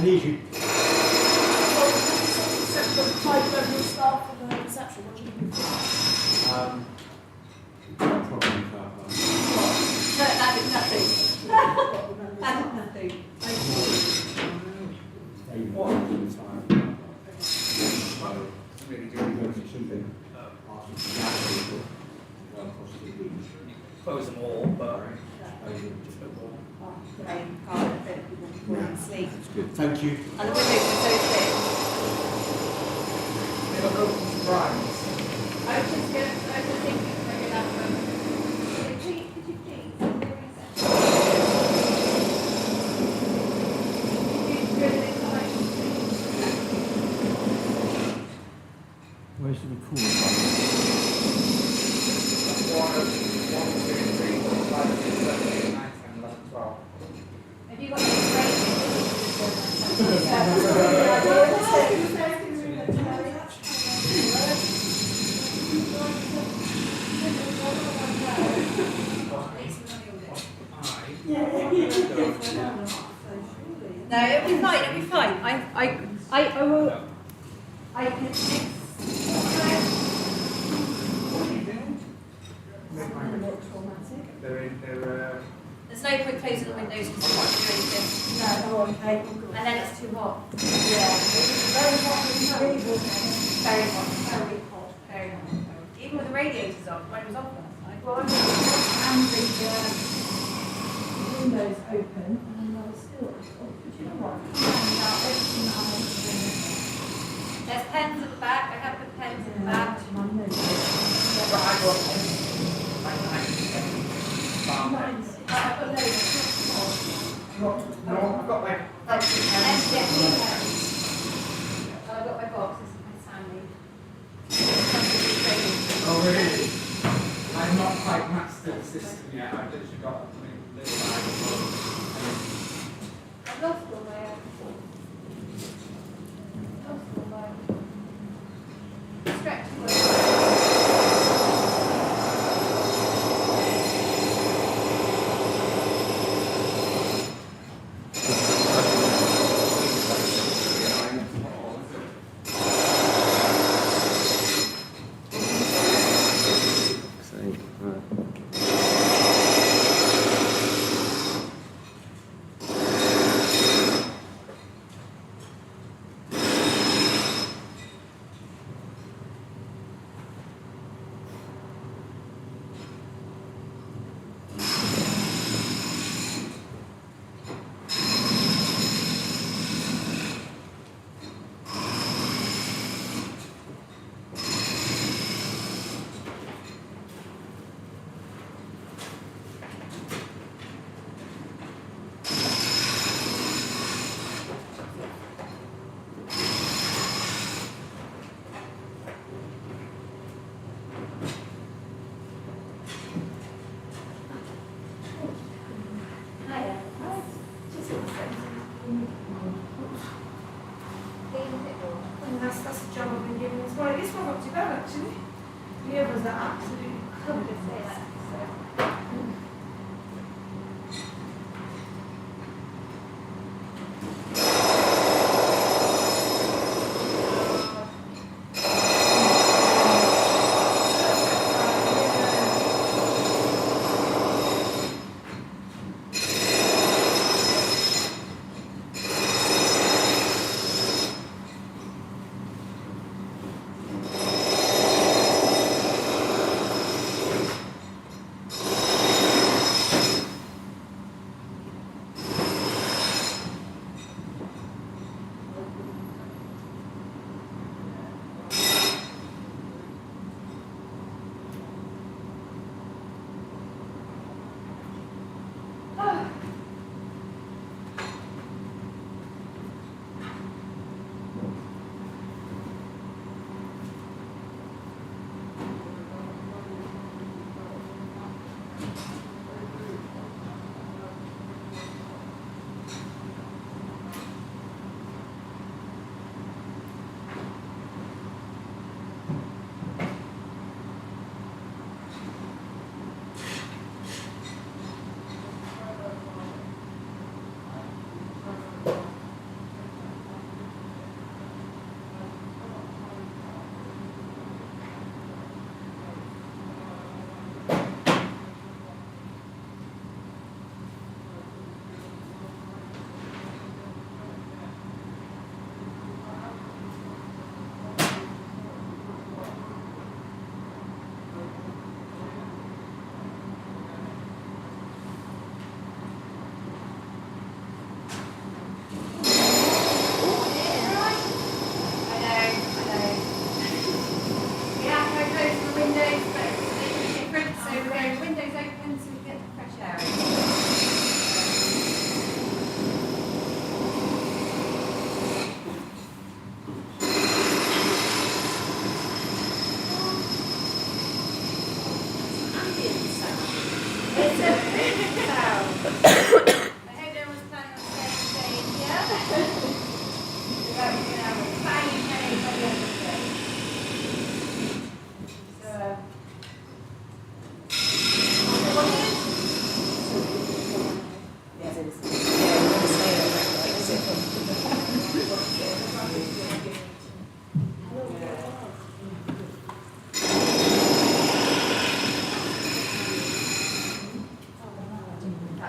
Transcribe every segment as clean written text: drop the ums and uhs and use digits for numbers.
I need you. High level of staff for the reception, what do you think? Probably That is nothing. That is nothing. Close them all, but just put more. Rain, can't fit people in sleep. That's good. Thank you. And the windows are so thick. They've got open surprise. I was just going to think if I could have them. Could you please? Where's the record button? 1, 2, 3, 4, 5, 6, 7, 8, 9, 10, 11, 12. Have you got any ratings? No, it'll be fine, it'll be fine. I will, I can, there's no point closing the windows because you can't do anything. No, okay. And then it's too hot. Yeah, it's very hot, it's really good. Very hot, very hot, very hot. Even with the radiators on, mine was off last night. Well, I and the windows open, and I was still, do you know what? Everything that I want to do. There's pens at the back, I have put pens in the back. My nose. But I got I've got loads. no, I've got like And pens. I've got my box, this is my Sandy. oh really? I've not quite mastered the system yet. I've literally got a little I've lost all my stretch.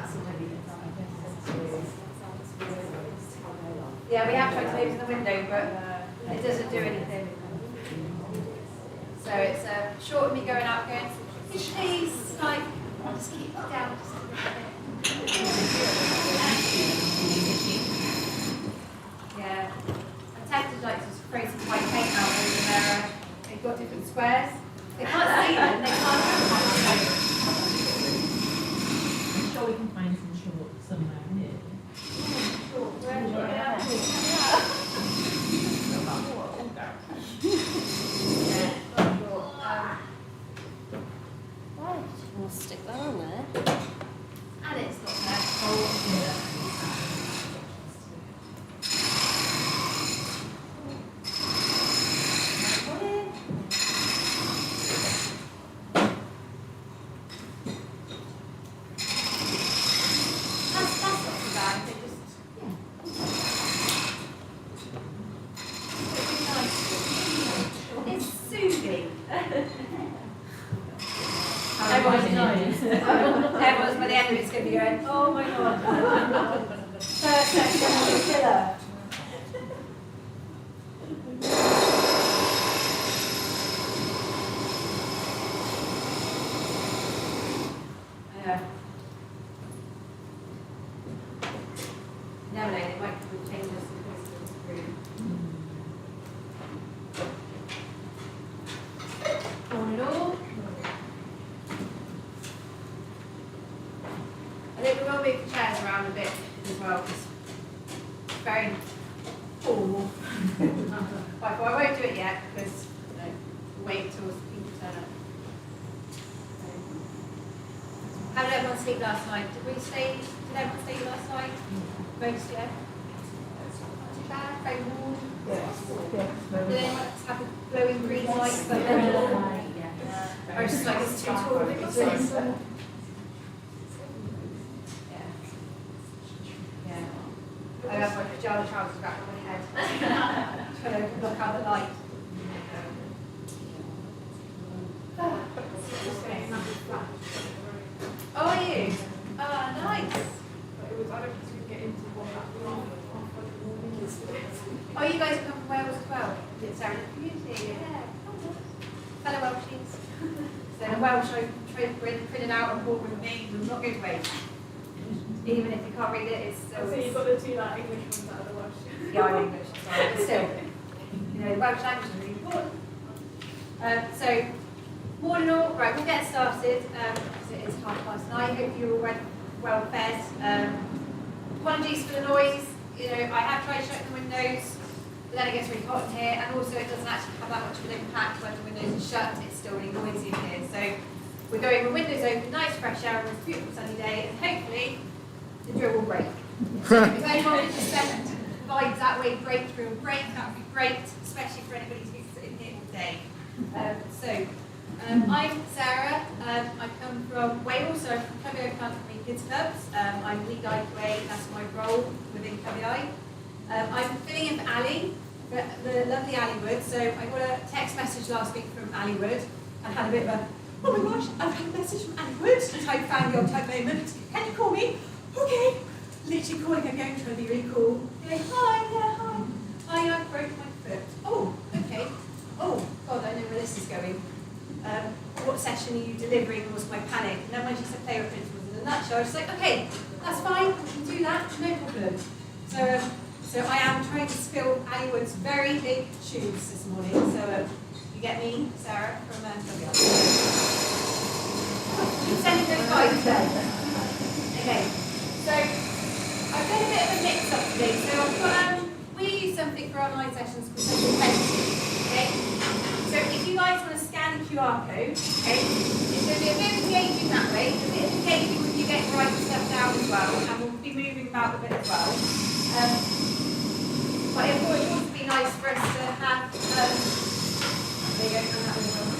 that's already yeah, we have tried to open the window, but it doesn't do anything. So it's short of me going out going, please, like, I'll just keep it down just a little bit. Yeah. I'm tempted like to spray some white paint out over there. They've got different squares. They can't see them, they can't have them. I'm sure we can find some short somewhere here. We'll stick that on there. And it's not that cold. That's not too bad. They just, yeah. It's soothing. Everyone's knows. Everyone's by the end of it's going to be going, oh my god. Perfect, killer. Yeah. Never know, they might change us all in all. I think we will move the chairs around a bit as well, because it's very formal. But I won't do it yet, because we'll wait till people turn up. How did everyone sleep last night? Did everyone stay last night? Most, yeah? Not too bad, very warm. Did anyone have a glowing green light? Or just like it's too tall? Yeah. I have my pajama trousers back on my head. Trying to block out the light. Oh, are you? Oh, nice. Oh, you guys come from Wales as well? Sarah, the community, yeah. Fellow Welshies. So the Welsh I printed out and bought with me will not go to waste. Even if you can't read it, it's still... So you've got the two like English ones out of the Welsh. Yeah, I'm English, sorry, but still. You know, the Welsh language is really important. So, more than all, right, we'll get started. Because it is 9:30. I hope you're all well fed. Apologies for the noise. You know, I have tried shutting the windows, but then it gets really hot in here, and also it doesn't actually have that much of an impact when the windows are shut. It's still really noisy in here. So we're going with windows open, nice fresh air on this beautiful sunny day, and hopefully the drill will break. So if anyone would just send vibes that way, break, drill, break, that would be great, especially for anybody who's sitting here all day. I'm Sarah. I come from Wales, so I'm from Cubby Country Kids Clubs. I'm lead IQA, that's my role within Cubby. I'm filling in for Ali, the lovely Ali Wood. So I got a text message last week from Ali Wood and had a bit of a, oh my gosh, I've had a message from Ali Wood, type fangirl type moment. Can you call me? Okay. Literally calling her, going to be really cool. Going, hi, yeah, hi. Hi, I broke my foot. Oh, okay. Oh, God, I know where this is going. What session are you delivering was my panic. And then when she said play with principles in a nutshell, I was like, okay, that's fine, we can do that, no problem. So I am trying to fill Ali Wood's very big shoes this morning. So you get me, Sarah, from Keep sending those vibes then. Okay, so I've done a bit of a mix-up today. So I've got, we use something for online sessions called Social Identity, okay? So if you guys want to scan the QR code, okay, it's going to be a bit engaging that way, a bit engaging when you get writing stuff down as well, and we'll be moving about a bit as well. But it would also be nice for us to have, there you go, and that was one.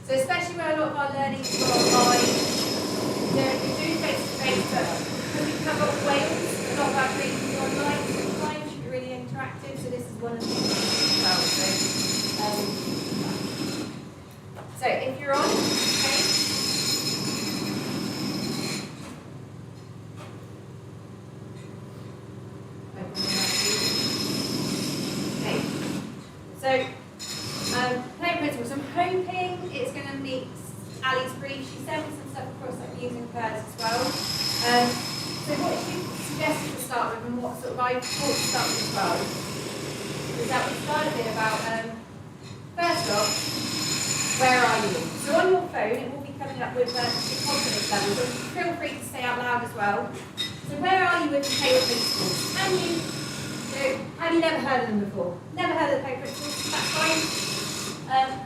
So especially where a lot of our learning is online, you know, if we do face-to-face, but because we cover Wales, a lot of our training is online sometimes, it can be really interactive, so this is one of the things as well. So So if you're on, okay. Okay. So, player principles. I'm hoping it's going to meet Ali's brief. She sent me some stuff across that I'm using for hers as well. So what she suggested to start with, and what sort of I thought to start with as well, is that we start a bit about, first off, where are you? So on your phone, it will be coming up with the confidence levels, so feel free to say out loud as well. So where are you with the player principles? Have you never heard of them before? Never heard of the player principles? That's fine.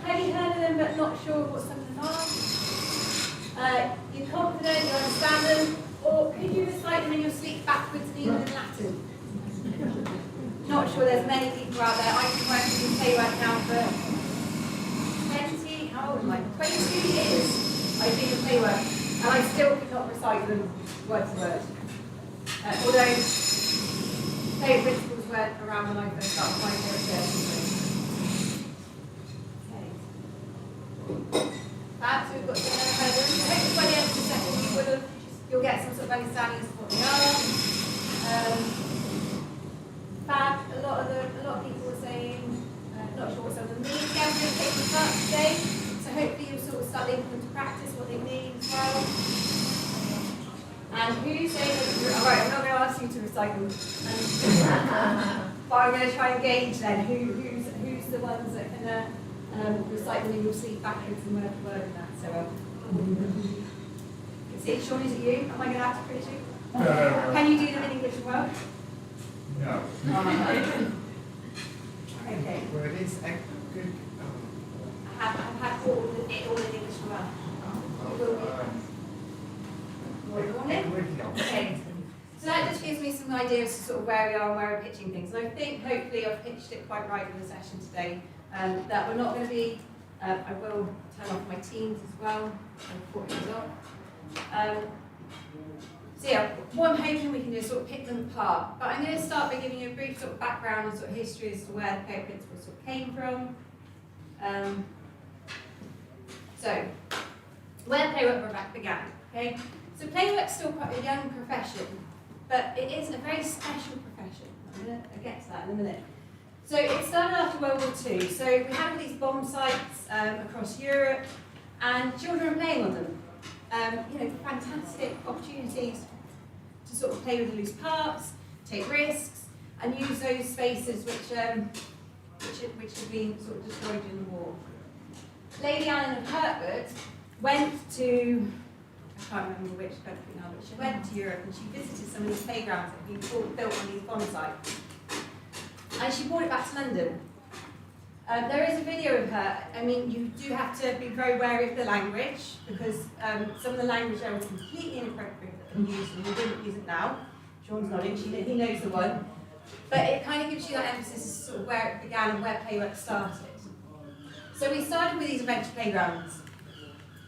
Have you heard of them but not sure what some of them are? You're confident, you understand them, or could you recite them in your sleep backwards and even in Latin? Not sure, there's many people out there. I've been working in playwork now for 20, how old am I? 22 years I've been in playwork, and I still could not recite them word to word. Although player principles weren't around when I first started my career. Okay. Perhaps we've got some other hurdles. So hopefully by the end of the session you'll get some sort of understanding of what they are. Fab, a lot of people were saying, not sure what some of them mean. Again, we're going to take them apart today, so hopefully you'll sort of start linking them to practice what they mean as well. And who's saying that, alright, I'm not going to ask you to recite them, but I'm going to try and gauge then who's the ones that can recite them in your sleep backwards and word for word and that. So, see, Sean, is it you? Am I going to have to quiz you? Can you do them in English as well? No. Okay. Well, it is a good. I've had all in English as well. Okay. So that just gives me some ideas of sort of where we are and where we're pitching things. And I think hopefully I've pitched it quite right in the session today. That we're not going to be, I will turn off my Teams as well, unfortunately not. So yeah, what I'm hoping we can do is sort of pick them apart. But I'm going to start by giving you a brief sort of background and sort of history as to where the player principles sort of came from. So, where playwork began, okay? So playwork's still quite a young profession, but it is a very special profession. I'll get to that in a minute. So it started after World War II. So we had all these bomb sites across Europe, and children were playing on them. Fantastic opportunities to sort of play with loose parts, take risks, and use those spaces which had been sort of destroyed in the war. Lady Anne of Hertford went to, I can't remember which country now, but she went to Europe and she visited some of these playgrounds that had been built on these bomb sites. And she brought it back to London. There is a video of her. I mean, you do have to be very wary of the language because some of the language there was completely inappropriate and used, and we wouldn't use it now. Sean's nodding, he knows the one. But it kind of gives you that emphasis as to sort of where it began and where playwork started. So we started with these adventure playgrounds.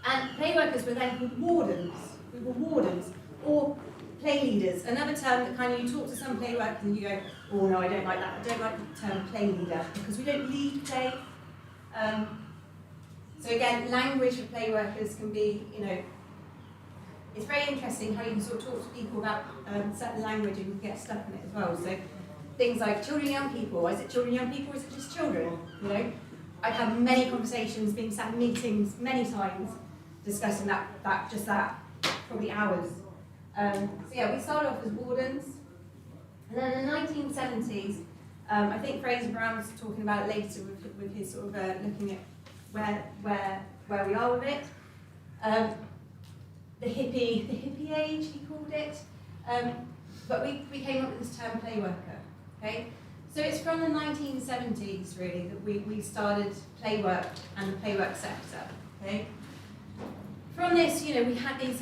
And playworkers were then called wardens. We were wardens, or play leaders. Another term that kind of, you talk to some playworkers and you go, oh no, I don't like that. I don't like the term play leader because we don't lead play. So again, language for playworkers can be, it's very interesting how you can sort of talk to people about certain language and you can get stuck in it as well. So things like children, young people. Is it children, young people, or is it just children? I've had many conversations, been sat in meetings many times, discussing that, probably hours. So yeah, we started off as wardens, and then in the 1970s, I think Fraser Brown was talking about it later with his sort of looking at where we are with it. The hippie age, he called it, but we came up with this term playworker. Okay, so it's from the 1970s really that we started playwork and the playwork sector. Okay. From this, we had these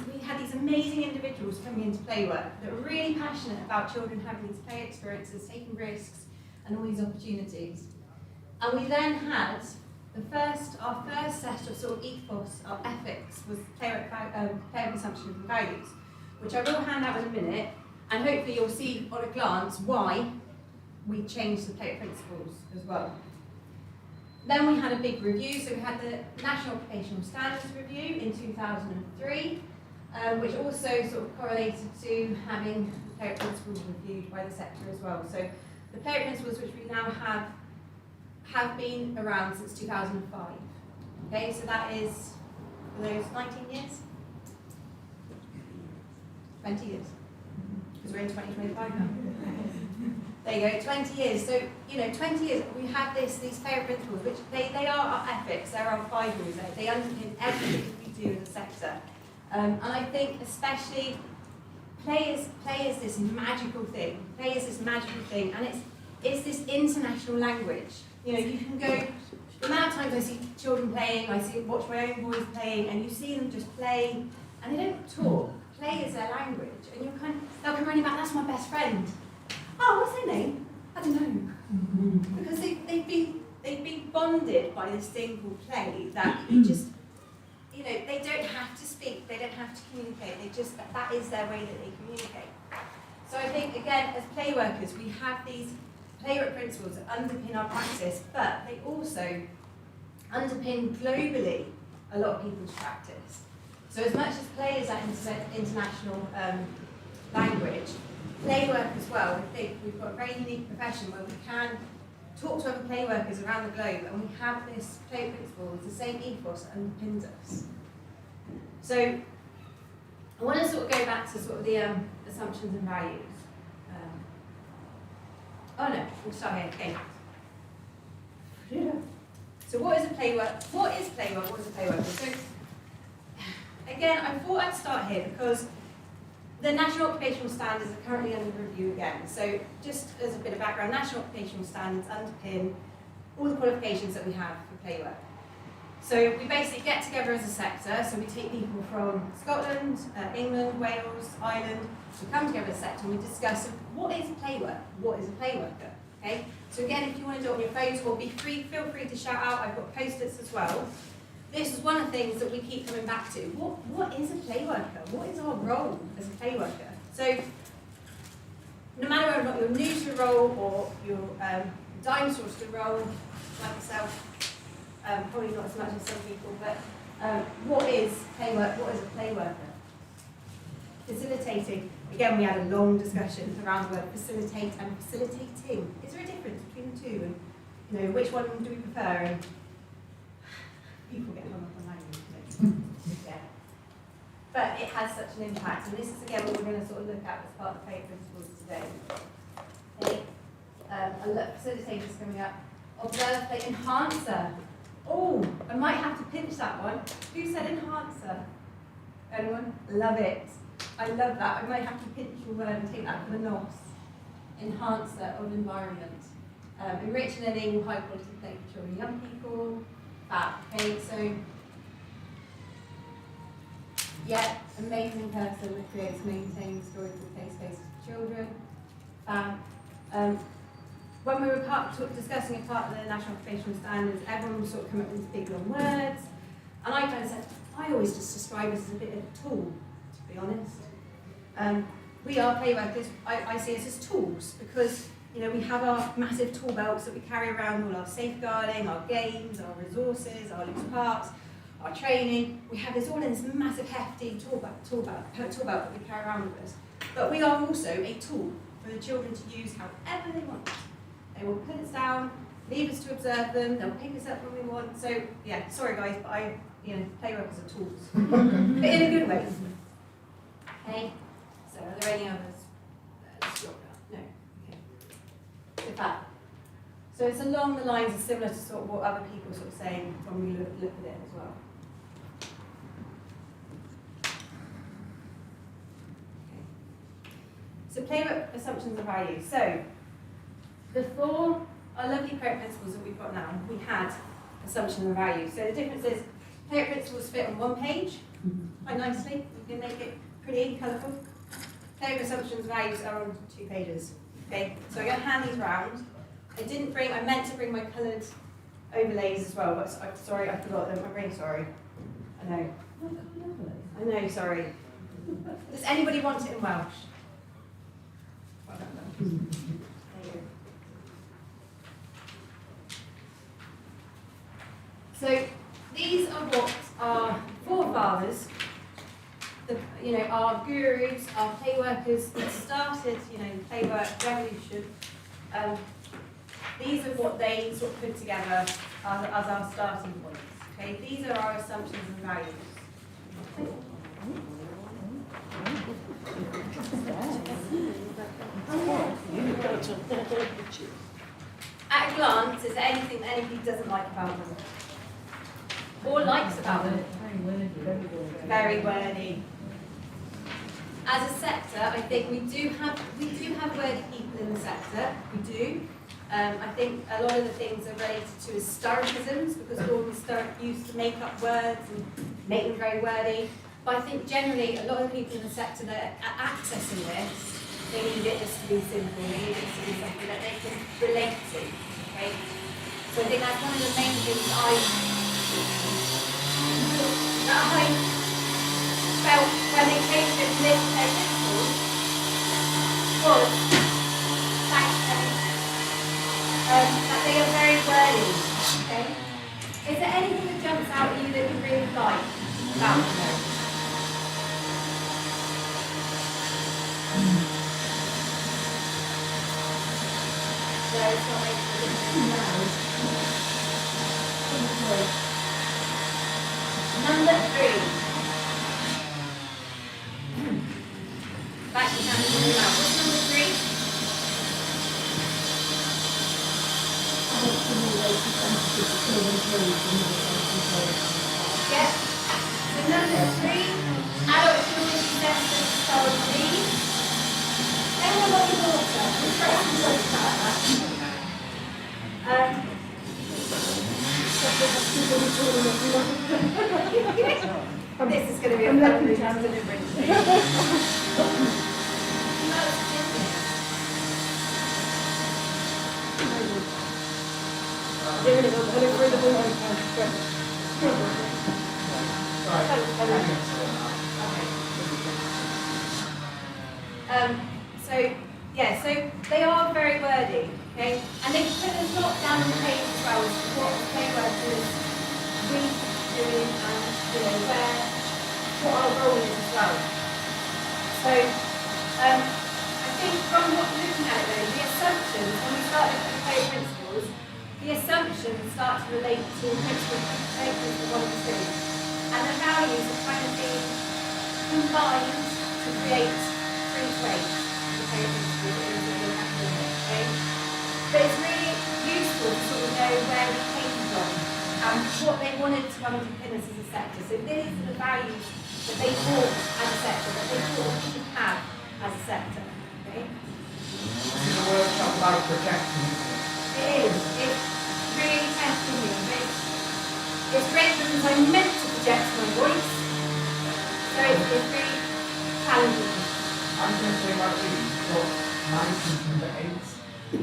amazing individuals coming into playwork that were really passionate about children having these play experiences, taking risks, and all these opportunities. And we then had our first set of sort of ethos, our ethics, was player consumption and values, which I will hand out in a minute, and hopefully you'll see on a glance why we changed the player principles as well. Then we had a big review, so we had the National Occupational Standards Review in 2003, which also sort of correlated to having player principles reviewed by the sector as well. So the player principles, which we now have been around since 2005. Okay, so that is, for those 19 years? 20 years, because we're in 2025 now. There you go, 20 years. So, 20 years, we have these player principles, which they are our ethics, they're our five rules, they underpin everything we do in the sector. And I think especially play is this magical thing. Play is this magical thing, and it's this international language. You can go, the amount of times I see children playing, watch my own boys playing, and you see them just play, and they don't talk. Play is their language, and they'll come running back, that's my best friend. Oh, what's their name? I don't know. Because they've been bonded by this thing called play that you just, they don't have to speak, they don't have to communicate, that is their way that they communicate. So I think, again, as play workers, we have these playwright principles that underpin our practice, but they also underpin globally a lot of people's practice. So as much as play is that international language, play work as well, I think we've got a very unique profession where we can talk to other play workers around the globe, and we have this play principle, it's the same ethos that underpins us. So I want to sort of go back to sort of the assumptions and values. We'll start here, okay. So what is a play work? What is play work? What is a play worker? So again, I thought I'd start here because the National Occupational Standards are currently under review again. So just as a bit of background, National Occupational Standards underpin all the qualifications that we have for play work. So we basically get together as a sector, so we take people from Scotland, England, Wales, Ireland, we come together as a sector and we discuss what is play work, what is a play worker, okay? So again, if you want to do it on your phones, or feel free to shout out, I've got post-its as well. This is one of the things that we keep coming back to. What is a play worker? What is our role as a play worker? So no matter whether or not you're new to a role or you're dinosaurs to a role, like myself, probably not as much as some people, but what is play work? What is a play worker? Facilitating. Again, we had a long discussion around the word facilitate and facilitating. Is there a difference between the two? And which one do we prefer? And people get hung up on language. Yeah. But it has such an impact, and this is again what we're going to sort of look at as part of the play principles today. Okay. Facilitator is coming up. Observe, play, enhancer. Oh, I might have to pinch that one. Who said enhancer? Anyone? Love it. I love that. I might have to pinch your word and take that for the nos. Enhancer of environment. Enrich and enable high quality play for children and young people. Okay, so yeah, amazing person that creates, maintains stories and play spaces for children. When we were discussing a part of the National Occupational Standards, everyone was sort of coming up with these big long words, and I kind of said, I always just describe this as a bit of a tool, to be honest. We are play workers. I see us as tools because we have our massive tool belts that we carry around, all our safeguarding, our games, our resources, our loose parts, our training. We have this all in this massive hefty tool belt that we carry around with us. But we are also a tool for the children to use however they want. They will put us down, leave us to observe them, they'll pick us up when we want. So yeah, sorry guys, but play workers are tools. But in a good way. Okay, so are there any others? No. Okay. That. So it's along the lines of similar to sort of what other people sort of saying when we look at it as well. Okay. So playwright assumptions and values. So before our lovely playwright principles that we've got now, we had assumptions and values. So the difference is playwright principles fit on one page quite nicely. You can make it pretty colourful. Playwright assumptions and values are on 2 pages. Okay, so I'm going to hand these round. I meant to bring my coloured overlays as well, but I'm sorry, I forgot them. I'm really sorry. I know, sorry. Does anybody want it in Welsh? There you go. So these are what our forefathers, our gurus, our play workers that started, the play work revolution. These are what they sort of put together as our starting points. Okay, these are our assumptions and values. At a glance, is there anything that anybody doesn't like about them? Or likes about them? Very wordy. As a sector, I think we do have wordy people in the sector. We do. I think a lot of the things are related to historicisms because all we used to make up words and make them very wordy. But I think generally a lot of people in the sector that are accessing this, they need it just to be simple. They need it to be something that they can relate to. Okay. So I think that's one of the main things I felt when they changed it to this principles was that they are very wordy. Okay? Is there anything that jumps out at you that you really like about them? No, it's not making a difference. Number 3. Back to Canada in your mouth. What's number 3? Yeah. So number 3, adult children possess the solid needs. Anyone got your water? We're trying to talk about that. This is going to be a fun delivery. So they are very wordy, okay? And they put a lot down on the page as well as to what they were doing, doing, and what our role is as well. So I think from looking at it though, the assumptions, when we start looking at the code principles, the assumptions start to relate to principle 1 and 2. And the values are kind of being combined to create 3 traits. Okay? But it's really useful to sort of know where we came from and what they wanted to underpin us as a sector. So these are the values that they thought as a sector, that they thought we should have as a sector. Okay? This is a workshop about projection. It is. It's really testing me. It's great because I'm meant to project my voice. So it's really challenging. I'm going to say about the 9 and number 8,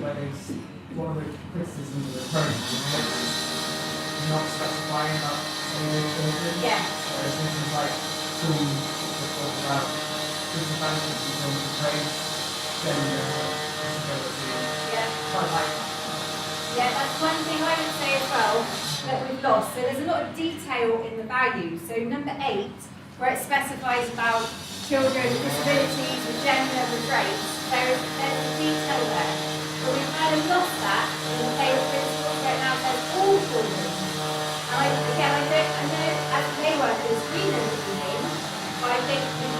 where there's one of the criticisms of the program is not specifying that only children. Yeah. Whereas things like schools that talk about disadvantages in terms of race, gender, disability. Yeah. Quite like that. Yeah, that's one thing I would say as well that we've lost. So there's a lot of detail in the values. So number 8, where it specifies about children with disabilities, with gender, with race, there's a detail there. But we've kind of lost that in the favourite principles right now says all children. And I know as play workers we know what we mean, but I think we've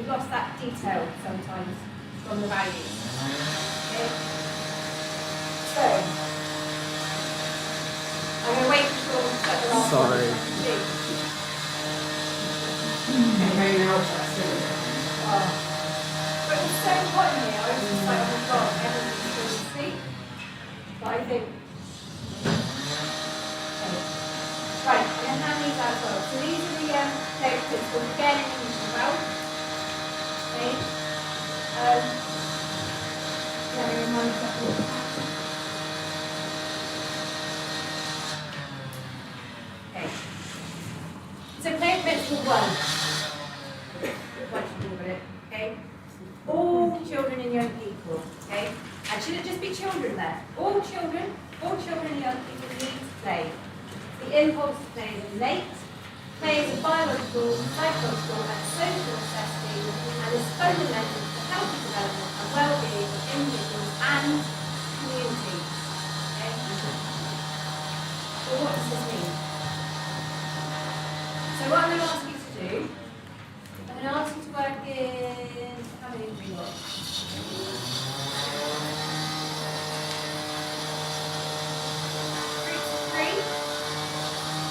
lost that detail sometimes from the values. Okay. So I'm going to wait for the last Sorry. one. Maybe now that's it. But it was so hot in here, I was just like, oh my god, everybody's going to sleep. But I think. Okay. Right, I'm going to hand these out as well. So these are the note principles again in English as well. Okay. Let me remind you. Okay. So play principle 1. Okay? All children and young people, okay? And should it just be children there? All children impulse to play is innate. Play is a biological, psychological, and social necessity and is fundamental to the healthy development and well-being of individuals and communities. Okay? So what does this mean? So what I'm going to ask you to do, I'm going to ask you to work in how many have we got?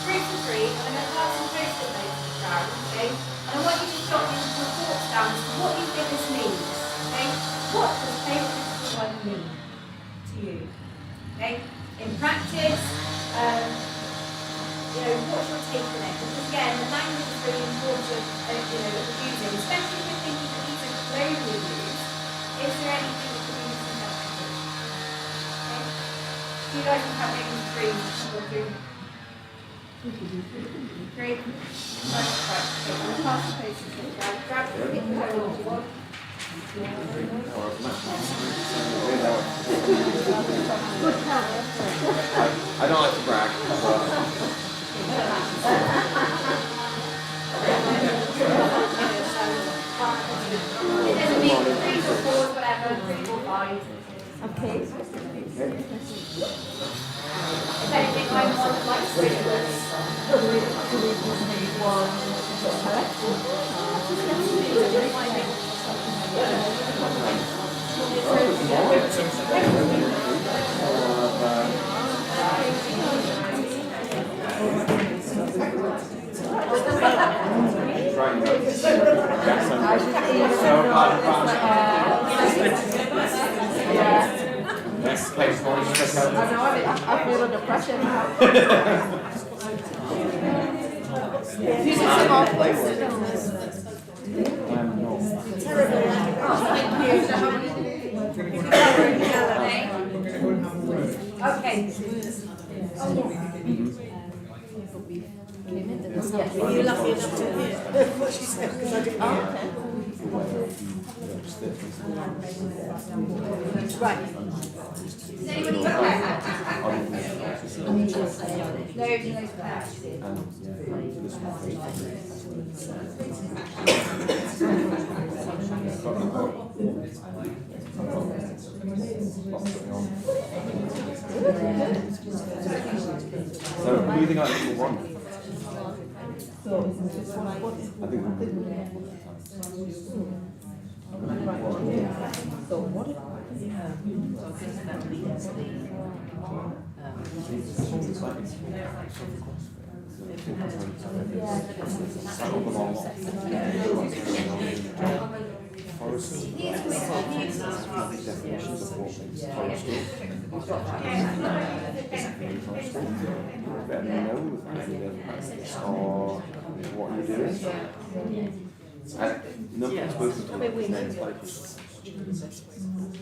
3 to 3, and I'm going to pass some post-it notes to the crowd, okay? And I want you to jot your thoughts down as to what you think this means, okay? What does play critical one mean to you, okay? In practice, what's your take on it? Because again, the language is really important, using, especially if you're thinking that these are globally used. Is there anything that could be misinterpreted? Okay? Do you guys have maybe 3 or 2? 3. Right, okay. I'm going to pass the pages to the crowd. Grab the pick the whole if you want. I don't like to brag. It doesn't mean 3 or 4, whatever, 3 or 5. Okay. If anything, I'm on like scribblers. Next place, I feel under pressure now. Okay. Were you lucky enough to hear what she said? Because I didn't hear. Right. Does anybody go back? So, who do you think I actually won? I what you're doing. Nothing's spoken to me. It's like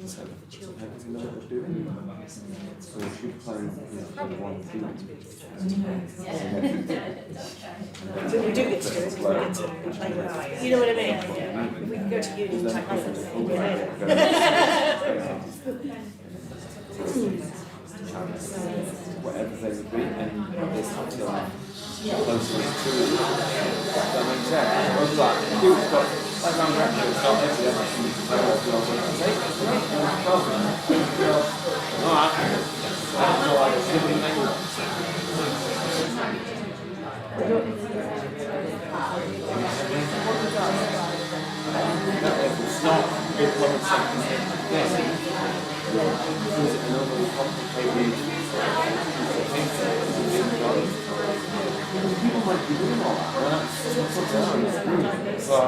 so everything that we're doing. So if you play one thing. So we do get to do it, we get to play with. You know what I mean? We can go to uni and take lessons. Whatever they would be, and this until closer to it. That makes sense. I was like, you've got like round record, it's not every other thing you can play with. Alright. That's all I didn't make it. It's not good common sense. Yes. Is it another complicated people might be doing all that. So,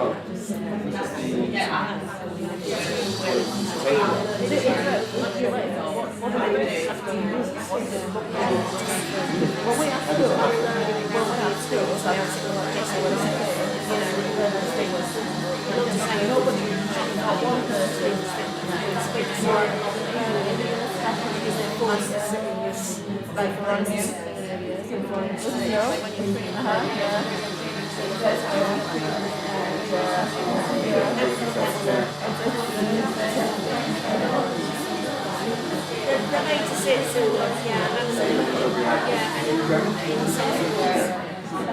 are made to sit still, yeah, absolutely. Yeah, and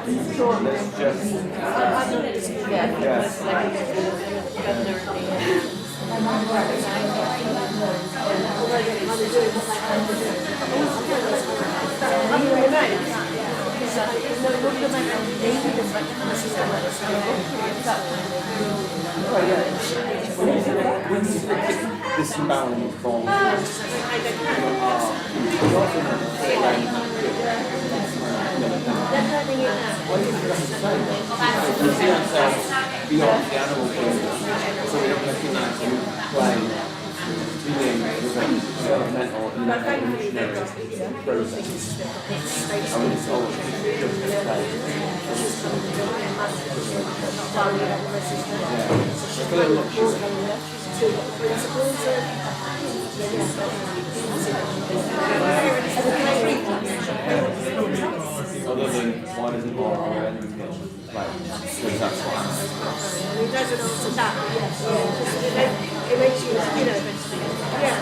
Let's just, I'm not disputing that because like the governor and although they're kind of doing what they have to do. I mean, we know because no look at my disembowelment from they're turning it now. we see ourselves beyond the animal kingdom, so we don't recognise you playing being with a developmental and evolutionary process. I mean, it's all just a play. It's a little luxury. Other than why doesn't more of your enemy get like because that's what I'm saying. He doesn't answer that, yes. It makes you, you know, kind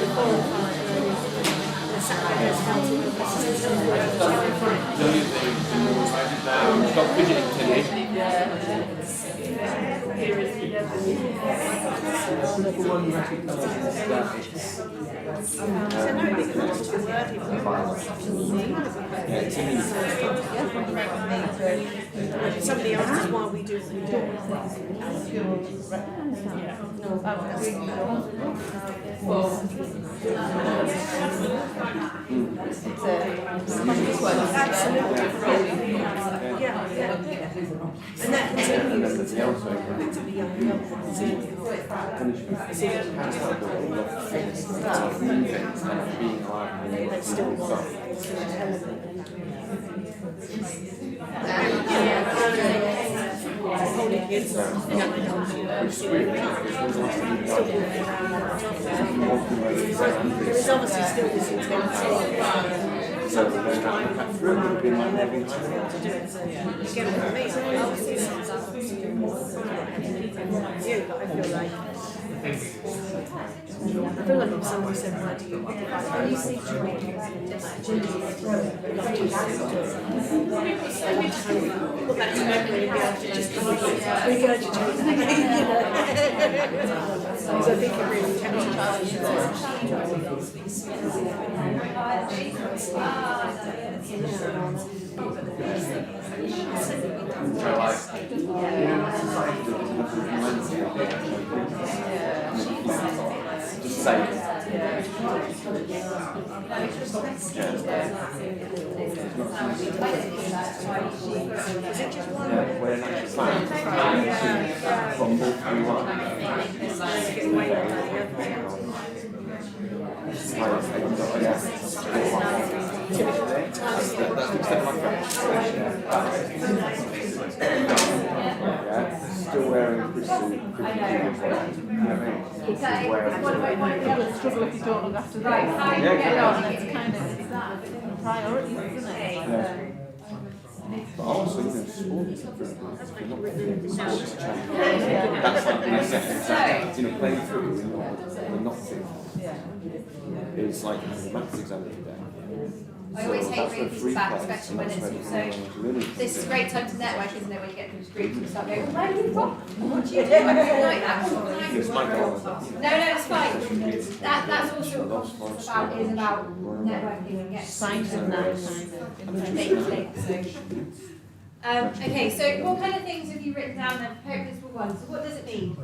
of horrified. Stop fidgeting, Tilly. Everyone recognises that it's somebody asks why we do what we do. And that continues until the young that's still holding kids, there is obviously still this intensity. So we're going to cut through it, we've been like having to do it. So again, for me, I feel like if somebody said, why do you put that in memory and be able to just regurgitate that, so I think it really just say it. We're an actual fan. From both we want. Still wearing a crystal. Struggle if you don't look after that. It's kind of priorities, isn't it? Yeah. But also, you know, sport is different. That's like the second exam. You know, playing through and not fit. It's like a maths exam every day. I always hate bringing people back, especially when it's so. This is a great time to network, isn't it? When you get into groups and start going, where are you from? What do you do? I don't like that. Yes, my God. No, it's fine. That's also what it's about, is about networking and getting Signs of that okay, so what kind of things have you written down then? Purposeful ones. So what does it mean?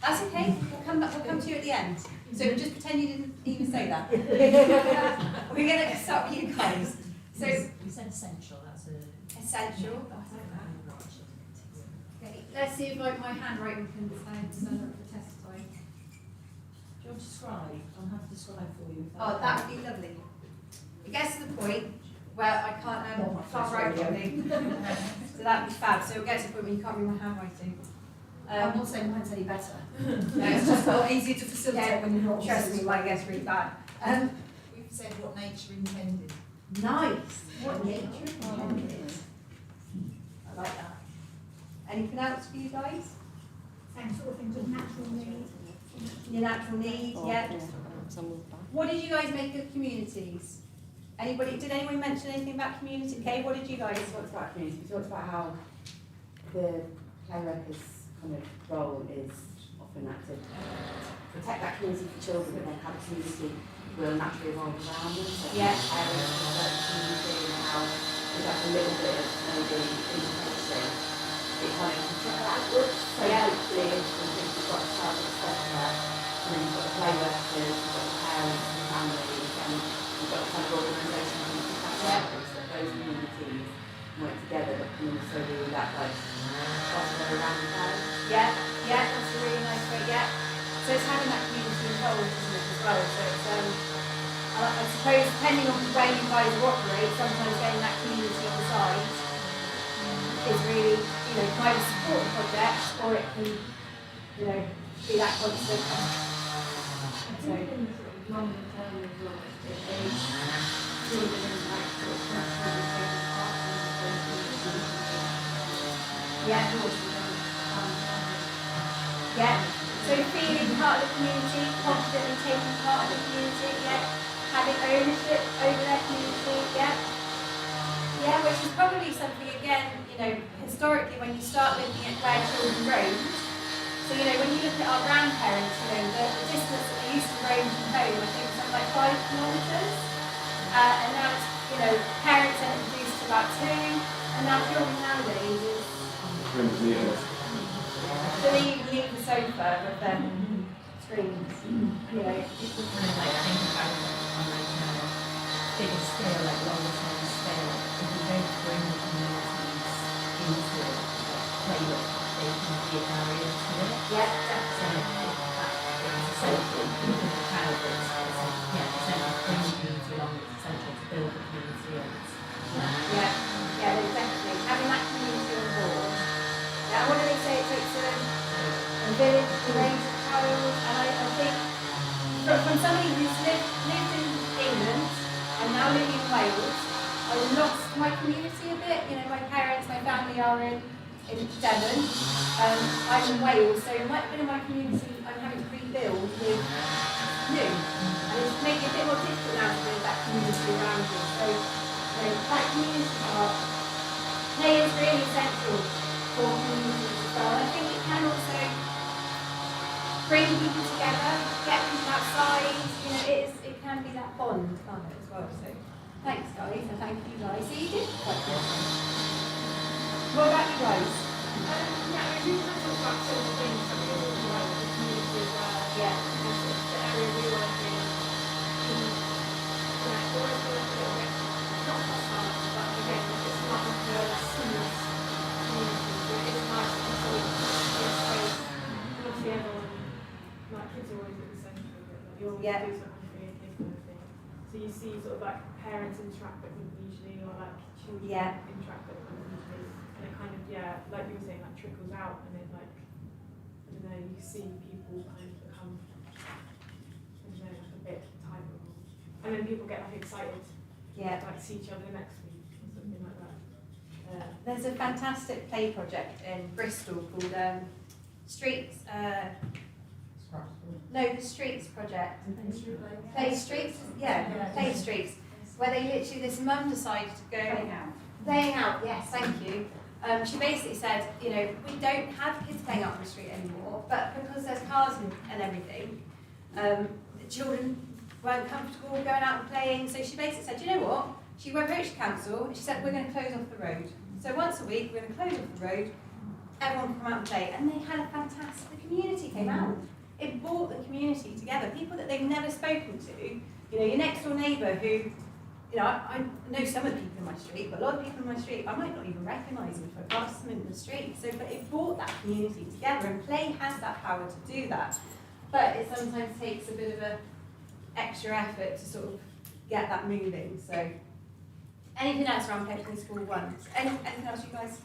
That's okay. We'll come to you at the end. So just pretend you didn't even say that. We're going to start with you guys. So you said essential. That's essential. Okay. Let's see if my handwriting can stand up for testifying. Do you want to scribe? I'll have to scribe for you. Oh, that would be lovely. It gets to the point where I can't write properly. So that would be fab. So it gets to the point where you can't read my handwriting. I'm not saying mine's any better. No, it's just a lot easier to facilitate when you're not. Trust me, mine gets really bad. We've said what nature intended. Nice. What nature intended. I like that. Anything else for you guys? Same sort of thing, just natural need. Your natural needs, yeah. What did you guys make of communities? Did anyone mention anything about community? Okay, what did you guys? We talked about community, we talked about how the play workers' kind of role is often to protect that community for children, but then how the community will naturally evolve around them. So Yeah. parents will work the community and how there's like a little bit of maybe intervention. It kind of can trickle outwards. So Yeah. hopefully if you've got a child that's got that, and then you've got the play workers, you've got the parents, the families, and you've got the kind of organisation that that those communities work together, but can also do that like foster around the town. Yeah, yeah, that's a really nice way, yeah. So it's having that community involved, isn't it, as well? So it's, I suppose, depending on the way you guys operate, sometimes getting that community on side is really, you know, can either support the project or it can, you know, be that constant. I do think sort of longer term as well, it is really an impact sort of naturally taking part in the community. Yeah. Yeah. So feeling part of the community, confidently taking part of the community, yeah. Having ownership over their community, yeah. Yeah, which is probably something, again, you know, historically when you start looking at where children roamed, so, you know, when you look at our grandparents, you know, the distance that they used to roam from home, I think was something like 5 kilometres. And now it's, you know, parents are introduced to about 2, and now children nowadays is, so they even leave the sofa with their screens, you know. People kind of like think about it on like a bigger scale, like longer term scale. If we don't bring the communities into it, play with, they can be a barrier to it. Yeah, So if that is essential, even the child is essential to bring the community along, it's essential to build the community and yeah, yeah, definitely. Having that community on board. Yeah, what do they say? It takes a village to raise a child, and I think from somebody who's lived in England and now living in Wales, I lost my community a bit. You know, my parents, my family are in Devon. I'm in Wales, so it might have been in my community I'm having to rebuild with new. And it's making it a bit more difficult now to build that community around you. So, you know, that community part, play is really essential for communities as well. I think it can also bring people together, get people outside, you know, it can be that bond, can't it, as well. So thanks guys, and thank you guys. So you did quite good. What about you guys? Yeah, I do kind of talk about sort of things that we all do like the community as well. Yeah. And sort of the area we work in, always feel like a little bit, not hostile, but again, it's not like a seamless community. So it is nice to sort of be a space. Obviously everyone, like kids are always at the centre of it. Like, you always Yeah. do something for your kids kind of thing. So you see sort of like parents interact that wouldn't usually, or like children Yeah. interact that wouldn't usually. And it kind of, yeah, like you were saying, like trickles out, and it like, I don't know, you see people kind of become, I don't know, like a bit tighter. And then people get like excited, Yeah. like see each other next week or something like that. There's a fantastic play project in Bristol called Streets, no, the Streets Project. Play Streets, yeah, Play Streets, where they literally, this mum decided to go playing out, yes, thank you. She basically said, you know, we don't have kids playing out on the street anymore, but because there's cars and everything, the children weren't comfortable going out and playing, so she basically said, you know what? She approached council and she said, we're going to close off the road. So once a week, we're going to close off the road, everyone can come out and play. And they had a fantastic, the community came out. It brought the community together, people that they've never spoken to. You know, your next door neighbour who, you know, I know some of the people in my street, but a lot of people in my street, I might not even recognise them if I pass them in the street. So, but it brought that community together, and play has that power to do that. But it sometimes takes a bit of a extra effort to sort of get that moving. So, anything else around Play School 1? Anything else you guys?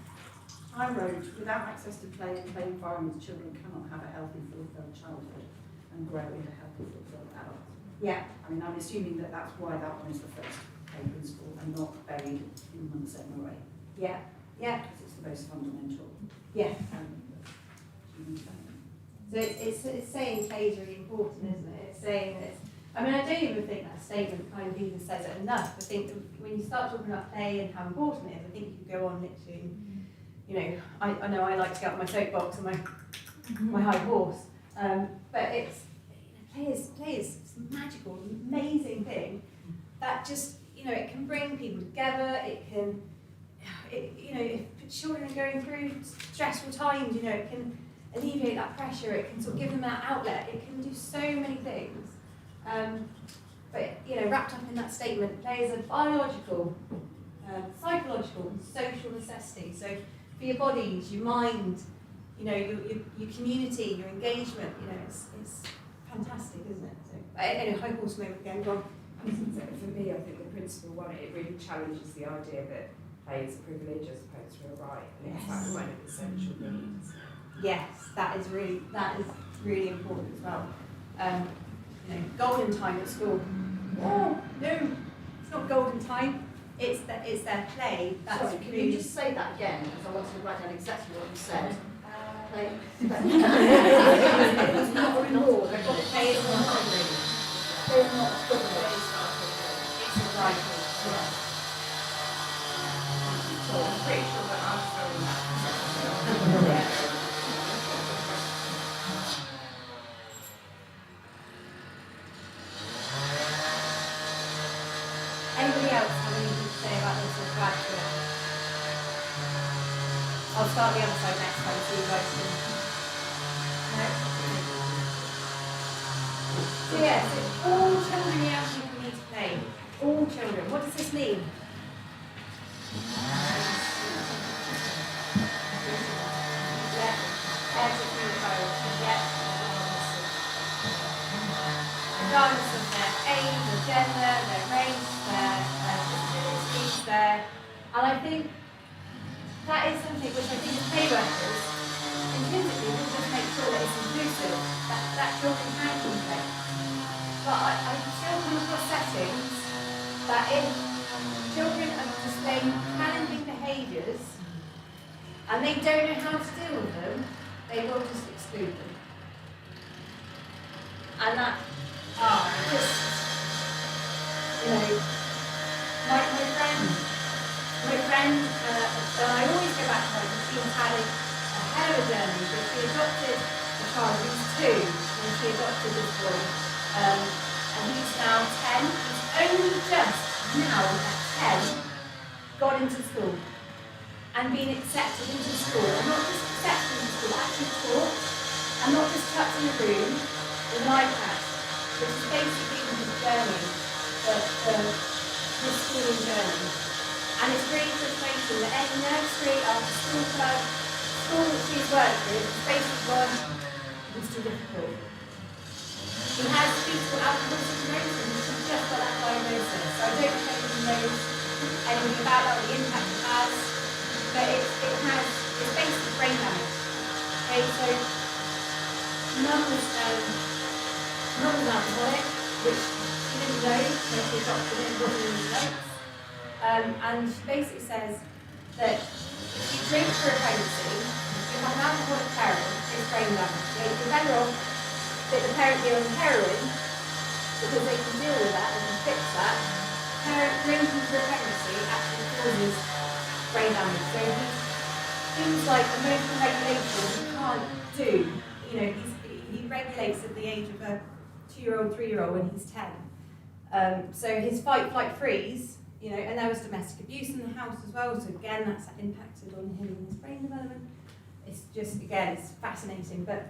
I wrote, without access to play and play environments, children cannot have a healthy, fulfilled childhood and grow into healthy, fulfilled adults. Yeah. I mean, I'm assuming that that's why that one is the first paper in school and not buried in months away. Yeah. Yeah. Because it's the most fundamental Yeah. human development. So it's saying play is really important, isn't it? It's saying that, I mean, I don't even think that statement kind of even says it enough. I think that when you start talking about play and how important it is, I think you could go on literally, you know, I know I like to get on my soapbox and my high horse, but it's, play is magical, amazing thing that just, you know, it can bring people together, you know, if children are going through stressful times, you know, it can alleviate that pressure, it can sort of give them that outlet, it can do so many things. But, you know, wrapped up in that statement, play is a biological, psychological and social necessity. So for your bodies, your mind, you know, your community, your engagement, you know, it's fantastic, isn't it? So, anyway, high horse moment again, go on. For me, I think the principal one, it really challenges the idea that play is a privilege as opposed to a right, and it's like one of the essential needs. Yes, that is really important as well. You know, golden time at school. Oh no, it's not golden time. It's their play. That's Sorry, can really. you just say that again? Because I want to write down exactly what you said. Play. It's not a reward. They've got to Play is not a privilege. They're not a privilege. It's a right. Yeah. So I'm pretty sure that I'm throwing that. Anybody else have anything to say about this or to add to it? I'll start the other side next time so you guys can. No? So yes, it's all children in young people need to play. All children. What does this mean? Yeah. Every child. Yeah. Regardless of their age, their gender, their race, their disabilities, and I think that is something which I think as play workers, intrinsically, will just make sure that it's inclusive, that children can play. But I still come across settings that if children are displaying challenging behaviours and they don't know how to deal with them, they will just exclude them. And that just, you know, my friend, and I always go back to her because she's had a hell of a journey, but she adopted a child who was 2 when she adopted this boy, and he's now 10. He's only just now at 10 got into school and been accepted into school, and not just accepted into school, actually taught, and not just tucked in a room with an iPad, which is basically his journey, his schooling journey. And it's really frustrating that any nursery, after school club, school that she's worked with, is basically one was too difficult. He has fetal alcohol syndrome, and she's just got that diagnosis. So I don't know if anybody knows anything about that, or the impact it has, but it's basically brain damage. Okay, so mum was alcoholic, which she didn't know, so she adopted it and brought it in the notes. And she basically says that if you drink for a pregnancy, if you have an alcoholic parent, it's brain damage. You're better off that the parent be on heroin because they can deal with that and can fix that. Parent drinking for a pregnancy actually causes brain damage. So things like emotional regulation he can't do. You know, he regulates at the age of a 2-year-old, 3-year-old when he's 10. So his fight, flight, freeze. You know, and there was domestic abuse in the house as well, so again, that's impacted on him and his brain development. It's just, again, it's fascinating, but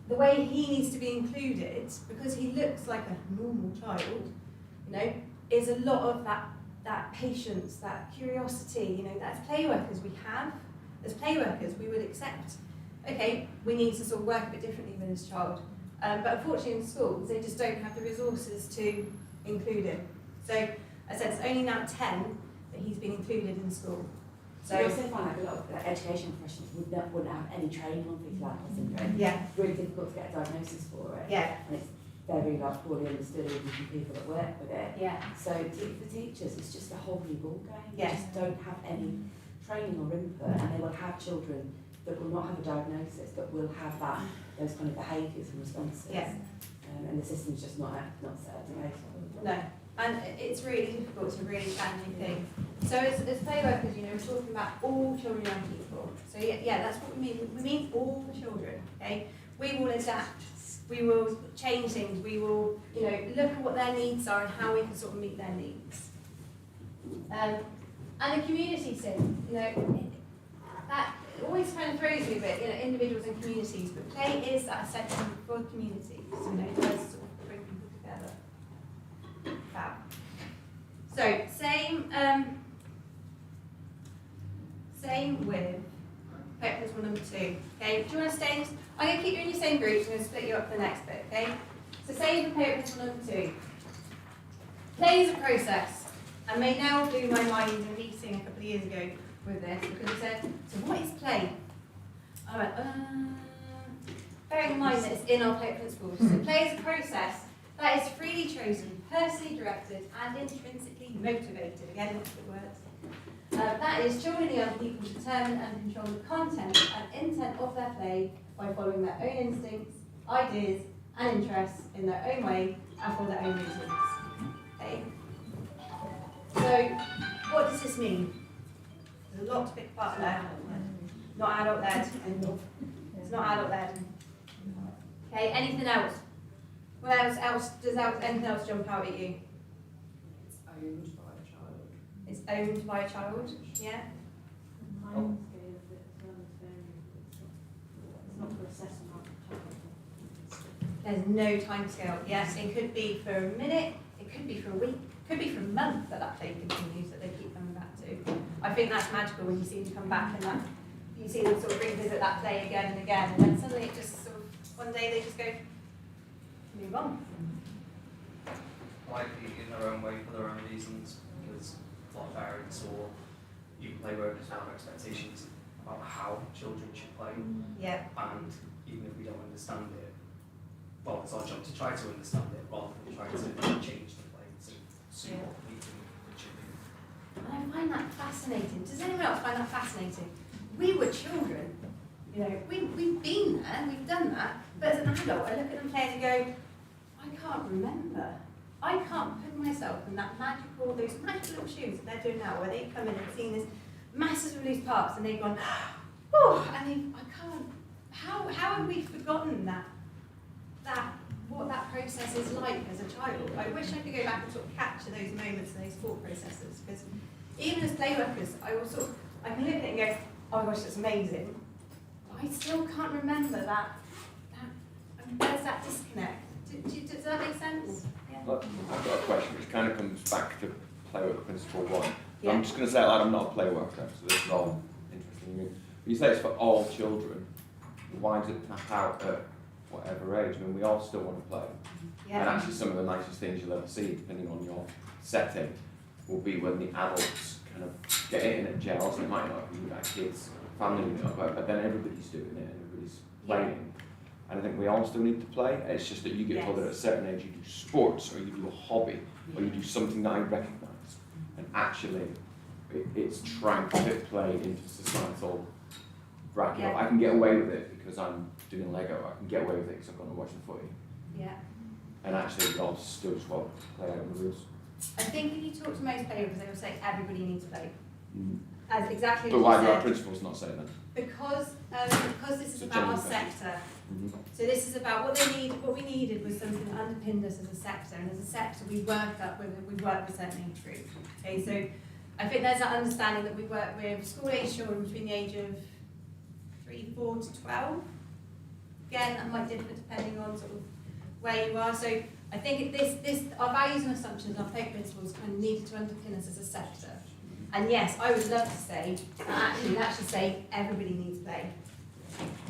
the way he needs to be included, because he looks like a normal child, you know, is a lot of that patience, that curiosity, you know, that's play workers we have. As play workers, we would accept, okay, we need to sort of work a bit differently with this child. But unfortunately in schools, they just don't have the resources to include him. So, I said it's only now 10 that he's been included in school. So you also find like a lot of education professionals wouldn't have any training on fetal alcohol syndrome. Yeah. It's really difficult to get a diagnosis for it. Yeah. And it's very poorly understood even from people that work with it. Yeah. So for teachers, it's just a whole new ball game. Yeah. They just don't have any training or input, and they will have children that will not have a diagnosis but will have those kind of behaviours and responses. Yeah. And the system's just not set up to make it. No, and it's really difficult. It's a really challenging thing. So as play workers, you know, we're talking about all children, young people. So yeah, that's what we mean. We mean all children. Okay, we will adapt. We will change things. We will, you know, look at what their needs are and how we can sort of meet their needs. And the community thing, you know, that always kind of throws me a bit. You know, individuals and communities, but play is that essential for communities. You know, it does sort of bring people together. Fab. So same with play principle number 2. Okay, do you want to stay? I'm going to keep you in your same groups. I'm going to split you up for the next bit. Okay. So same with play principle number 2. Play is a process, and may now blew my mind in a meeting a couple of years ago with this because it said, so what is play? I went, bearing in mind that it's in our play principles. So play is a process that is freely chosen, personally directed, and intrinsically motivated. Again, lots of words. That is, children and young people determine and control the content and intent of their play by following their own instincts, ideas, and interests in their own way and for their own reasons. Okay? So, what does this mean? There's a lot to pick apart there. Not adult-led. It's not adult-led. Okay, anything else? What else does anything else jump out at you? It's owned by a child. It's owned by a child, yeah? Time scale of it as well as varying. It's not for assessing our child. There's no time scale. Yes, it could be for a minute, it could be for a week, it could be for a month that play continues, that they keep coming back to. I think that's magical when you see them come back and that you see them sort of revisit that play again and again, and then suddenly it just sort of, one day they just go, move on. Likely in their own way for their own reasons, because a lot of parents or even play workers have expectations about how children should play, Yeah, and even if we don't understand it, well, it's our job to try to understand it rather than try to change the play to suit what we think it should be. and I find that fascinating. Does anyone else find that fascinating? We were children, you know, we've been there, we've done that, but as an adult, I look at them play and go, I can't remember. I can't put myself in that magical, those magical little shoes that they're doing now, where they come in and seen this masses of loose parts and they've gone, oh, and I can't, how have we forgotten what that process is like as a child? I wish I could go back and sort of capture those moments and those thought processes, because even as play workers, I can look at it and go, oh my gosh, that's amazing. But I still can't remember that there's that disconnect. Does that make sense? Yeah. Look, I've got a question which kind of comes back to play work principle 1. Yeah. I'm just going to say it like I'm not a play worker, so this is all interesting to me. But you say it's for all children. Why does it tap out at whatever age? I mean, we all still want to play. And Yeah. actually some of the nicest things you'll ever see, depending on your setting, will be when the adults kind of get in and gels, and it might not be like kids, family, but then everybody's doing it and everybody's playing. And I think we all still need to play. It's just that you get told that at a certain age you do sports or you do a hobby or you do something that I recognise. And actually, it's trying to fit play into societal bracket. Yeah. I can get away with it because I'm doing Lego. I can get away with it because I'm going to watch the footy. Yeah. And actually, we all still just want to play out the rules. I think if you talk to most players, they will say everybody needs to play. As exactly But as why you do our said. principals not say that? Because this is It's a about our general question. sector. Mm-hmm. So this is about what we needed was something that underpinned us as a sector, and as a sector we work with certain age groups. Okay, so I think there's that understanding that we work with school age children between the age of 3, 4 to 12. Again, that might differ depending on sort of where you are. So I think our values and assumptions, our play principles kind of needed to underpin us as a sector. And yes, I would love to say that actually that should say everybody needs play.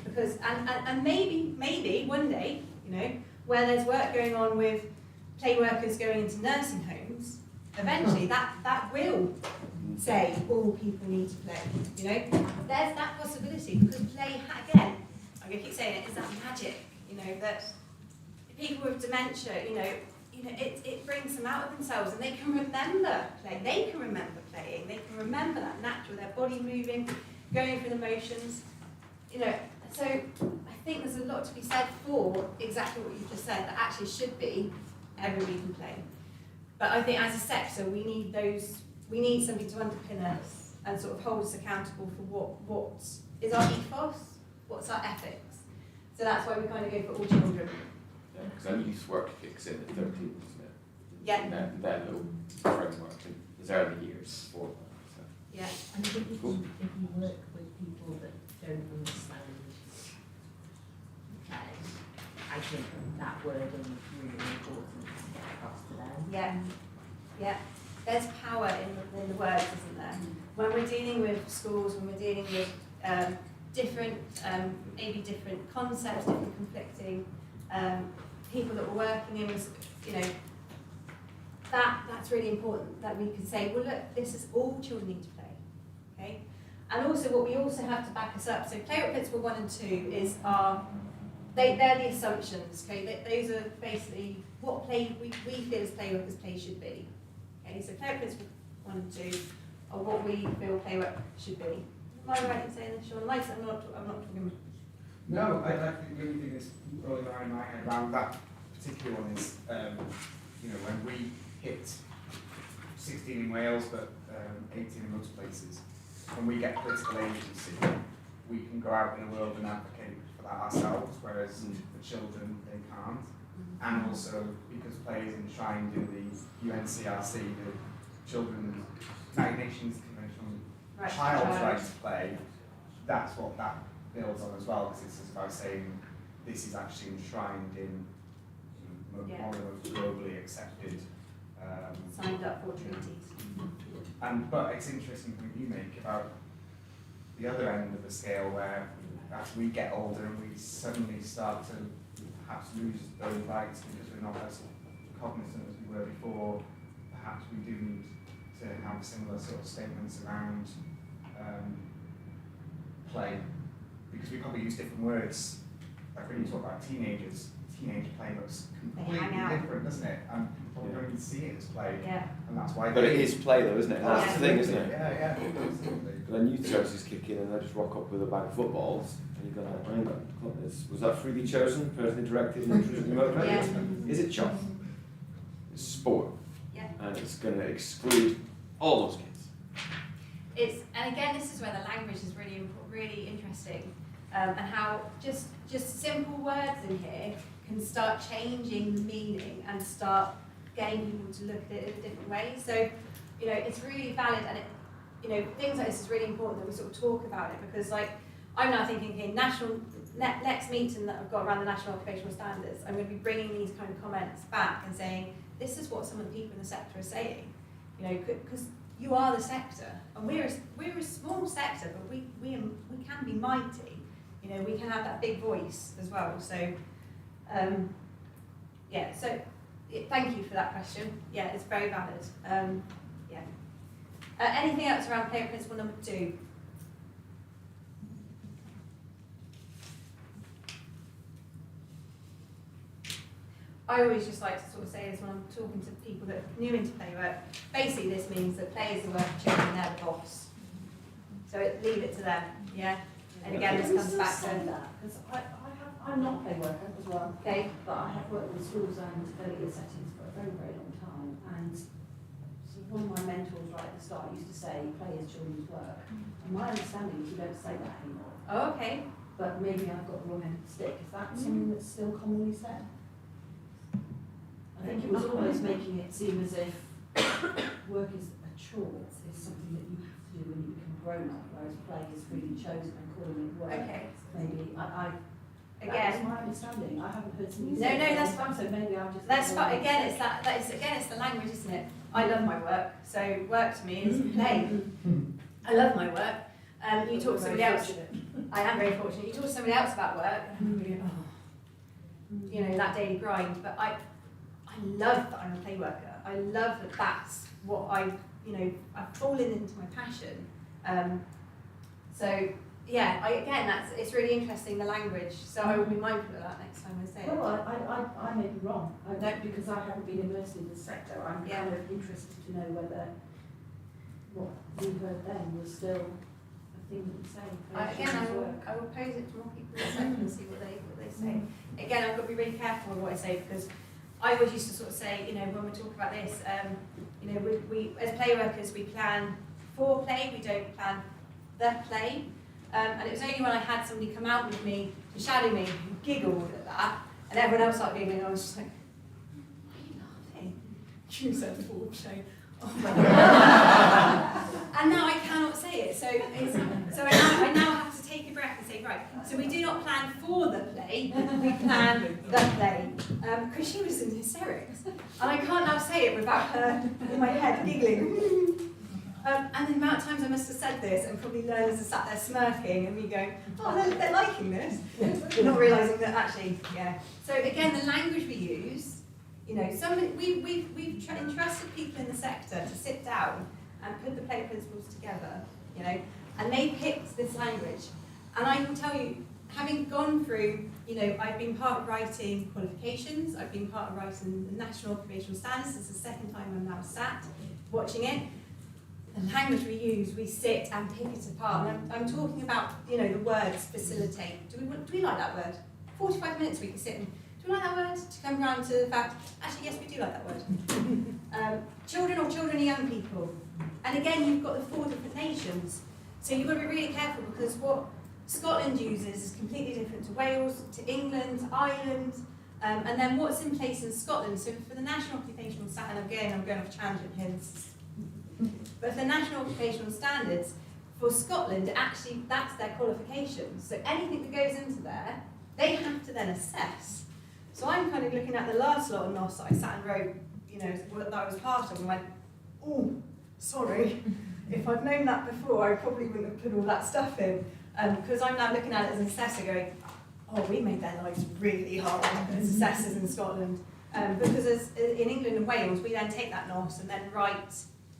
Because and maybe one day, you know, where there's work going on with play workers going into nursing homes, eventually that will say all people need to play. You know, there's that possibility because play again, I'm gonna keep saying it, is that magic. You know, that people with dementia, you know, it brings them out of themselves and they can remember play. They can remember playing. They can remember that natural, their body moving, going through the motions. you know, so I think there's a lot to be said for exactly what you just said, that actually should be everybody can play. But I think as a sector, we need something to underpin us and sort of hold us accountable for what is our ethos, what's our ethics. So that's why we kind of go for all children. Yeah, because then youth work kicks in at 13, doesn't it? Yeah. And their little framework is early years for that. So. Yeah. And I think if Cool. you work with people that don't understand play, I think that wording is really important to get across to them. Yeah. Yeah. There's power in the words, isn't there? When we're dealing with schools, when we're dealing with different, maybe different concepts, different conflicting people that we're working in, you know, that's really important, that we can say, well, look, this is all children need to play, okay? And also, what we also have to back us up, so Playwright Principle 1 and 2 is they're the assumptions, okay? Those are basically what play we feel as play work play should be. Okay, so Playwright Principle 1 and 2 are what we feel play work should be. Am I right in saying this, Sean? I'm not talking. No, I think the only thing that's rolling around in my head around that particular one is, you know, when we hit 16 in Wales, but 18 in most places, when we get political agency, we can go out in the world and advocate for that ourselves, whereas the children, they can't. And also, because play is enshrined in the UNCRC, the Children's United Nations Convention on Child's Right to Play, that's what that builds on as well, because it's about saying this is actually enshrined in one of the most globally accepted Signed up for treaties. But it's interesting point you make about the other end of the scale, where as we get older and we suddenly start to perhaps lose those rights because we're not as cognizant as we were before, perhaps we do need to have similar sort of statements around play, because we probably use different words. Like when you talk about teenagers, teenage play looks completely different, doesn't it? And people don't even see it as play, and that's why. But it is play though, isn't it? That's the thing, isn't it? Yeah, absolutely. Then youth services kick in and they just rock up with a bag of footballs, and you go like, hang on, was that freely chosen, personally directed, and intrinsically motivated? Is it choice? It's sport, and it's going to exclude all those kids. And again, this is where the language is really interesting, and how just simple words in here can start changing the meaning and start getting people to look at it in different ways. So, you know, it's really valid, and you know, things like this is really important that we sort of talk about it, because like I'm now thinking, okay, next meeting that I've got around the National Occupational Standards, I'm going to be bringing these kind of comments back and saying, this is what some of the people in the sector are saying, you know, because you are the sector, and we're a small sector, but we can be mighty, you know, we can have that big voice as well. So, thank you for that question. Yeah, it's very valid. Anything else around Playwright Principle number 2? I always just like to sort of say this when I'm talking to people that are new into playwright. Basically, this means that play is the work of children, they're the boss. So leave it to them, yeah? And again, this comes back to that, because I'm not a play worker as well, okay. but I have worked in schools and early year settings for a very, very long time, and so one of my mentors right at the start used to say, play is children's work. And my understanding is you don't say that anymore. Oh, okay. But maybe I've got the wrong end of the stick. Is that something that's still commonly said? I think it was almost making it seem as if work is a chore, is something that you have to do when you become grown up, whereas play is freely chosen and calling it work. Okay. Maybe Again, that's my understanding. I haven't heard something. No, that's fine. So maybe I'll just. That's fine. Again, it's the language, isn't it? I love my work, so work to me is play. I love my work. You talk to somebody else. I am very fortunate. You talk to somebody else about work, and I'm really, you know, that daily grind. But I love that I'm a play worker. I love that that's what I've fallen into my passion. It's really interesting, the language. So I will be mindful of that next time I say it. Well, I may be wrong. Because I haven't been immersed in this sector. I'm kind of interested to know whether what you heard then was still a thing that you say. Again, I will pose it to more people in the sector and see what they say. Again, I've got to be really careful with what I say, because I always used to sort of say, you know, when we talk about this, you know, we as play workers, we plan for play, we don't plan the play. And it was only when I had somebody come out with me to shadow me who giggled at that, and everyone else started giggling, I was just like, why are you laughing? You said the full show. Oh my God. And now I cannot say it, so I now have to take a breath and say, right, so we do not plan for the play, we plan the play. Because she was in hysterics, and I can't now say it without her in my head giggling. And the amount of times I must have said this, and probably learners have sat there smirking and me going, oh, they're liking this, but not realising that actually, yeah. So again, the language we use, you know, we've entrusted people in the sector to sit down and put the play principles together, you know, and they picked this language. And I can tell you, having gone through, you know, I've been part of writing qualifications, I've been part of writing the National Occupational Standards. This is the second time I'm now sat watching it. The language we use, we sit and pick it apart. And I'm talking about, you know, the words facilitate. Do we like that word? 45 minutes we can sit and, do we like that word? To come around to the fact, actually yes, we do like that word. Children or children and young people. And again, you've got the 4 different nations. So you've got to be really careful, because what Scotland uses is completely different to Wales, to England, to Ireland, and then what's in place in Scotland. So for the National Occupational Standards, and again, I'm going off tangent here, but for the National Occupational Standards, for Scotland, actually, that's their qualifications. So anything that goes into there, they have to then assess. So I'm kind of looking at the last lot of NOS that I sat and wrote, you know, that I was part of, and went, oh, sorry. If I'd known that before, I probably wouldn't have put all that stuff in. Because I'm now looking at it as an assessor going, oh, we made their lives really hard as assessors in Scotland. Because in England and Wales, we then take that NOS and then write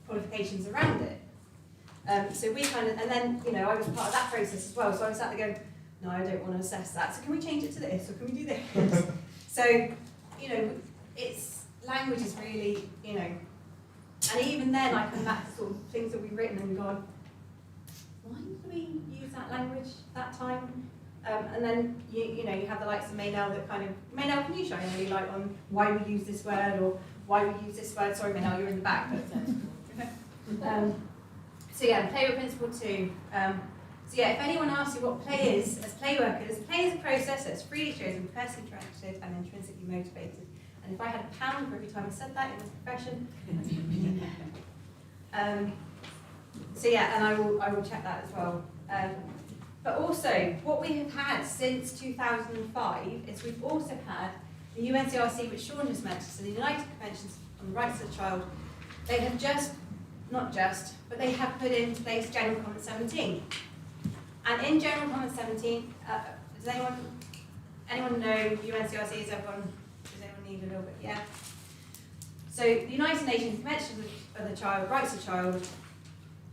qualifications around it. So we kind of, and then, you know, I was part of that process as well. So I sat there going, no, I don't want to assess that. So can we change it to this, or can we do this? So, you know, it's, language is really, you know, and even then I come back to sort of things that we've written and gone, why did we use that language that time? And then, you know, you have the likes of Maynell that kind of, Maynell, can you shine a really light on why we use this word, or why we use this word? Sorry, Maynell, you're in the back. But, so yeah, play with principle 2. So yeah, if anyone asks you what play is, as play workers, play is a process that's freely chosen, personally directed, and intrinsically motivated. And if I had £1 for every time I said that in this profession, I'd be a millionaire. So yeah, and I will check that as well. But also, what we have had since 2005 is we've also had the UNCRC, which Sean just mentioned, so the United Conventions on the Rights of the Child. They have but they have put in place General Comment 17. And in General Comment 17, does anyone know UNCRC? Does everyone need a little bit? Yeah. So the United Nations Convention of the Child, Rights of the Child,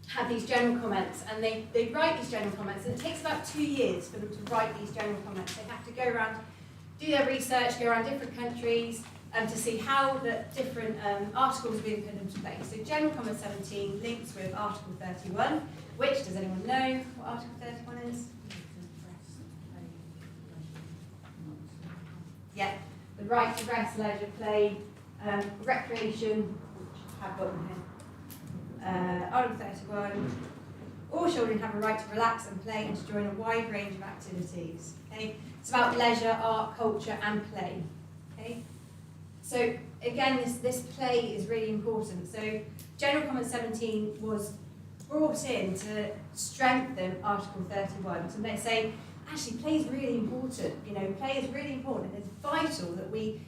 have these general comments, and they write these general comments, and it takes about 2 years for them to write these general comments. They have to go around, do their research, go around different countries, to see how the different articles are being put into place. So General Comment 17 links with Article 31, which, does anyone know what Article 31 is? Yeah, the right to rest, leisure, play, recreation, which I have got in here. Article 31, all children have a right to relax and play and to join a wide range of activities. Okay? It's about leisure, art, culture and play. Okay? So again, this play is really important. So General Comment 17 was brought in to strengthen Article 31. So they're saying, actually, play is really important. You know, play is really important. It's vital that we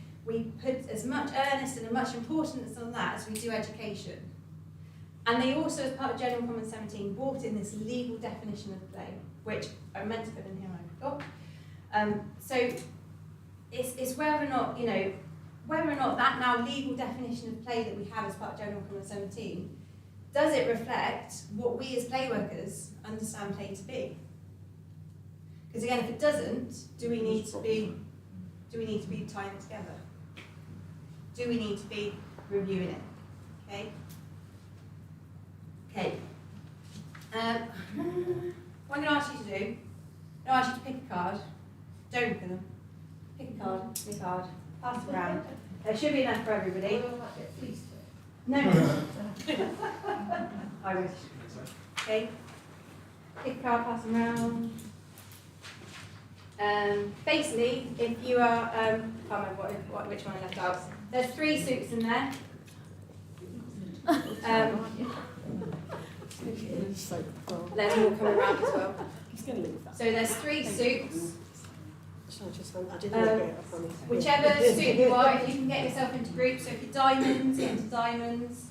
put as much earnest and as much importance on that as we do education. And they also, as part of General Comment 17, brought in this legal definition of play, which I meant to put in here and I forgot. So it's whether or not, you know, whether or not that now legal definition of play that we have as part of General Comment 17, does it reflect what we as play workers understand play to be? Because again, if it doesn't, do we need to be tying it together? Do we need to be reviewing it? Okay. Okay. what I'm going to ask you to do, I'm going to ask you to pick a card. Don't open them. Pick a card, pick a card, pass it around. There should be enough for everybody. No. I wish. Okay. Pick a card, pass them around. Basically, if you are, I can't remember which one I left out. There's 3 suits in there. Let's all come around as well. So there's 3 suits. Whichever suit you are, if you can get yourself into groups. So if you're diamonds, get into diamonds.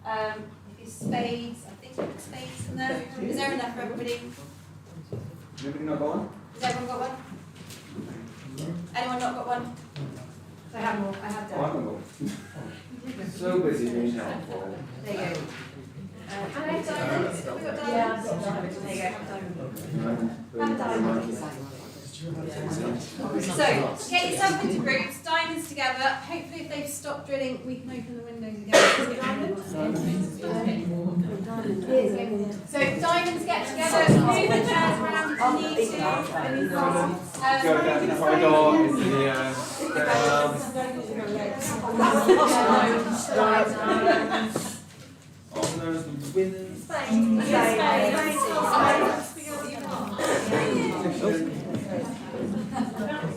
If you're spades, I think there's spades in there. Is there enough for everybody? Anybody not got one? Has everyone got one? Anyone not got one? So I have more. I have Oh, I done. haven't got one. So busy being helpful. There you go. And I have diamonds. Have we got diamonds? There you go. Have a diamond. So, get yourself into groups, diamonds together. Hopefully if they've stopped drilling, we can open the windows again. So diamonds get together, move the chairs around if you need to. Go down the corridor, into the honours, the winners.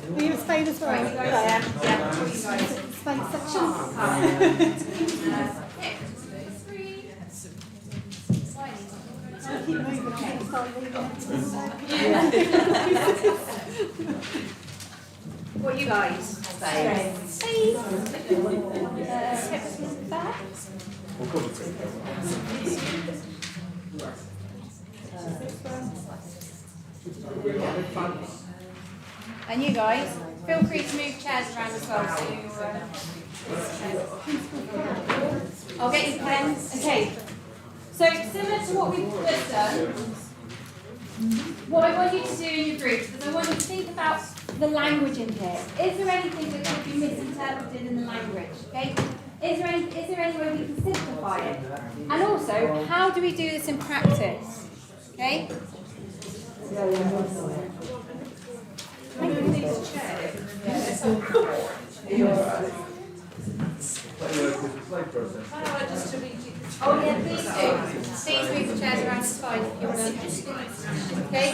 Are you a spade as well? Right, you guys. Spade section? Keep moving, I'm going to start leaving What you guys? Spade. Spade. Back. We'll cover it. And you guys, feel free to move chairs around as well. So, I'll get you pens. Okay. So similar to what we've just done, what I want you to do in your groups is I want you to think about the language in here. Is there anything that could be misinterpreted in the language? Okay. Is there any way we can simplify it? And also, how do we do this in practice? Okay. Oh yeah, please do. Please move the chairs around, it's fine if you want to. Okay?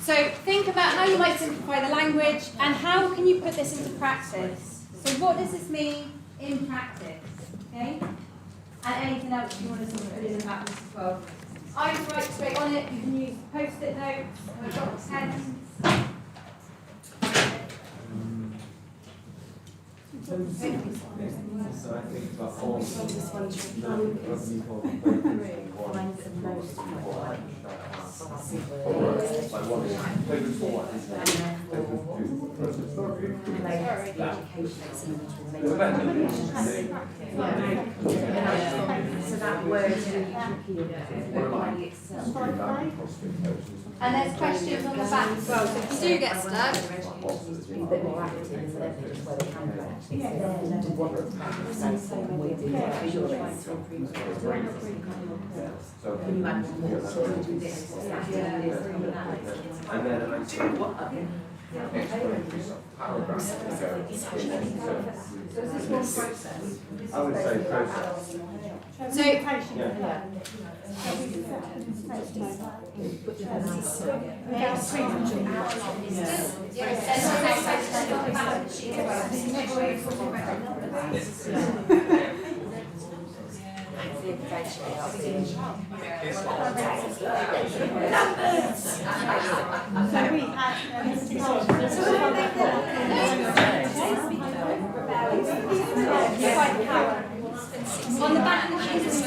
So think about how you might simplify the language and how can you put this into practice. So what does this mean in practice? Okay? And anything else you want to sort of put in about this as well. I can write straight on it, you can use post-it notes, or dot pens. So I think it's about all Find the most so that word is really tricky by itself. And there's questions on the back as well, so if you do get stuck, Be a bit more active in evidence where they can go. We do visual aids to improve. Can you add more to do this? and then I say So is this one process? I would say process. so on the back of the sheet is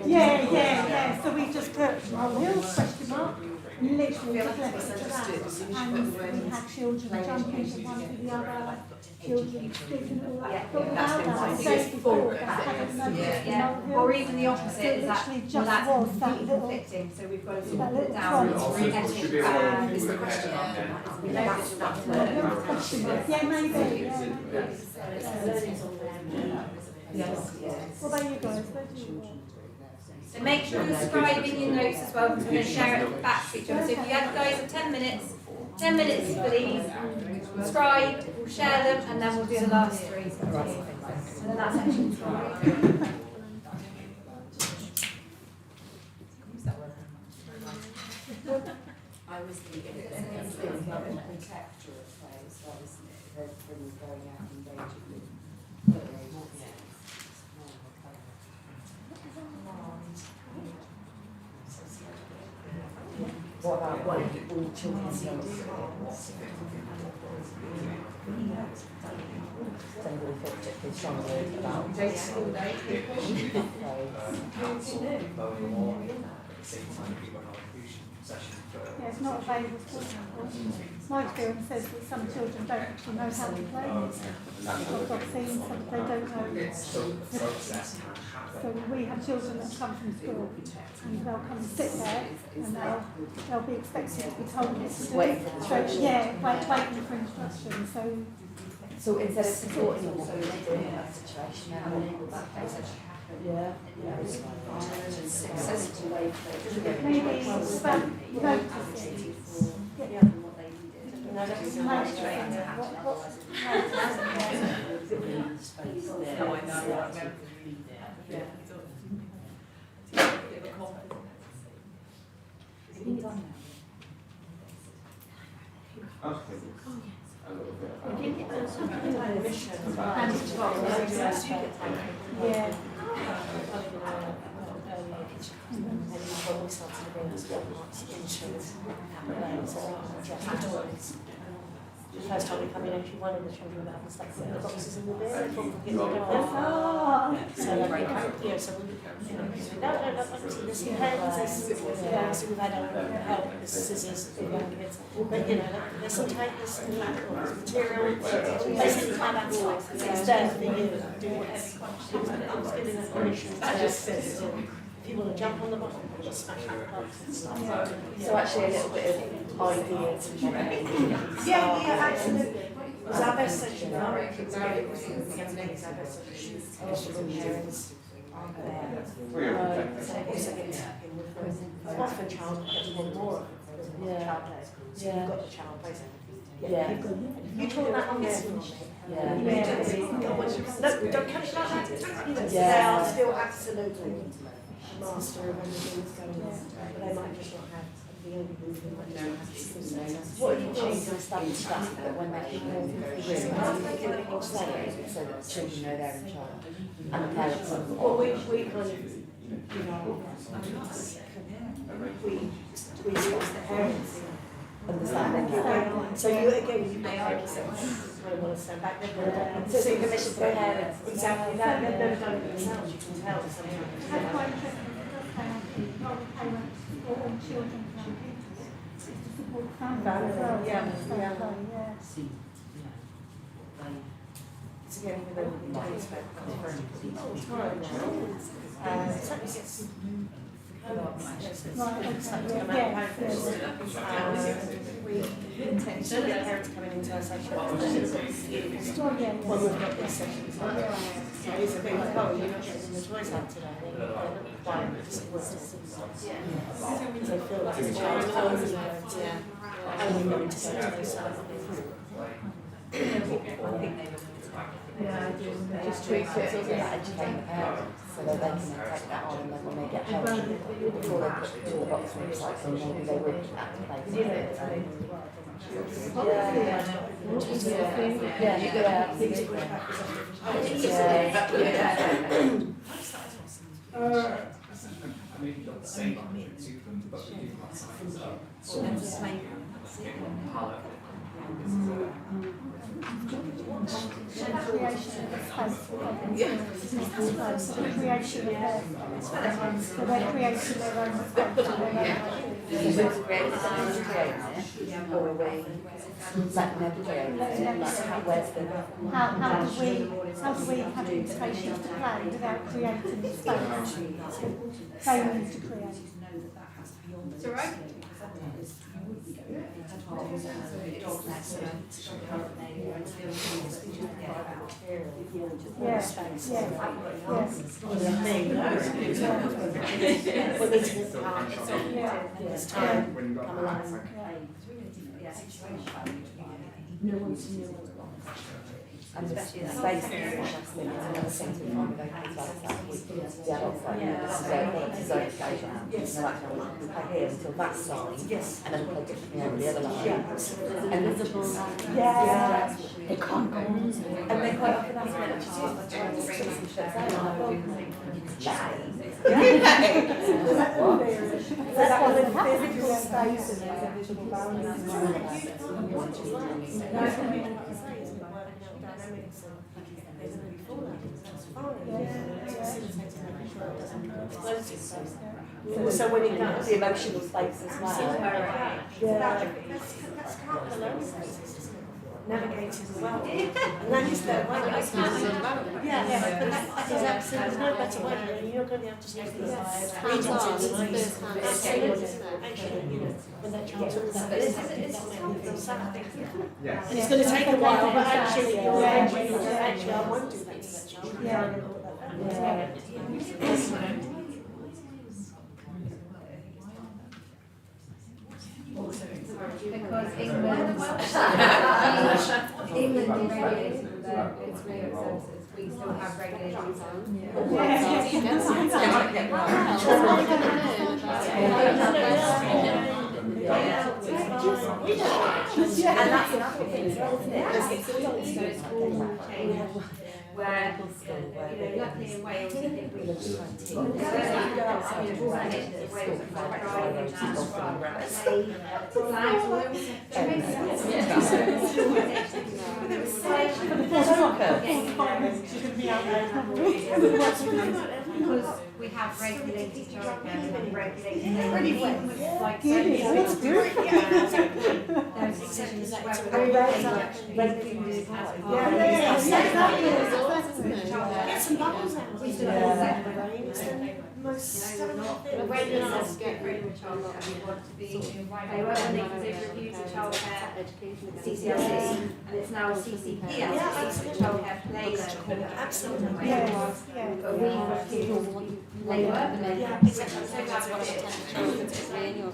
Yeah. So we just put on hills, question mark. literally just left it to that. And we had children jumping from one to the other, children speaking all that. But without that, the day before, they hadn't noticed the molehill. Or even the opposite, So is that, literally well, just that's was that completely little, conflicting, so we've got to sort that of put little down. prompt. Should be a warning. Is the question mark? We know it's not little question mark. Yeah, maybe, yeah, maybe. Yes. What about you guys? Where do you work? So make sure you're scribing your notes as well, because we're going to share it back to each other. So if you have guys have 10 minutes for these, scribe, we'll share them, and then we'll do the last 3. And then that's actually I was thinking it's a protectorate phase, obviously, from going out and engaging with what about what all children see? Don't really feel particularly strongly about Yeah, it's not available to them. My experience says that some children don't actually know how to play. I've seen some, they don't know. So we have children that come from school and they'll come and sit there and they'll be expected to be told what to do. Waiting for instructions. So instead of supporting them, what we were doing in that situation, now enable that case actually happen. Yeah. Successful way Maybe it's about noticing. what they needed. No, that's yeah. The first time we come in, actually one of the children that was like putting the boxes in the bin, they thought we'd get rid of them. So like, yeah, so we, no, obviously there's some pens, obviously we've had our help with scissors for young kids, but you know, there's some tape, there's some material, basically kind of it's there for you to do whatever. I was giving them permission to, if you want to jump on the bottom, just smash out the box and stuff. So actually a little bit of ideas and Yeah, absolutely. It was our best session, our best session. Parents aren't there. So also get stuck in with them. Often child gets one more of them, child days. So you've got the child basically. yeah. You taught that on this one. Yeah. No, don't catch it like that. Yeah. They are still absolutely master of everything that's going on. But they might just not have the only movement. What if you change the stuff that when they come in the room, so that children know they're in charge and the parents are Well, we kind of, you know, we use the parents understand. So you, again, you may argue I don't want to stand back there. So it's a permission for parents. Exactly, that, they've never done it themselves, you can tell sometimes. That's quite interesting. It does pay not the parents or all children from computers. It's to support the family as well. Yeah. It's again, even though we don't expect time now. Certainly gets we still get parents coming into our session. When we've got these sessions, it's a bit like, oh, you're not getting the toys out today. Why? They feel like it's child's home, and we know to go to those Yeah, I do. Just tweak it. Educate the parents so that they can take that on, and then when they get home, before they put it in the box and recycle, maybe they would activate it. Maybe not the same to them, but we do have signs up. So, creation of a space for them to so the creation of their space. So they're creating their own space and their own ideas. Or are we letting them create it? Like, where's the... How do we have invitations to play without creating the space they need to create? It's all right. It's time when you've got that, it's like, No one's new. And the space is another thing to find with open as well, is that the adults like, this is our playground, and they're like, no, we play here until that's signed, and then we play differently over the other line. And visible. Yeah. They can't go on. And they quite often ask me, like, just trying to bring some shit down, and I'm like, That's one of the physical space and there's a visual boundaries. So when it comes to the emotional space as well. That's part of the learning process, isn't it? Navigating as well. And that is their way. Yeah, but that is absolutely, there's no better way. You're going to have to use these readings in ways. Actually, you know, when that child's all that, it's yes. and it's going to take a while, but actually, actually, I won't do that to that child. Because England regulates its radio services. We still have regulations on. And that's another thing as well, isn't it? Where, luckily in Wales, I think we can do because we have regulated childcare, we have regulated like there's decisions where we regulated as part of Get some bubbles out. we still have Most the regulators get freedom of childcare, we want to be, they were when they did reviews of childcare, CCLC, and it's now CCP, childcare play learning. absolutely. But we refuse play work, and then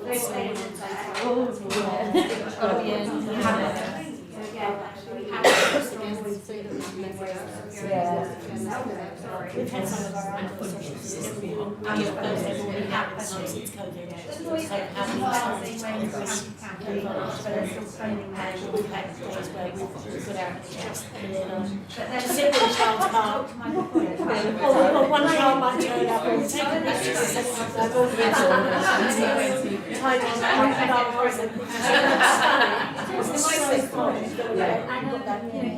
those things so again, we have We've had some of our own conversations since COVID. We've had days where we've got out just sit with a child apart. Or one child might turn up and take a picture and send it to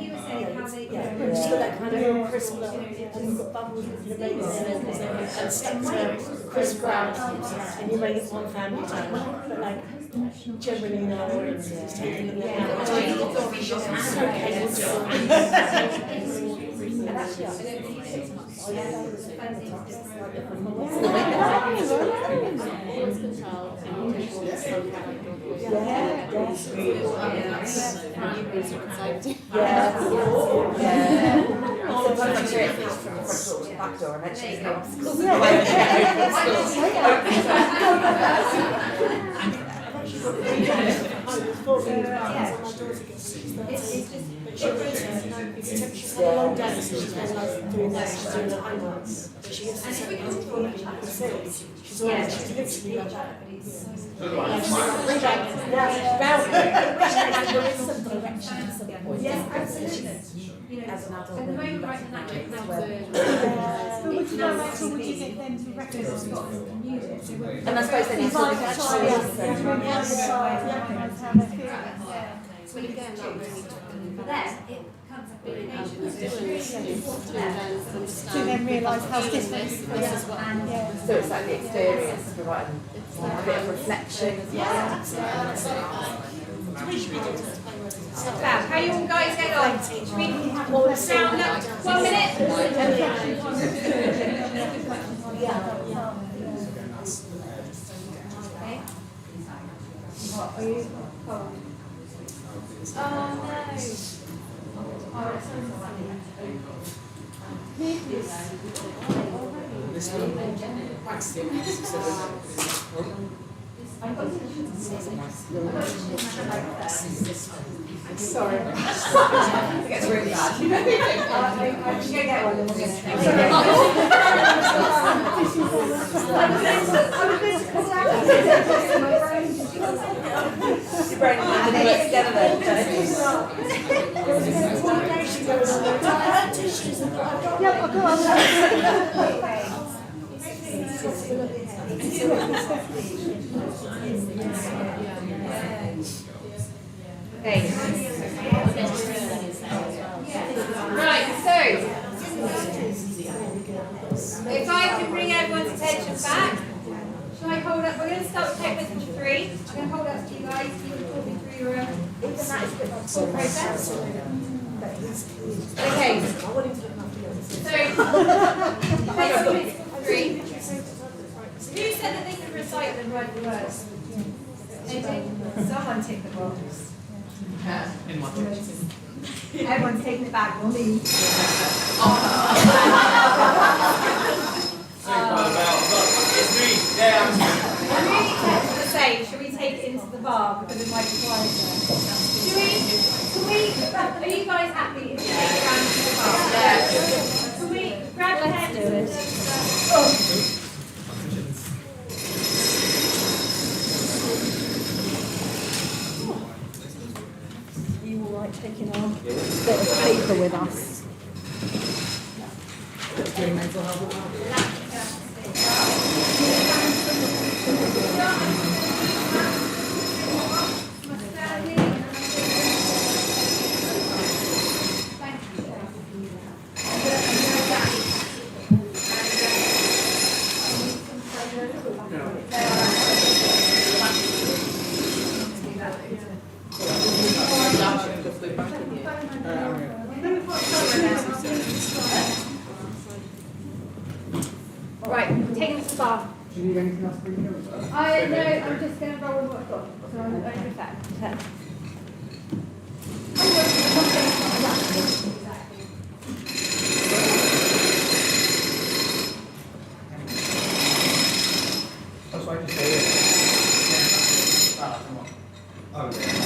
he was saying how they just got that kind of crisp look, and you've got bubbles with your baby and stuck to crisp ground, and you make it one family time. But like generally now it's taking a bit out. It's okay. and actually, She's had a long day, so she's been like doing this, she's doing her homework. So she gets to sit down and she's literally like that. yes, absolutely. You know, at the moment, right now, But would you go back or would you get them to recognise music? And I suppose they need to Invite a child, actually to recognise how they feel. so between the again, two. that really For them, it becomes a combination. So it's really important for them. To then realise how different it is. And Yeah. So it's like the experience, providing a bit of reflection as well. Fab. How you all guys get on? Should we sound up 1 minute? Okay. What are you? Oh no. Oh, it's so sorry. It gets really bad. I'm just going to get one and we'll get your brain and then get together then. There was a coordination going on there. I had tissues and Yeah, I'll go on. Okay. Right, so if I can bring everyone's attention back, shall I hold up? We're going to start with checklist number 3. I'm going to hold up to you guys. You can talk me through your full process. Okay. So, checklist number 3. Who said that they could recite them word for word? Someone tick the box. In my Everyone's taking it back. We'll leave. It's me. Yeah, I'm really tempted to say, should we take it into the bar because it might be quieter? Are you guys happy if we take it down to the bar? Yeah. Can we grab your head? Oh. You all right taking our bit of paper with us? Right, take it to the bar. Do you need anything else to bring over? No, I'm just going to roll with what I've got. So I'm only with that. That's why I just say it. Oh, yeah.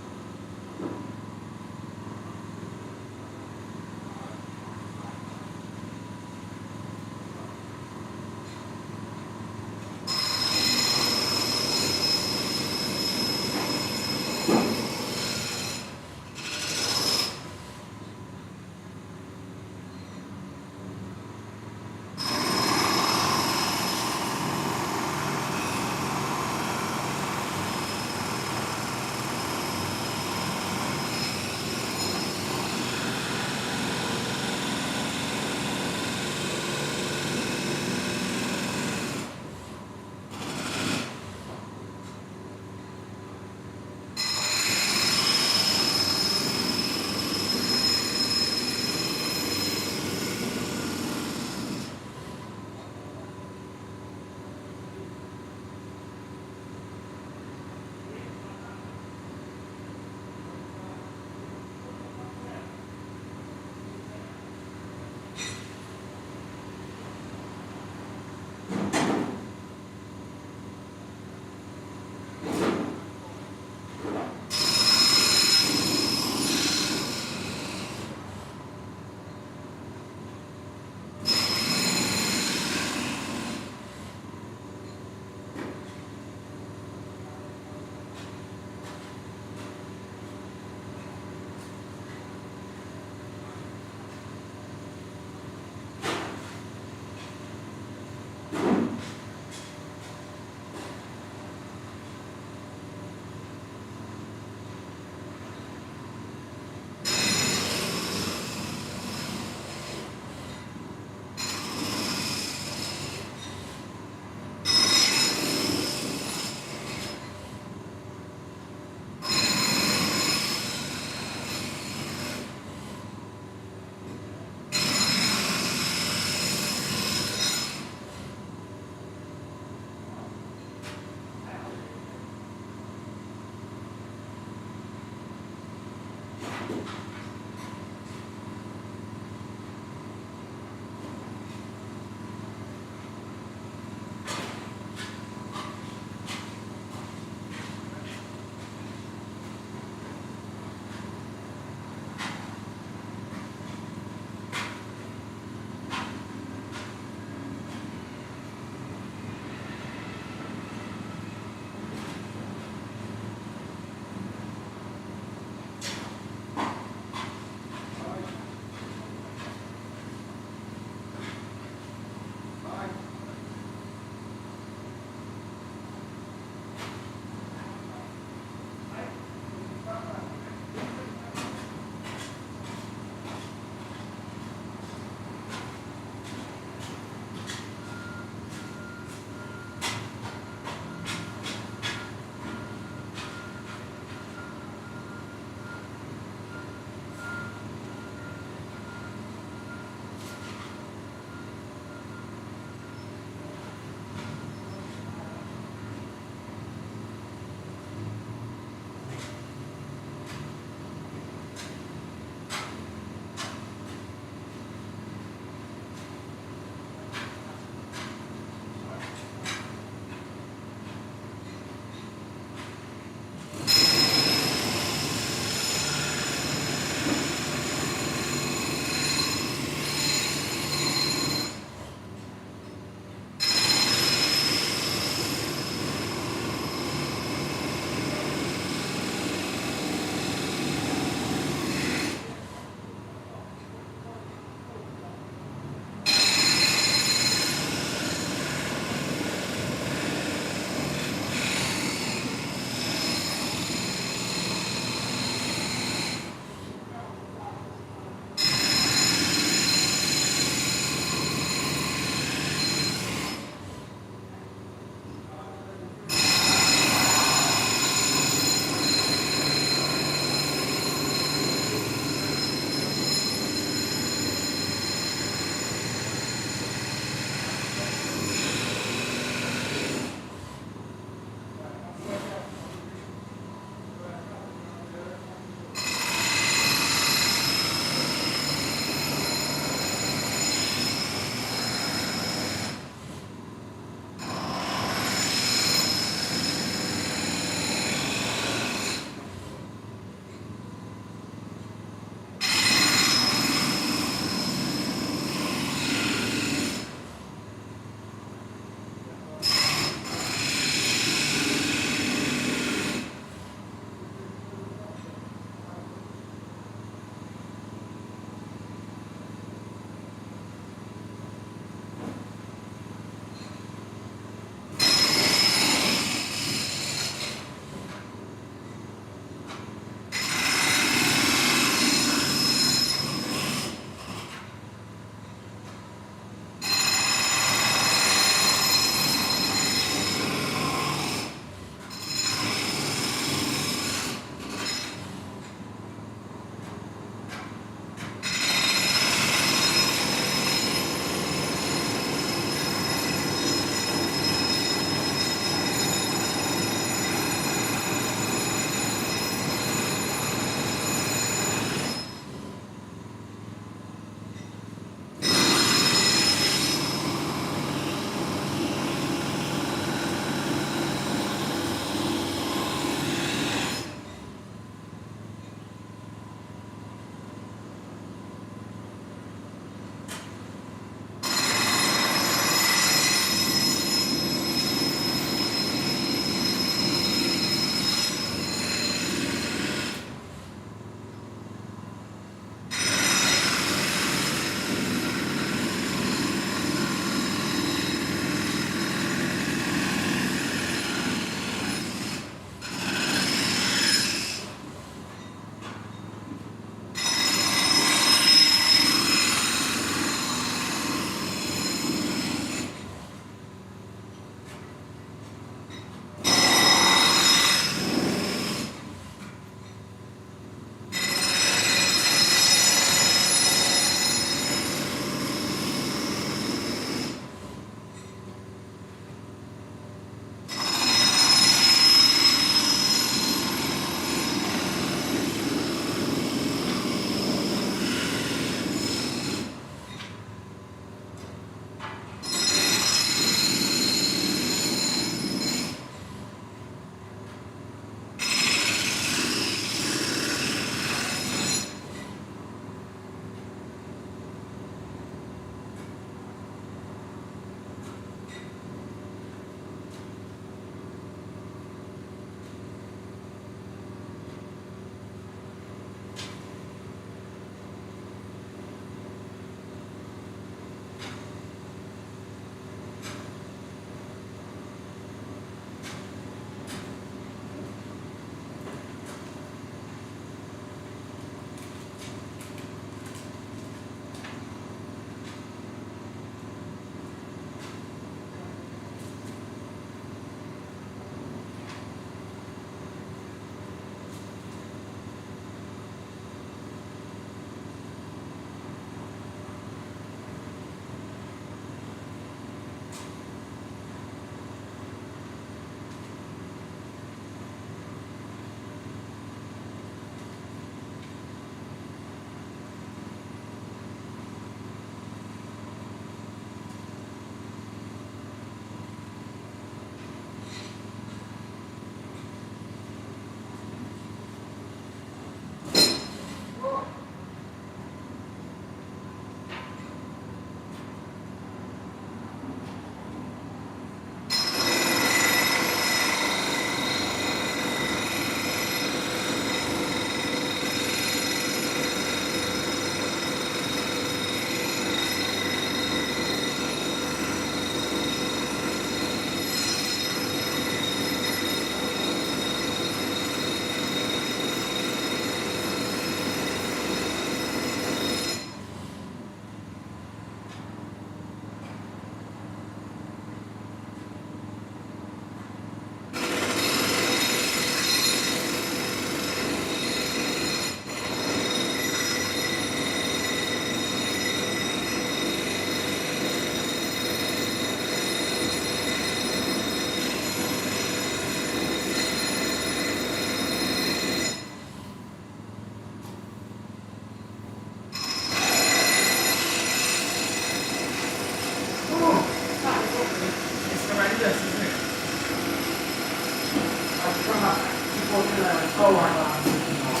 Oh, I absolutely not.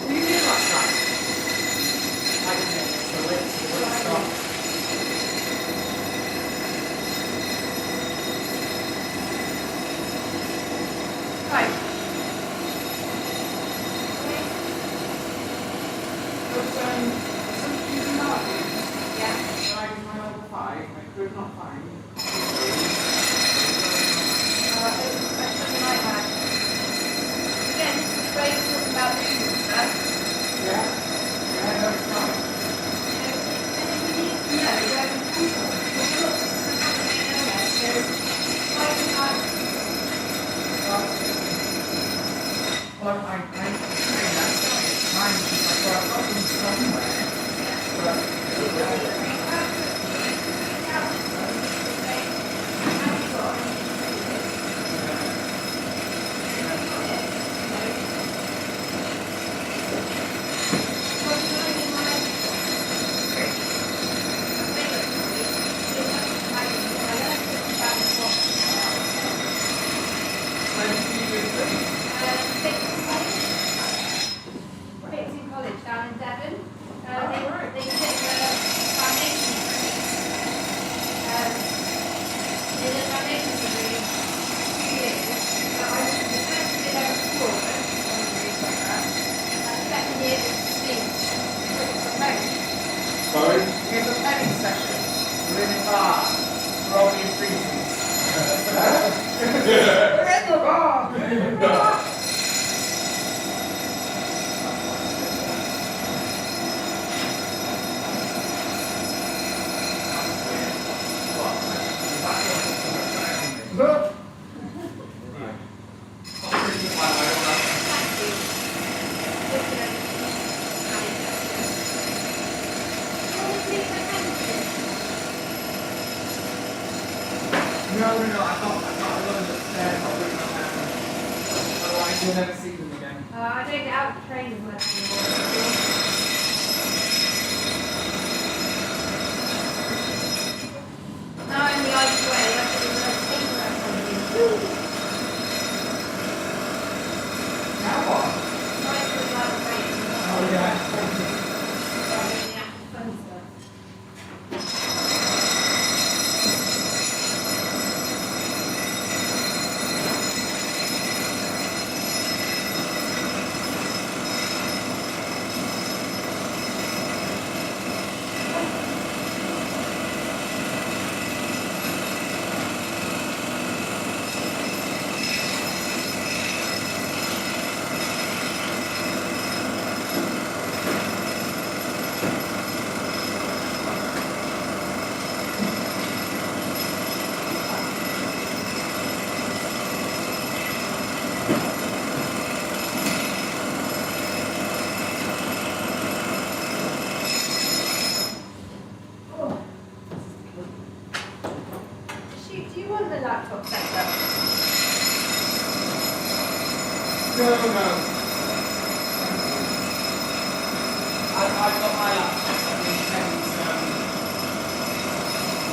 Will you hear that sound? I can hear it. So let's stop. Right. Some using markings, Yeah. driving my over 5, I could not find. That's something like that. Again, this is where you're talking about moving stuff. Yeah, no, it's fine. And then you need to know where we come from. There's lots of contaminated areas, so why do I? Well, I think that's fine, because I've got them somewhere, but College down in Devon. They did the foundation degree. They did a foundation degree 2 years. But I was the first year there was 4 of us, on the degree program. And the second year was distinct. Took it from home. sorry, here's a penny session within the bar for obvious reasons. We're in the bar! Look! No, I love it upstairs, I'll bring them down. Otherwise you'll never see them again. I don't get out of the train as much anymore. Now I'm the ice way, that's what we're taking that from you. Now what? Nice to be out of the train. Oh yeah. Doing the actual fun stuff. Shoot, do you want the laptop set up? No. I've got my laptop at the Ken's,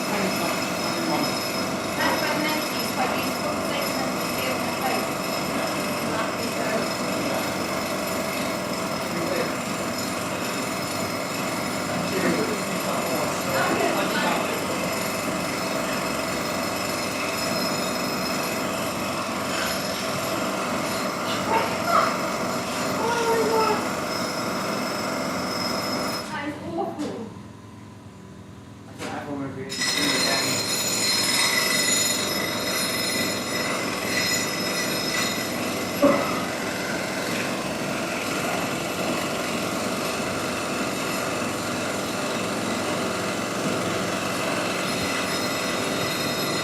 Ken's one. That's when Menzies quite useful because they tend to see on the phone. That is awful. I think everyone would be interested again.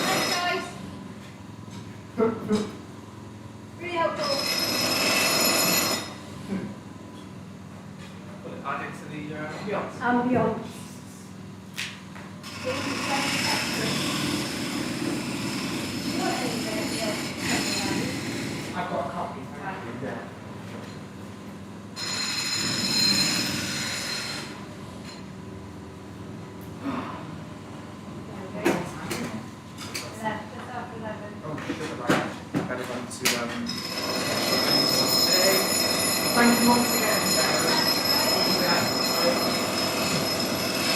Thanks, guys. Really helpful. Add it to the yacht. Ambiance. I've got a copy, thank you. Yeah. Thank you once again, Sarah.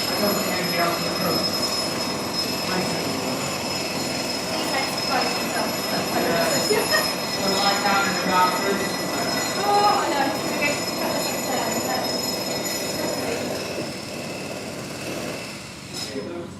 I don't think anybody else in the room. Well, like down in the dark room. Oh, I know, I'm going to go to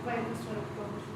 available to everybody.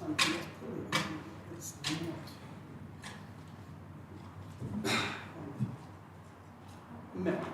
something that's pulling on it, it's not. Melt.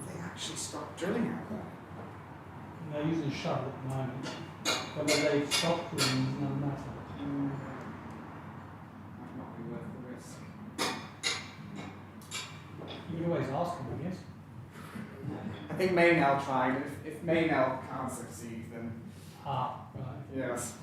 They actually stopped drilling out there. They're using a shovel at the moment, but when they stop drilling, it's no matter. Might not be worth the risk. You can always ask them, I guess. I think Maynell tried. If Maynell can't succeed, then Ah, right. yes.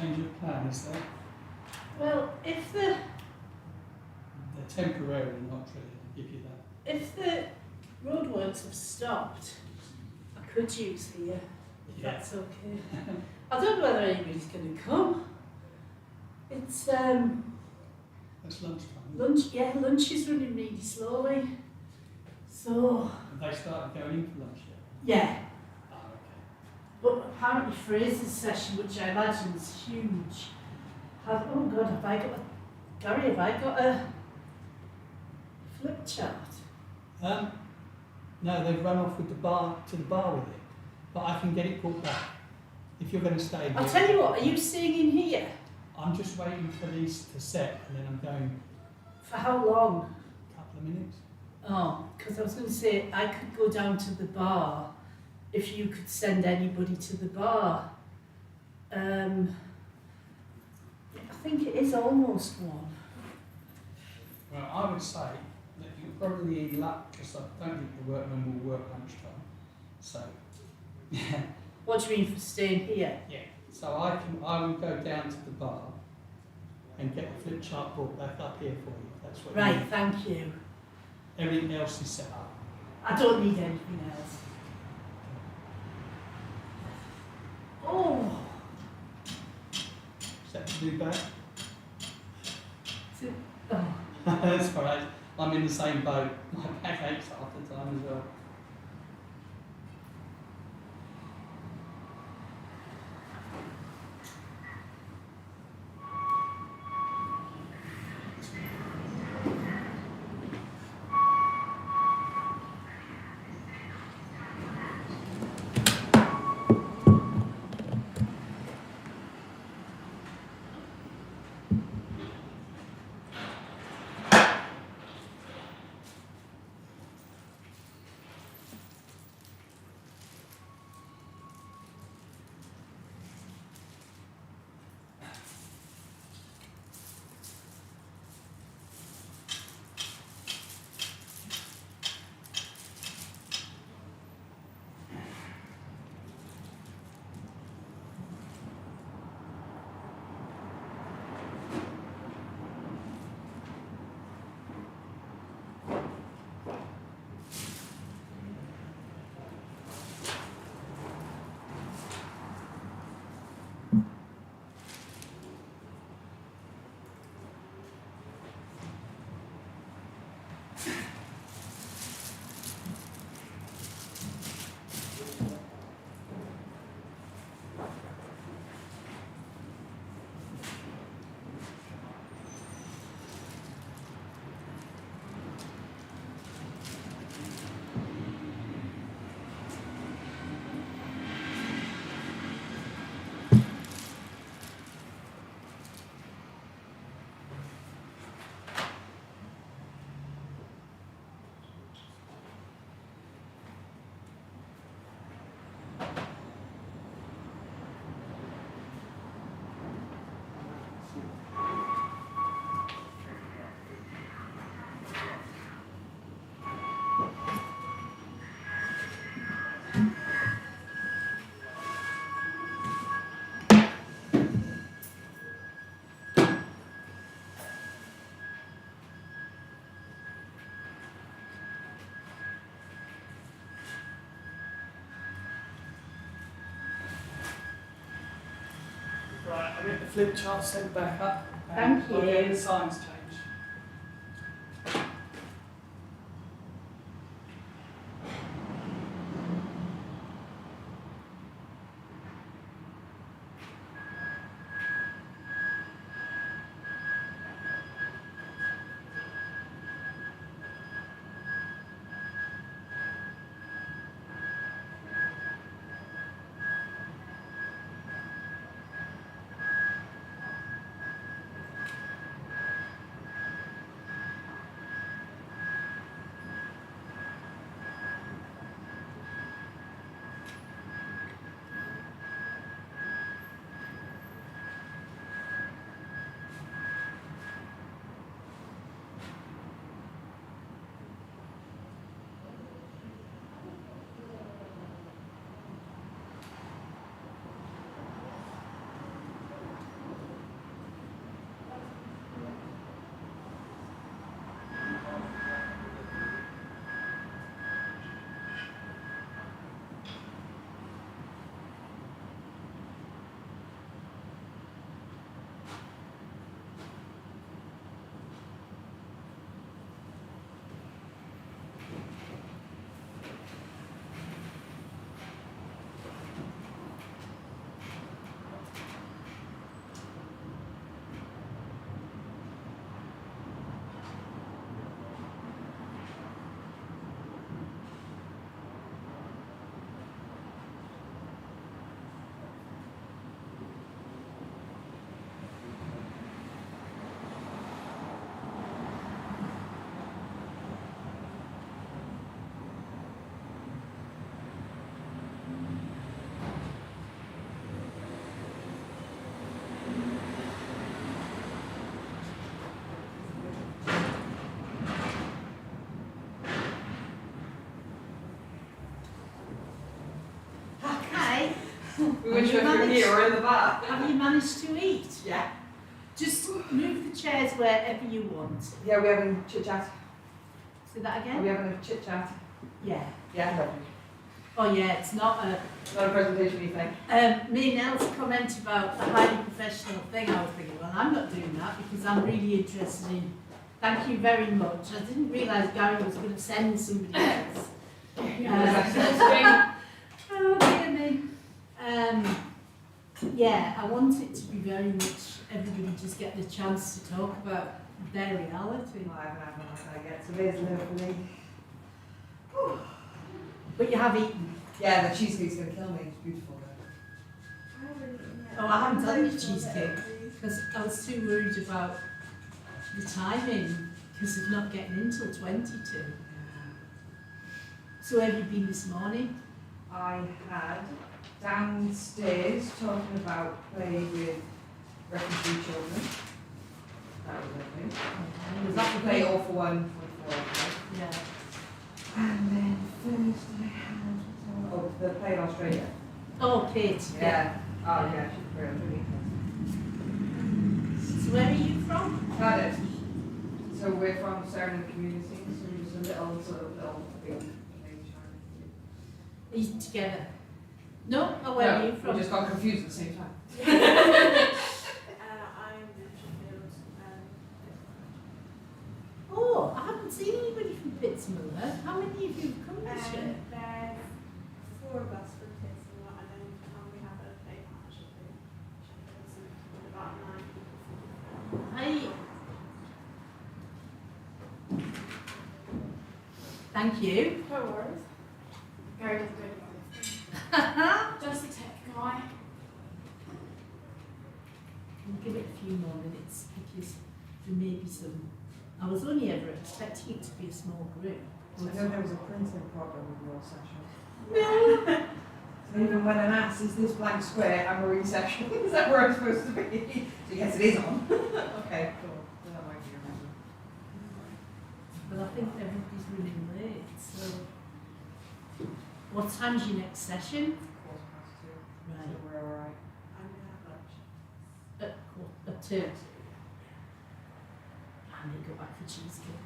change of plan, is there? Well, if the They're temporarily not really, I'll give you that. if the roadworks have stopped, I could use here, if Yeah. that's okay. I don't know whether anybody's going to come. It's That's lunchtime. lunch is running really slowly. So Have they started going in for lunch yet? yeah, Oh, okay. but apparently Fraser's session, which I imagine is huge, oh God, have I got a flip chart? No, they've run off with the bar to the bar with it, but I can get it brought back. If you're going to stay here. I'll tell you what, are you staying in here? I'm just waiting for these to set and then I'm going For how long? a couple of minutes. Oh, because I was going to say I could go down to the bar if you could send anybody to the bar. I think it is almost one. Well, I would say that you're probably in luck because I don't think the workmen will work lunchtime. So, yeah. What do you mean for staying here? Yeah. So I will go down to the bar and get the flip chart brought back up here for you. If that's what you Right, need. thank you. Everything else is set up. I don't need anything else. Oh, Is that to do back? oh. That's all right. I'm in the same boat. My back aches half the time as well. Right, I'll get the flip chart sent back up. Thank I'll get you. the signs changed. We weren't sure if you were here or in the back. Have you managed to eat? Yeah. Just move the chairs wherever you want. Yeah, we're having chit chat. Say that Are again? we having a chit chat? Yeah. Yeah, lovely. Oh yeah, it's not a... Not a presentation, you think? Me and Elle's comment about the highly professional thing, I was thinking, well, I'm not doing that because I'm really interested in... Thank you very much. I didn't realise Gary was going to send somebody else. Oh, dear me. Yeah, I want it to be very much everybody just get the chance to talk about their reality. I haven't had one like that yet, so there's no for me. But you have eaten. Yeah, the cheesecake's going to kill me. It's beautiful though. Oh, I haven't done your cheesecake because I was too worried about the timing because of not getting in till 22. So where have you been this morning? I had downstairs talking about play with refugee children. That was lovely. Was that the Play all for one, for Yeah. And then Thursday I had the play in Australia. Oh, Kate. Yeah. Oh yeah, she's brilliant. Really So where are you from? Cardiff. So we're from Sarandon community, so we're just a little sort of little field. Are you together? No? Oh, where are you We from? just got confused at the same time. I'm Sheffield. Oh, I haven't seen anybody from Pittsmiller. How many of you have come this year? There's 4 of us from Pittsburgh, and then we have a play partnership with Sheffield, and about 9 people. Thank you. No worries. Gary doesn't do anything. Just a tech guy. We'll give it a few more minutes because there may be some. I was only ever expecting it to be a small group. I know there was a printing problem with your session. No. So even when I'm asked, is this blank square, I'm a session? Is that where I'm supposed to be? So yes, it is on. Okay, cool. Then I might be remember. But I think everybody's running late, so. What time's your next session? 2:15. Right. So we're alright. I'm going to have lunch. At 2. I need to go back for cheesecake.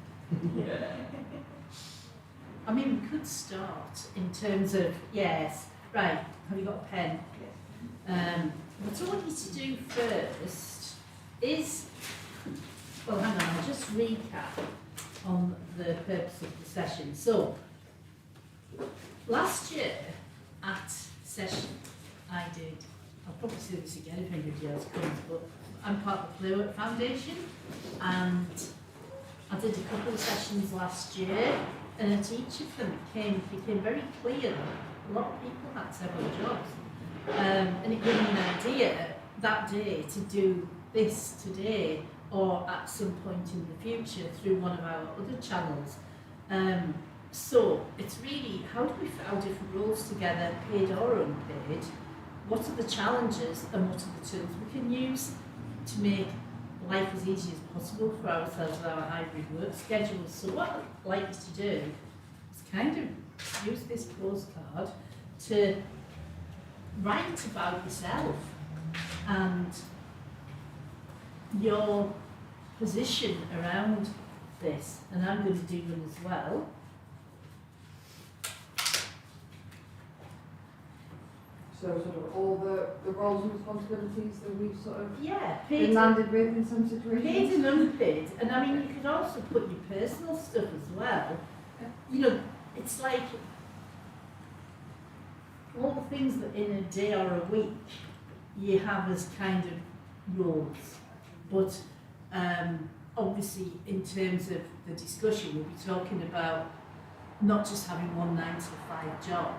I mean, we could start in terms of, yes, right, have you got a pen? What I want you to do first is, well, hang on, I'll just recap on the purpose of the session. So, last year at session, I did, I'll probably say this again if anybody else comes, but I'm part of the Playwork Foundation, and I did a couple of sessions last year, and at each of them it became very clear that a lot of people had several jobs. And it gave me an idea that day to do this today or at some point in the future through one of our other channels. So it's really, how do we fit our different roles together, paid or unpaid? What are the challenges and what are the tools we can use to make life as easy as possible for ourselves with our hybrid work schedules? So what I'd like you to do is kind of use this postcard to write about yourself and your position around this, and I'm going to do one as well. So sort of all the roles and responsibilities that we've sort of Paid been landed with in some paid situations. and unpaid, and I mean you could also put your personal stuff as well. You know, it's like all the things that in a day or a week you have as kind of roles, but obviously in terms of the discussion we'll be talking about not just having one 9 to 5 job.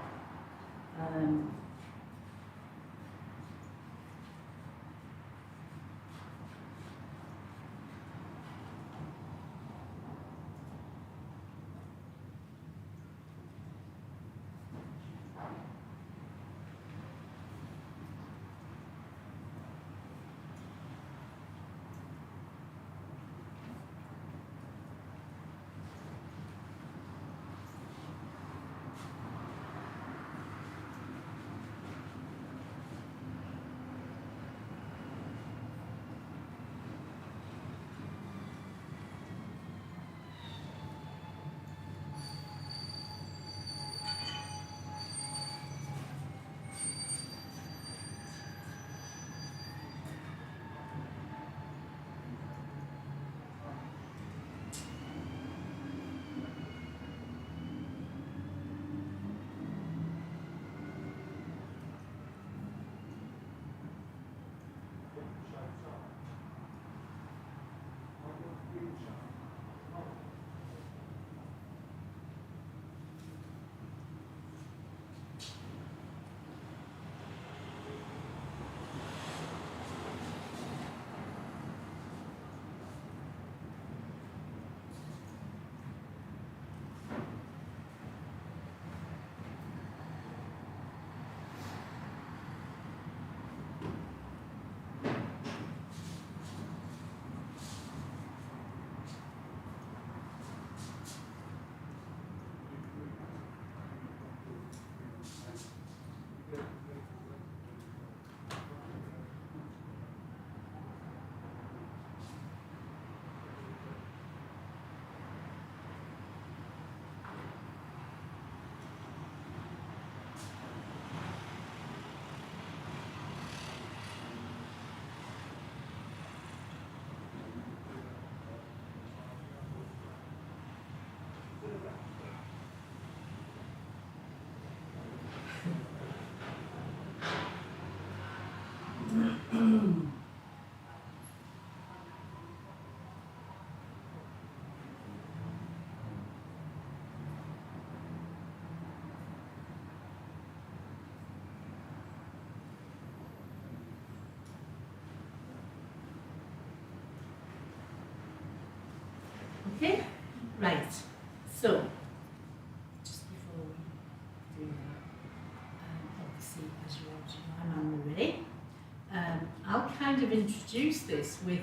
of introduce this with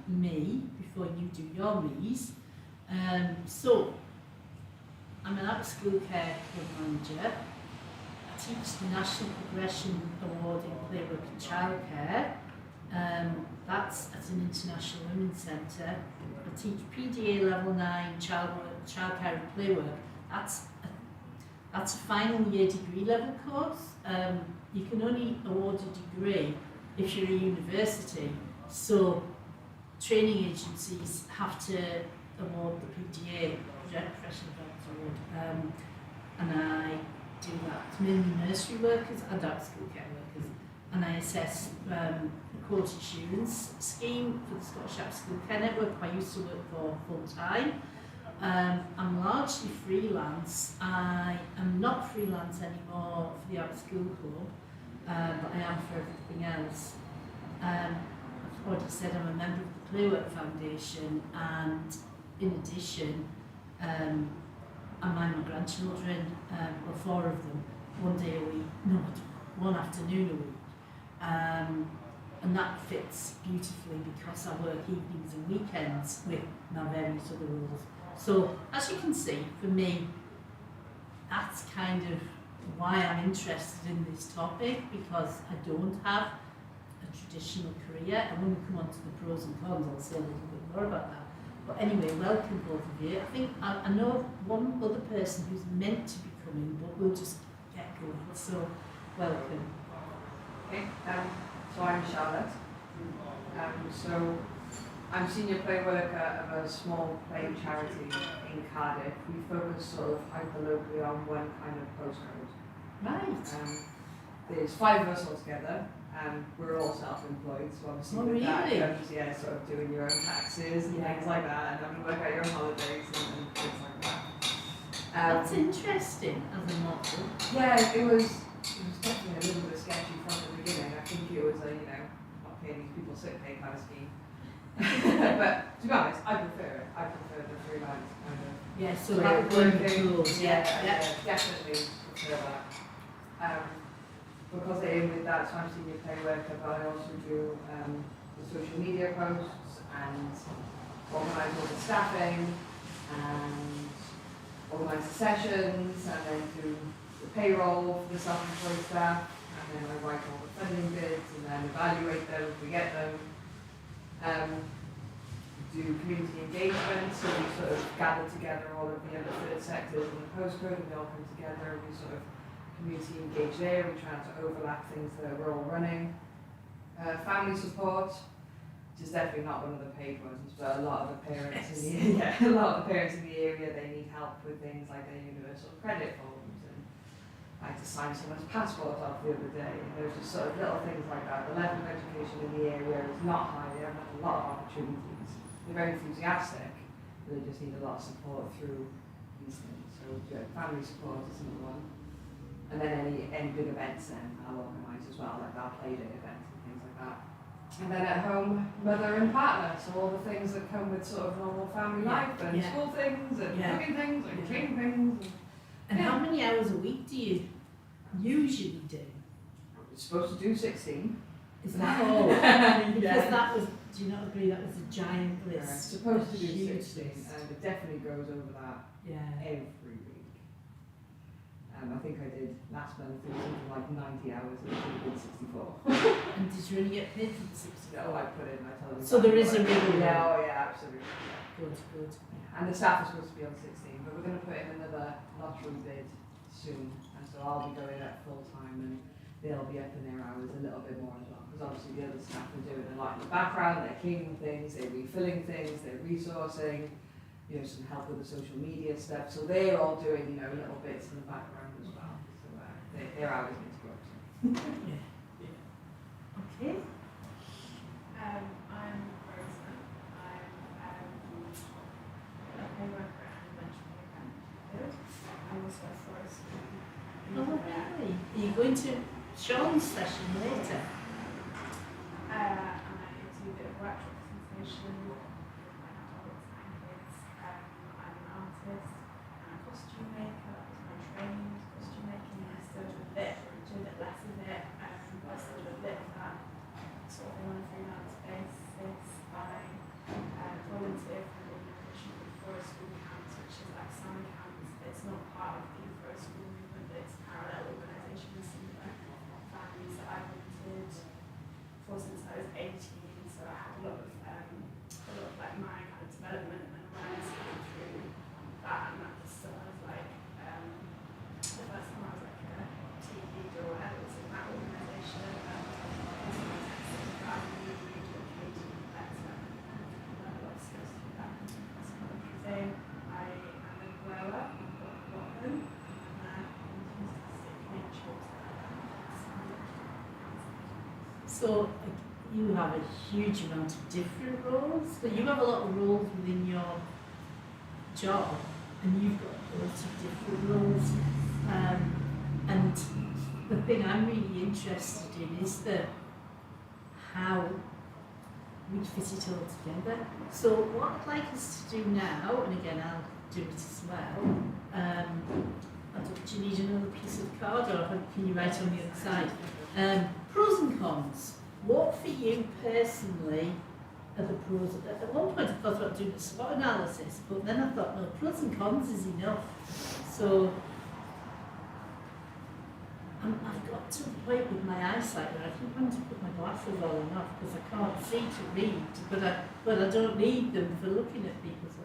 me before you do your me's. So, I'm an out-of-school care club manager. I teach the National Progression Award in Playwork and Childcare. That's at an international women's centre. I teach PDA Level 9 childcare and playwork. That's a final year degree level course. You can only award a degree if you're a university. So training agencies have to award the PDA, Professional Development Award. And I do that to mainly nursery workers and out-of-school care workers. And I assess a quality assurance scheme for the Scottish Out-of-School Care Network, who I used to work for full-time. I'm largely freelance. I am not freelance anymore for the out-of-school club, but I am for everything else. I've already said I'm a member of the Playwork Foundation, and in addition, I mind my grandchildren, well, 4 of them, one day a week, no, one afternoon a week. And that fits beautifully because I work evenings and weekends with my various other roles. So, as you can see, for me, that's kind of why I'm interested in this topic, because I don't have a traditional career. And when we come on to the pros and cons, I'll say a little bit more about that. But anyway, welcome both of you. I think I know one other person who's meant to be coming, but we'll just get going. So, welcome. Okay, so I'm Charlotte. So I'm senior play worker of a small play charity in Cardiff. We focus sort of hyper-locally on one kind of postcode. Right. There's 5 of us all together. We're all self-employed, so obviously with that comes sort of doing your own taxes and things like that, and having to work out your own holidays and things like that. That's interesting as a model. Yeah, it was definitely a little bit sketchy from the beginning. I think it was a, not paying these people sick pay kind of scheme. But to be honest, I prefer it. I prefer the freelance kind of. Yeah, so like working tools. Yeah, definitely prefer that. Because I aim with that, so I'm senior play worker, but I also do the social media posts and organise all the staffing and organise the sessions and then do the payroll for the self-employed staff, and then I write all the funding bids and then evaluate them if we get them. Do community engagement, so we sort of gather together all of the other third sectors in the postcode and we all come together and we sort of community engage there. We try to overlap things that we're all running. Family support, which is definitely not one of the paid ones, but a lot of the parents in the area, they need help with things like their universal credit forms, and I had to sign someone's passport off the other day, and there's just sort of little things like that. The level of education in the area is not high. They have a lot of opportunities. They're very enthusiastic, but they just need a lot of support through these things. So family support is another one. And then any big events then I'll organise as well, like our play day events and things like that. And then at home, mother and partner, so all the things that come with sort of normal family life and school things and cooking things and cleaning things. And how many hours a week do you usually do? We're supposed to do 16. Is that all? Because that was, do you not agree, that was a giant list? It's supposed to do 16 and it definitely goes over that every week. I think I did last month, it was something like 90 hours, and I did 64. And did you really get paid for the 64? No, I put in, I tell them. So there is a real Oh yeah, absolutely. Good, good. And the staff are supposed to be on 16, but we're going to put in another lottery bid soon, and so I'll be going at full time, and they'll be up in their hours a little bit more as well, because obviously the other staff are doing a lot in the background, they're cleaning things, they're refilling things, they're resourcing, some help with the social media stuff, so they're all doing, little bits in the background as well, so their hours need to go up. Okay. I'm Rosa. I'm a play worker and a bench player. I'm also a forest. Oh, really? Are you going to Sean's session later? And I do a bit of work representation with my adults and kids. I'm an artist and a costume maker. That was my training, costume making. I still do a bit less of it. I still do a bit of that sort of thing So you have a huge amount of different roles, but you have a lot of roles within your job, and you've got lots of different roles. And the thing I'm really interested in is how we fit it all together. So what I'd like us to do now, and again I'll do it as well, do you need another piece of card, or can you write on the other side? Pros and cons. What for you personally are the pros? At one point I thought about doing a SWOT analysis, but then I thought, no, pros and cons is enough. So I've got to the point with my eyesight where I keep having to put my glasses on and off because I can't see to read, but I don't need them for looking at people. So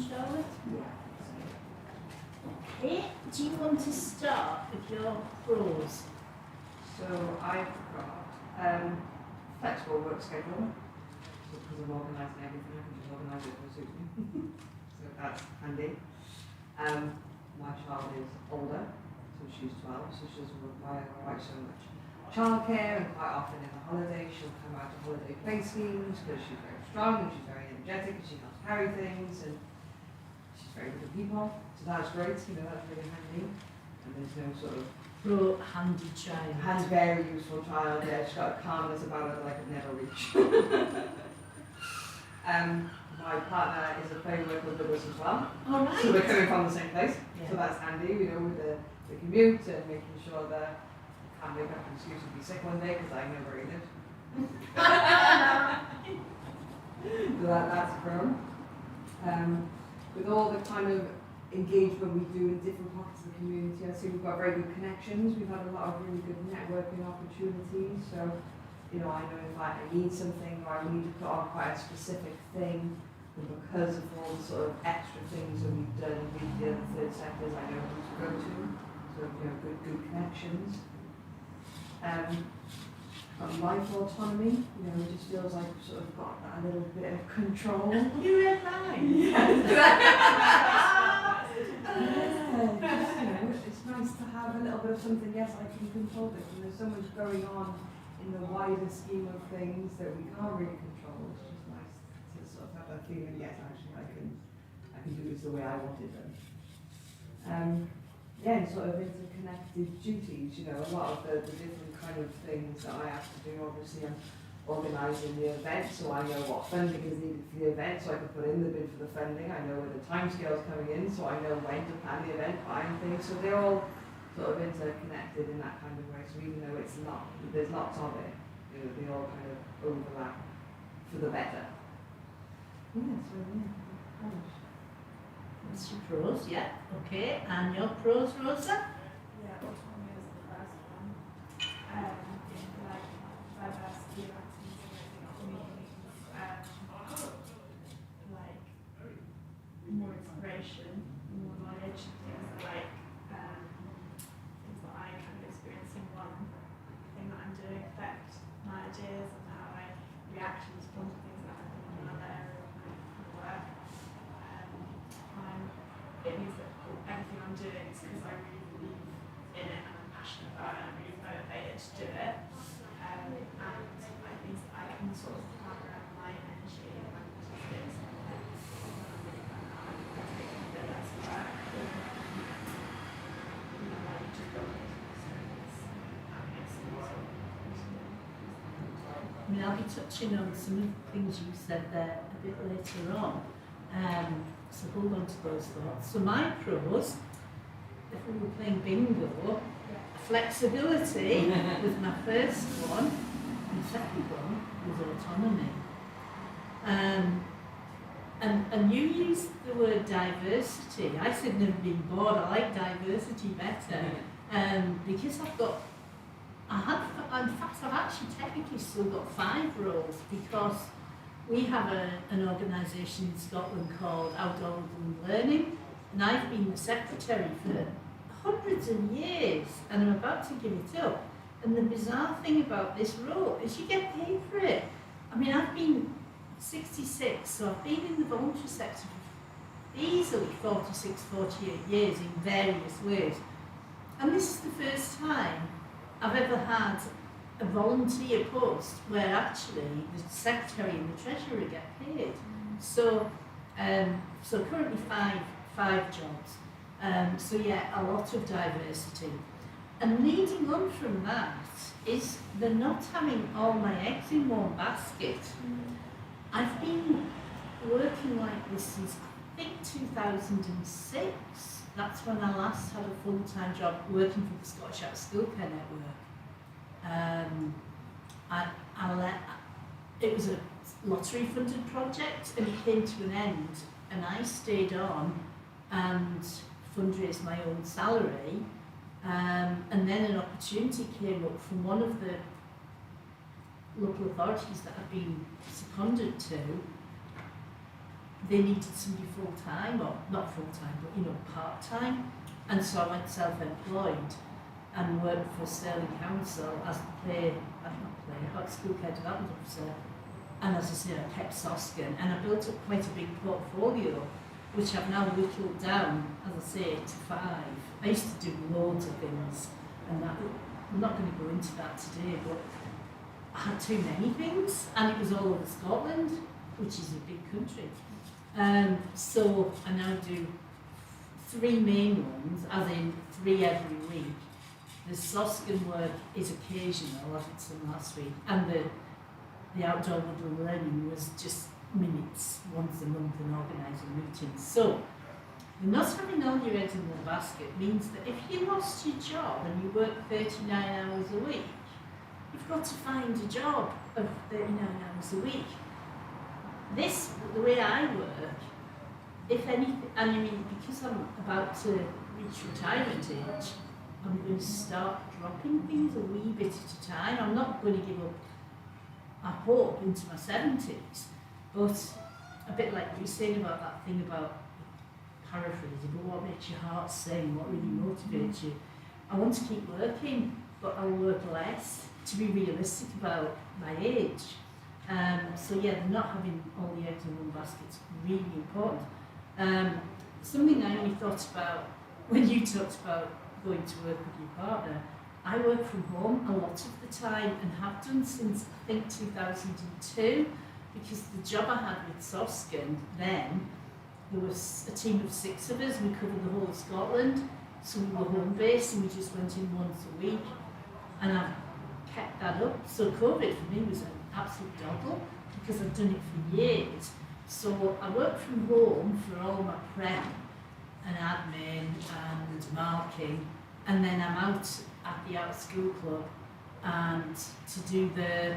Charlotte? Okay, do you want to start with your pros? So I've got flexible work schedule, because I'm organising everything, I can just organise it to suit me. So that's handy. My child is older, so she's 12, so she doesn't require quite so much childcare, and quite often in the holidays she'll come out to holiday play schemes because she's very strong and she's very energetic and she knows how to carry things and she's very good at people. So that's great, you know, that's really handy. And there's no sort of Pro handy child. Has very useful child, yeah, she's got a calmness about her that I could never reach. My partner is a framework with us as well. All right. So we're coming from the same place, Yeah. so that's handy, you know, with the commute and making sure that I can't make up an excuse to be sick one day because I know where he lives. So that's firm. With all the kind of engagement we do in different pockets of the community, I see we've got very good connections. We've had a lot of really good networking opportunities. So, you know, I know if I need something or I need to put on quite a specific thing, and because of all the sort of extra things that we've done with the other third sectors, I know who to go to. So, you know, good connections. On life autonomy, you know, it just feels like we've sort of got that little bit of control. You read mine? Yeah, it's nice to have a little bit of something, yes, I can control this, and there's so much going on in the wider scheme of things that we can't really control. It's just nice to sort of have that feeling, yes, actually I can do this the way I want it done. Yeah, and sort of interconnected duties, you know, a lot of the different kind of things that I have to do. Obviously, I'm organising the event, so I know what funding is needed for the event, so I can put in the bid for the funding. I know where the timescale's coming in, so I know when to plan the event, buying things. So they're all sort of interconnected in that kind of way. So even though it's not, there's lots of it, you know, they all kind of overlap for the better. Yeah, so yeah. That's your pros, yeah. Okay, and your pros, Rosa? Yeah, autonomy is the first one. Like diversity of activities and communities, like more inspiration, more knowledge, things like things that I kind of experience in one thing that I'm doing affect my ideas and how I react and respond to things that happen in another area of my work. It means that everything I'm doing is because I really believe in it and I'm passionate about it and I'm really motivated to do it. And it means that I can sort of plan around my energy and my positives and I'm really kind of I'm taking a bit less work. You know, like just building that makes sense. I mean, I'll be touching on some of the things you said there a bit later on. So hold on to those thoughts. So my pros, if we were playing bingo, flexibility was my first one, and the second one was autonomy. And you used the word diversity. I said never been bored. I like diversity better because in fact I've actually technically still got 5 roles because we have an organisation in Scotland called Outdoor Woodland Learning, and I've been the secretary for hundreds of years, and I'm about to give it up. And the bizarre thing about this role is you get paid for it. I mean, I've been 66, so I've been in the voluntary sector for easily 46, 48 years in various ways. And this is the first time I've ever had a volunteer post where actually the secretary and the treasurer get paid. So, so currently five jobs. So yeah, a lot of diversity. And leading on from that is the not having all my eggs in one basket. I've been working like this since I think 2006. That's when I last had a full-time job working for the Scottish Out School Care Network. It was a lottery funded project and it came to an end and I stayed on and fundraised my own salary and then an opportunity came up from one of the local authorities that I've been seconded to. They needed somebody full-time, or not full-time, but you know, part-time, and so I went self-employed and worked for Stirling Council as the school care development officer. And as I say, I kept Soskin, and I built up quite a big portfolio, which I've now whittled down, as I say, to 5. I used to do loads of things, and that, I'm not going to go into that today, but I had too many things, and it was all over Scotland, which is a big country. So I now do 3 main ones, as in 3 every week. The Soskin work is occasional, I did some last week, and the outdoor woodland learning was just minutes once a month and organising meetings. So, not having all your eggs in one basket means that if you lost your job and you work 39 hours a week, you've got to find a job of 39 hours a week. This, the way I work, if anything, and I mean, because I'm about to reach retirement age, I'm going to start dropping things a wee bit at a time. I'm not going to give up, I hope, into my 70s, but a bit like you were saying about that thing about paraphrasing, but what makes your heart sing, what really motivates you. I want to keep working, but I'll work less to be realistic about my age. So yeah, not having all the eggs in one basket is really important. Something I only thought about when you talked about going to work with your partner, I work from home a lot of the time and have done since I think 2002, because the job I had with Soskin then, there was a team of 6 of us, we covered the whole of Scotland, so we were home based and we just went in once a week, and I've kept that up. So COVID for me was an absolute doddle because I've done it for years. So I work from home for all my prep and admin and marking, and then I'm out at the Out of School Club and to do the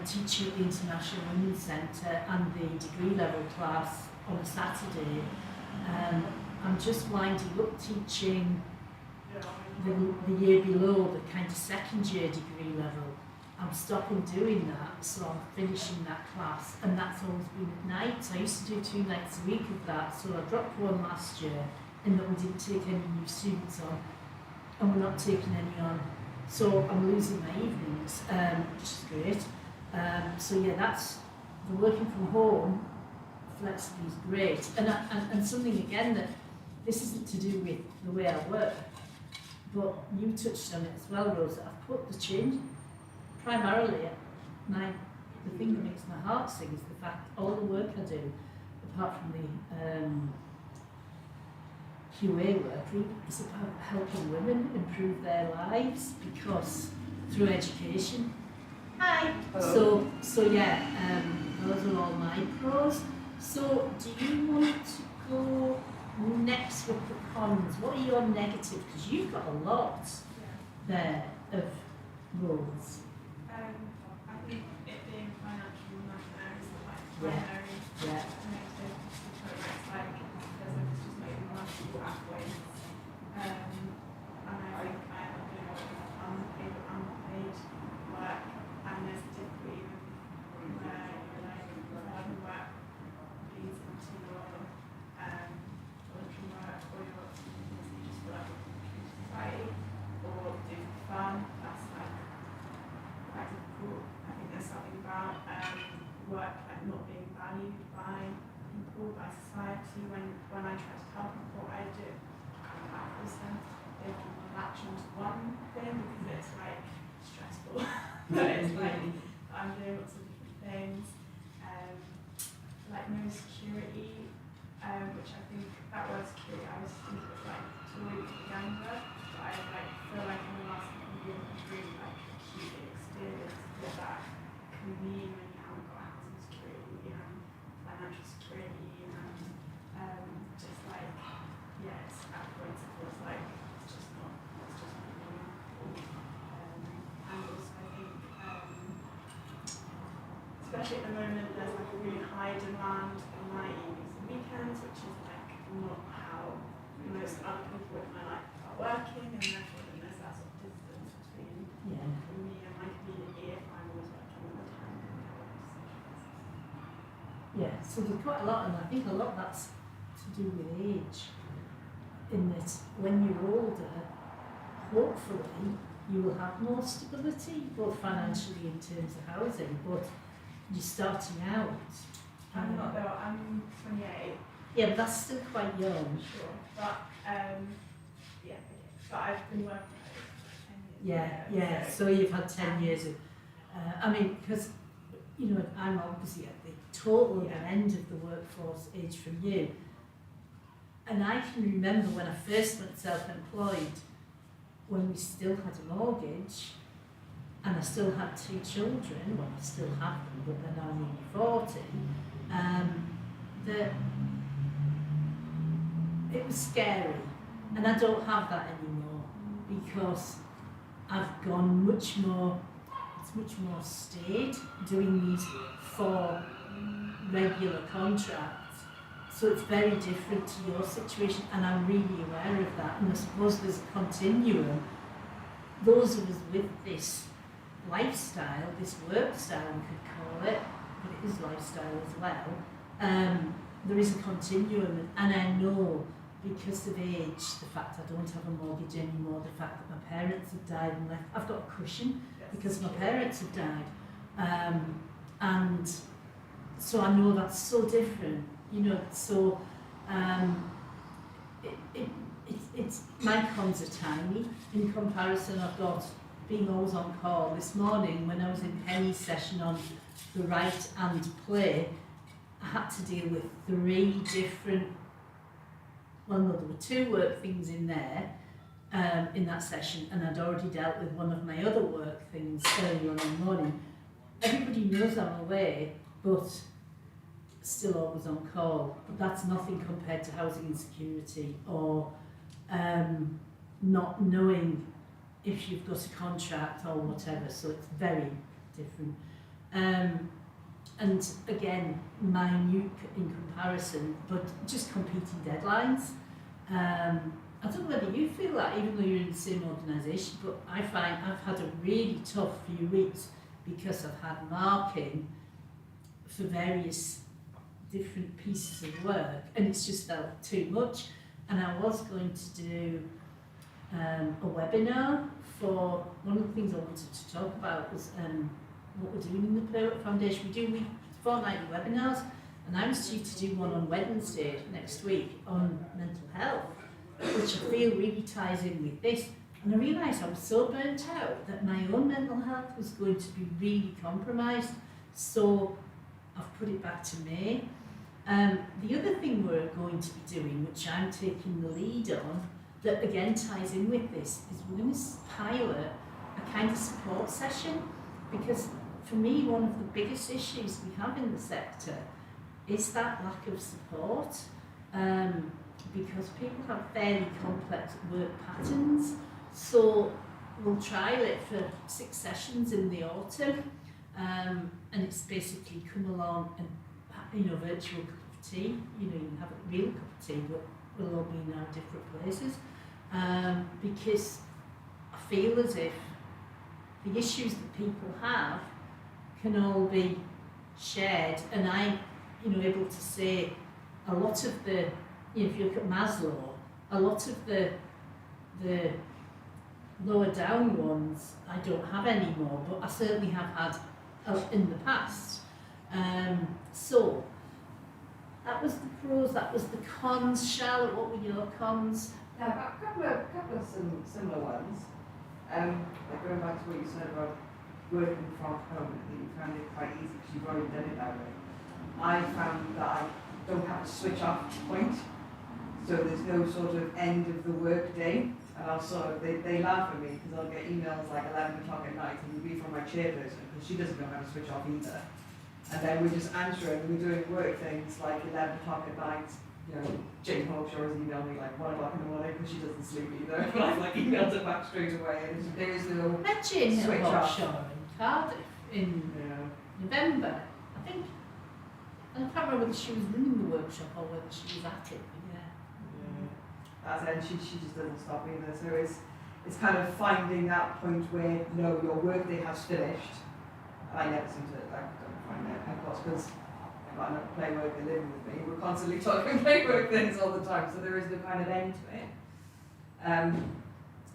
teaching at the International Women's Centre and the degree level class on a Saturday. I'm just winding up teaching the year below, the kind of second year degree level. I'm stopping doing that, so I'm finishing that class, and that's always been at night. So I used to do 2 nights a week of that, so I dropped one last year, and then we didn't take any new students on, and we're not taking any on. So I'm losing my evenings, which is great. So yeah, that's the working from home flexibly is great. And something again that this isn't to do with the way I work, but you touched on it as well, Rosa. I've put the change primarily the thing that makes my heart sing is the fact all the work I do, apart from the QA work, is about helping women improve their lives, because through education. Hi. So yeah, those are all my pros. So do you want to go next with the cons? What are your negatives? Because you've got a lot there of roles. I think it being financial nightmare is the primary negative, because it's like there's just maybe multiple pathways. And I think I end up doing unpaid work, and there's a difficulty where you're like work leads into your voluntary work, or your just work in society, or doing fun. That's like quite difficult. I think there's something about work like not being valued by people, by society. When I try to tell people what I do, I listen, they can latch onto one thing because it's like stressful. But it's like I'm doing lots of different things, like no security, which I think that word security I was thinking of like to really younger, but I like feel like in the last couple of years I've really like acutely experienced what that can mean when you haven't got housing security and financial security, and just like it's at points it feels like it's just not meaningful. And also I think especially at the moment there's like a really high demand on my evenings and weekends, which is like not how most other people in my life are working, and therefore then there's that sort of distance between me and my community if I'm always working all the time. Yeah, so there's quite a lot, and I think a lot of that's to do with age, in that when you're older, hopefully you will have more stability, both financially in terms of housing, but you're starting out. I'm not though, I'm 28. Yeah, but that's still quite young. Sure, but but I've been working for 10 years. Yeah, so you've had 10 years of, I mean, because, you know, I'm obviously at the total other end of the workforce age from you. And I can remember when I first went self-employed, when we still had a mortgage, and I still had 2 children, well I still have them, but they're now nearly 40, that it was scary. And I don't have that anymore because I've gone much more, it's much more stayed doing these 4 regular contracts. So it's very different to your situation, and I'm really aware of that. And I suppose there's a continuum. Those of us with this lifestyle, this work style we could call it, but it is lifestyle as well, there is a continuum, and I know because of age, the fact I don't have a mortgage anymore, the fact that my parents have died and left, I've got a cushion because my parents have died, and so I know that's so different, you know, so it's my cons are tiny in comparison. I've got being always on call. This morning when I was in Penny's session on the write and play, I had to deal with 3 different, well no, there were 2 work things in there in that session, and I'd already dealt with one of my other work things earlier on in the morning. Everybody knows I'm away, but still always on call. But that's nothing compared to housing insecurity or not knowing if you've got a contract or whatever, so it's very different. And again, minute in comparison, but just competing deadlines. I don't know whether you feel that, even though you're in the same organisation, but I find I've had a really tough few weeks because I've had marking for various different pieces of work, and it's just felt too much. And I was going to do a webinar for, one of the things I wanted to talk about was what we're doing in the Playwright Foundation. We do fortnightly webinars, and I was due to do one on Wednesday next week on mental health, which I feel really ties in with this. And I realised I was so burnt out that my own mental health was going to be really compromised, so I've put it back to May. The other thing we're going to be doing, which I'm taking the lead on, that again ties in with this, is we're going to pilot a kind of support session, because for me one of the biggest issues we have in the sector is that lack of support, because people have fairly complex work patterns. So we'll trial it for 6 sessions in the autumn, and it's basically come along and, you know, virtual cup of tea, you know, you can have a real cup of tea, but we'll all be in our different places, because I feel as if the issues that people have can all be shared, and I'm, you know, able to say a lot of the, you know, if you look at Maslow, a lot of the lower down ones I don't have anymore, but I certainly have had in the past. So that was the pros, that was the cons. Charlotte, what were your cons? Yeah, a couple of similar ones. Like going back to what you said about working from home, I think you found it quite easy because you've already done it that way. I found that I don't have a switch off point, so there's no sort of end of the work day. And I'll sort of, they laugh at me because I'll get emails like 11 o'clock at night and you'll be from my chairperson because she doesn't know how to switch off either. And then we're just answering, we're doing work things like 11 o'clock at night. You know, Jane Hawkshaw has emailed me like 1 o'clock in the morning because she doesn't sleep either. But I've like emailed her back straight away, and there is no Jane switch off. Hawkshaw in Cardiff in November, I think. And I can't remember whether she was running the workshop or whether she was at it, but yeah. As in, she just doesn't stop either. So it's kind of finding that point where, no, your workday has finished. I never seem to, I don't find that, of course, because I've got another play worker living with me. We're constantly talking play work things all the time, so there is no kind of end to it. And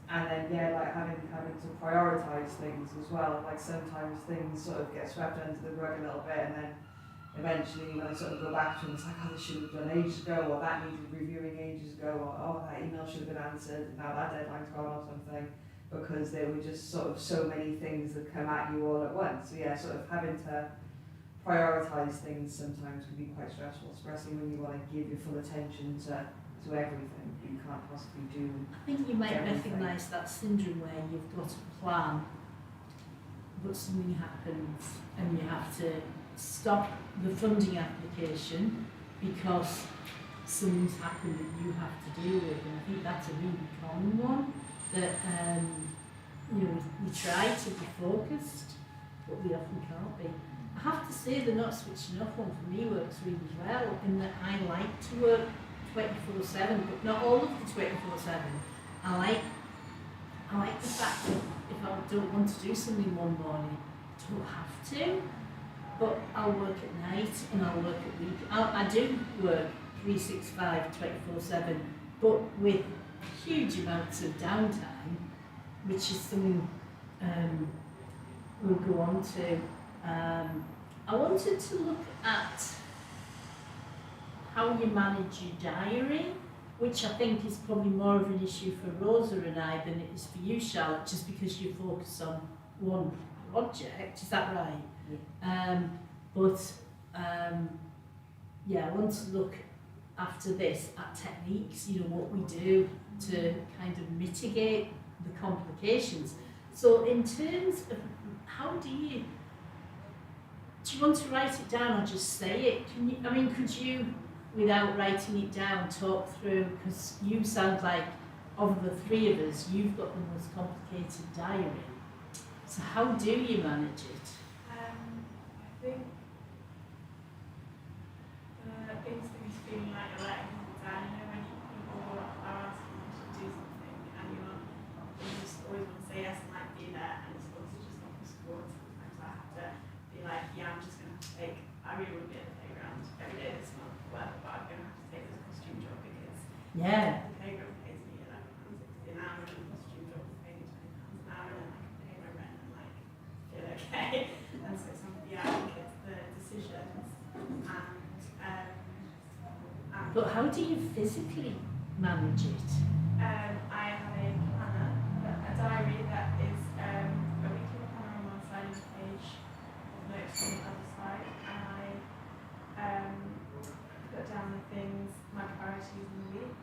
then, yeah, like having to prioritise things as well. Like sometimes things sort of get swept under the rug a little bit, and then eventually when I sort of go back to them, it's like, oh, this should have done ages ago, or that needed reviewing ages ago, or oh, that email should have been answered, and now that deadline's gone or something, because there were just sort of so many things that come at you all at once. So yeah, sort of having to prioritise things sometimes can be quite stressful, especially when you want to give your full attention to to everything. You can't possibly do. I think you might everything. recognise that syndrome where you've got a plan, but something happens and you have to stop the funding application because something's happened that you have to deal with. And I think that's a really common one that we try to be focused, but we often can't be. I have to say the not switching off one for me works really well in that I like to work 24/7, but not all of the 24/7. I like the fact that if I don't want to do something one morning, I don't have to, but I'll work at night and I'll work at week. I do work 365, 24/7, but with huge amounts of downtime, which is something we'll go on to. I wanted to look at how you manage your diary, which I think is probably more of an issue for Rosa and I than it is for you, Charlotte, just because you focus on one project. Is that right? Yeah. Yeah, I want to look after this at techniques, what we do to kind of mitigate the complications. So in terms of how do you want to write it down or just say it? Could you, without writing it down, talk through, because you sound like, of the three of us, you've got the most complicated diary. So how do you manage it? I think the biggest thing is feeling like you're letting people down. When people are asking you to do something and you just always want to say yes and be there, and it's also just not possible. And sometimes I have to be like, yeah, I'm just going to have to take, I really want to be at the playground every day this month, whatever, but I'm going to have to take this costume job because the playground pays me £11.60 an hour and the costume job will pay me £20 an hour, and then I can pay my rent and feel okay. And so I think it's the decisions and But how do you physically manage it? I have a planner, a diary that is a weekly planner on one side of the page, notes on the other side, and I put down the things, my priorities in the week,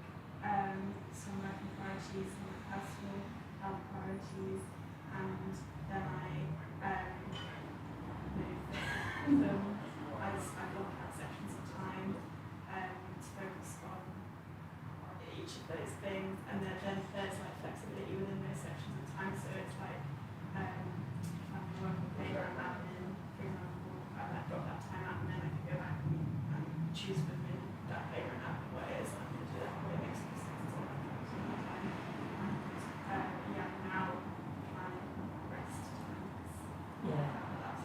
some working priorities, some personal health priorities, and then I move them as I block out sections of time to focus on each of those things, and then there's flexibility within those sections of time. So it's if I'm working playground admin, for example, I drop that time out and then I can go back and choose within that playground admin what it is I'm going to do that way. It makes more sense to time. And now planning rest times. That's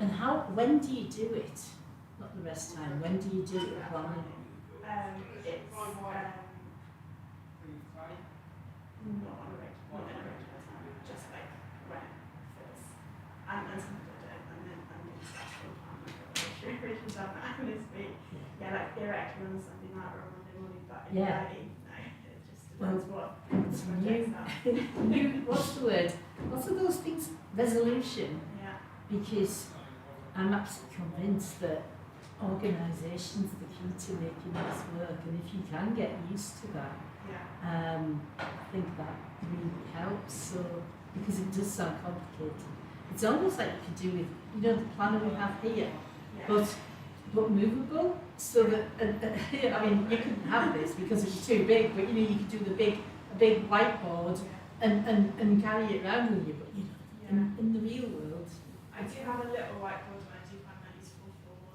And when do you do it? Not the rest time. When do you do it? Planning? It's not on a regular time, just when it feels. And sometimes I don't, and then I'm going to start full time. I've got a done that this week. Yeah, theoretically on Sunday night or on Monday morning, but in reality, no, it just depends what what's the word? What's of those things? Resolution. Yeah. Because I'm absolutely convinced that organisation's the key to making this work, and if you can get used to that, I think that really helps. So because it does sound complicated, it's almost like you could do with the planner we have here, but movable, so that you couldn't have this because it's too big, but you could do a big whiteboard and carry it around with you, but in the real world. I do have a little whiteboard and I do find that useful for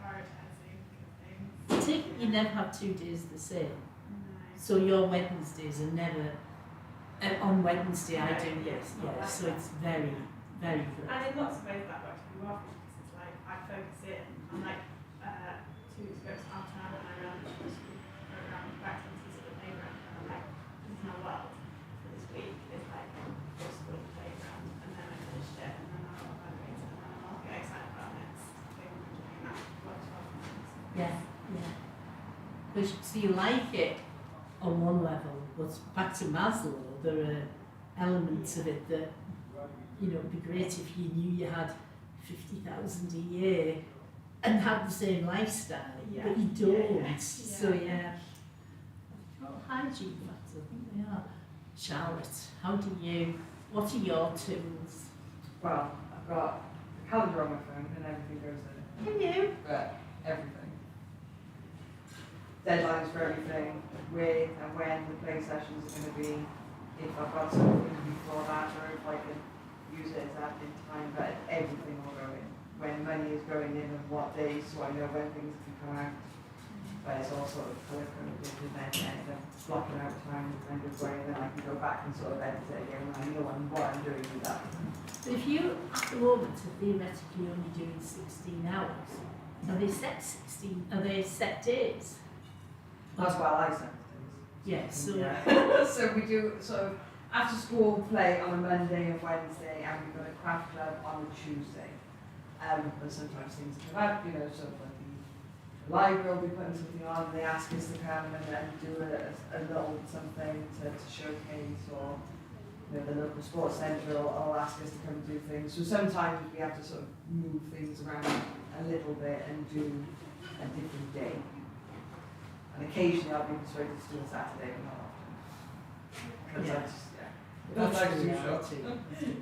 prioritising things. I think you never have 2 days the same. No. So your Wednesdays are never, on Wednesday I do this, so it's very, very good. And in lots of ways that works really well for me because it's I focus in, I'm 2 weeks ago it's half term and I ran the school program activities at the playground and I'm this is my world for this week, it's go school at the playground and then I finished it and then I'll evaluate it and then I'll get excited about the next thing I'm doing. That works well for me. Yeah. So you like it on one level, but back to Maslow, there are elements of it that, it'd be great if you knew you had 50,000 a year and have the same lifestyle, but you don't. So yeah. Well, hygiene factors, I think they are. Charlotte, what are your tools? Well, I've got a calendar on my phone and everything goes in it. Can you? Everything. Deadlines for everything, where and when the play sessions are going to be, if I've got something before that, or if I can use it as admin time, but everything will go in. When money is going in and what days, so I know when things can come out. But it's all sort of color-coded and then blocking out time kind of way, and then I can go back and sort of edit it again when I know what I'm doing with that. But if you, at the moment, are theoretically only doing 16 hours, are they set 16, are they set days? That's why I send things. Yeah, so... Yeah. So we do sort of after school play on a Monday and Wednesday, and we've got a craft club on a Tuesday. But sometimes things come out, you know, sort of like the library will be putting something on, and they ask us to come and then do a little something to showcase, or you know, the local sports centre will ask us to come and do things. So sometimes we have to sort of move things around a little bit and do a different day. And occasionally I'll be persuaded to do a Saturday, but not often. Because I just, That's like to do reality.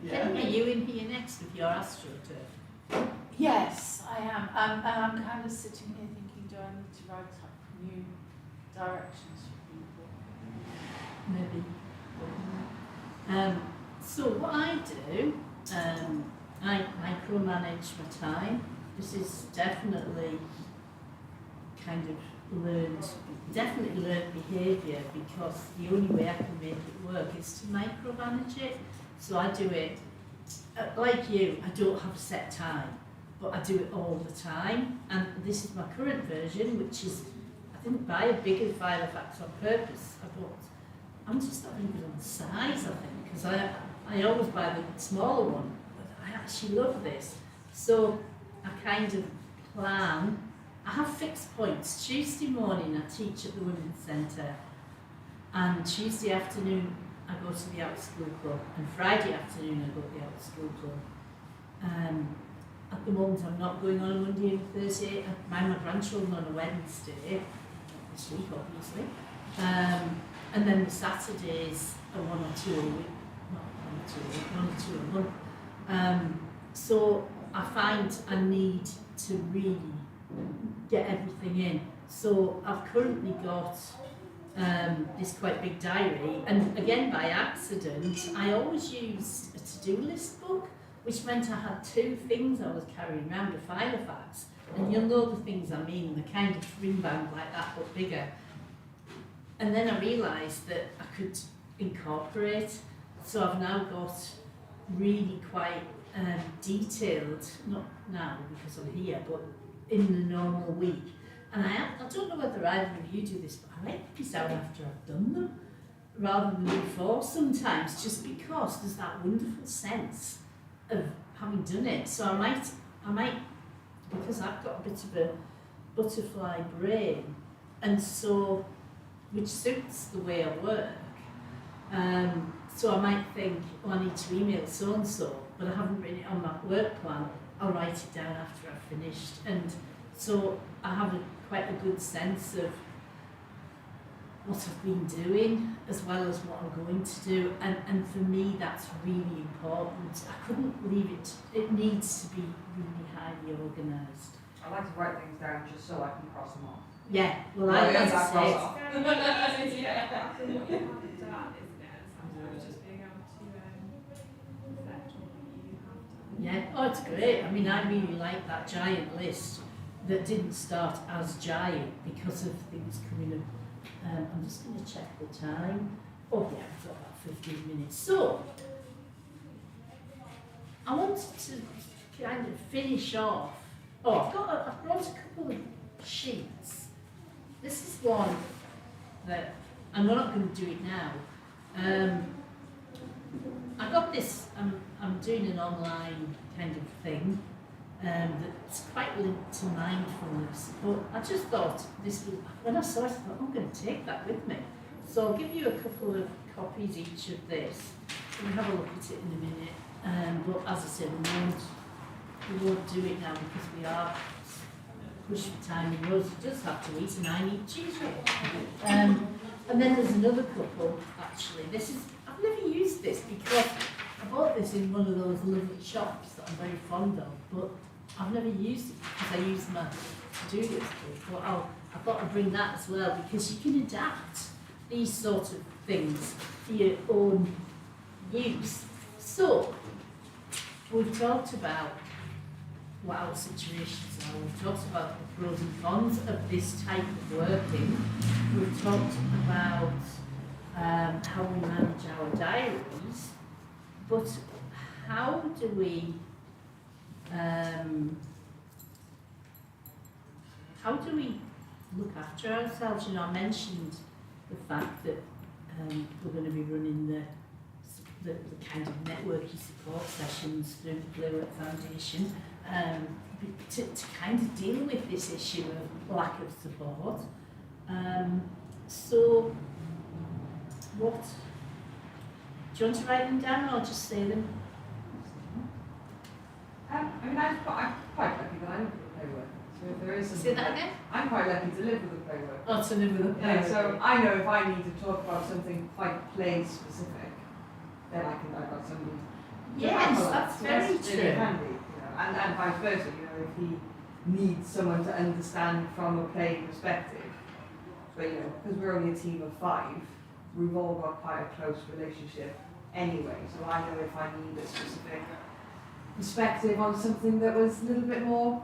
Yeah. Penny, are you in here next with your AstroTurf? Yes, I am. And I'm kind of sitting here thinking, do I need to write up new directions for people? Maybe. So what I do, I micromanage my time. This is definitely kind of learned behaviour, because the only way I can make it work is to micromanage it. So I do it, like you, I don't have a set time, but I do it all the time. And this is my current version, which is, I didn't buy a bigger Filofax on purpose. I'm just not very good on size, I think, because I always buy the smaller one, but I actually love this. So I kind of plan. I have fixed points. Tuesday morning I teach at the Women's Centre, and Tuesday afternoon I go to the Out School Club, and Friday afternoon I go to the Out School Club. At the moment I'm not going on a Monday and a Thursday. I mind my grandchildren on a Wednesday, this week obviously. And then the Saturdays are one or two a month. So I find I need to really get everything in. So I've currently got this quite big diary, and again by accident I always used a to-do list book, which meant I had two things I was carrying around, a Filofax, and you'll know the things I mean, the kind of ring band like that but bigger. And then I realised that I could incorporate, so I've now got really quite detailed, not now because I'm here, but in the normal week. And I don't know whether either of you do this, but I write these down after I've done them, rather than before sometimes, just because there's that wonderful sense of having done it. So I might, because I've got a bit of a butterfly brain, and so, which suits the way I work. So I might think, oh, I need to email so-and-so, but I haven't written it on my work plan. I'll write it down after I've finished. And so I have quite a good sense of what I've been doing, as well as what I'm going to do. And for me, that's really important. I couldn't leave it, it needs to be really highly organised. I like to write things down just so I can cross them off. Yeah, well, I like to say it. Yeah, oh, it's great. I mean, I really like that giant list that didn't start as giant because of things coming up. I'm just going to check the time. Oh yeah, I've got about 15 minutes. So, I wanted to kind of finish off. Oh, I've brought a couple of sheets. This is one that I'm not going to do it now. I got this. I'm doing an online kind of thing that's quite linked to mindfulness. But I just thought this would. When I saw it, I thought I'm going to take that with me. So I'll give you a couple of copies each of this. We'll have a look at it in a minute. But as I said, we won't do it now because we are pushed for time, and Rosie does have to eat, and I need cheese roll. And then there's another couple, actually. I've never used this because I bought this in one of those lovely shops that I'm very fond of, but I've never used it because I use my to-do list. But I thought I'd bring that as well because you can adapt these sort of things for your own use. So, we've talked about what our situations are, we've talked about the pros and cons of this type of working, we've talked about how we manage our diaries, but how do we look after ourselves? You know, I mentioned the fact that we're going to be running the kind of networking support sessions through the Playwork Foundation to kind of deal with this issue of lack of support. So, what? Do you want to write them down or just say them? I mean, I'm quite lucky that I live with a playwork. So if there is something, Say that again? I'm quite lucky to live with a playwork. Oh, to live with a Yeah, playwork. so I know if I need to talk about something quite play specific, then I've got somebody. to Yes, handle that. that's So very that's really true. handy, you know, and vice versa. You know, if he needs someone to understand from a play perspective, but you know, because we're only a team of 5, we've all got quite a close relationship anyway. So I know if I need a specific perspective on something that was a little bit more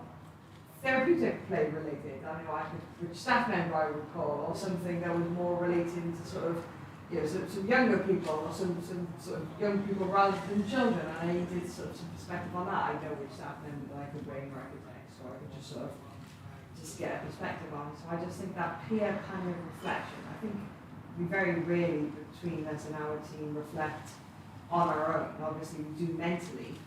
therapeutic play related. I know which staff member I would call, or something that was more relating to sort of, you know, some younger people, or some sort of young people rather than children. And I needed sort of some perspective on that. I know which staff member that I could bring or I could text, or I could just sort of just get a perspective on. So I just think that peer kind of reflection. I think we very rarely between us and our team reflect on our own. Obviously we do mentally,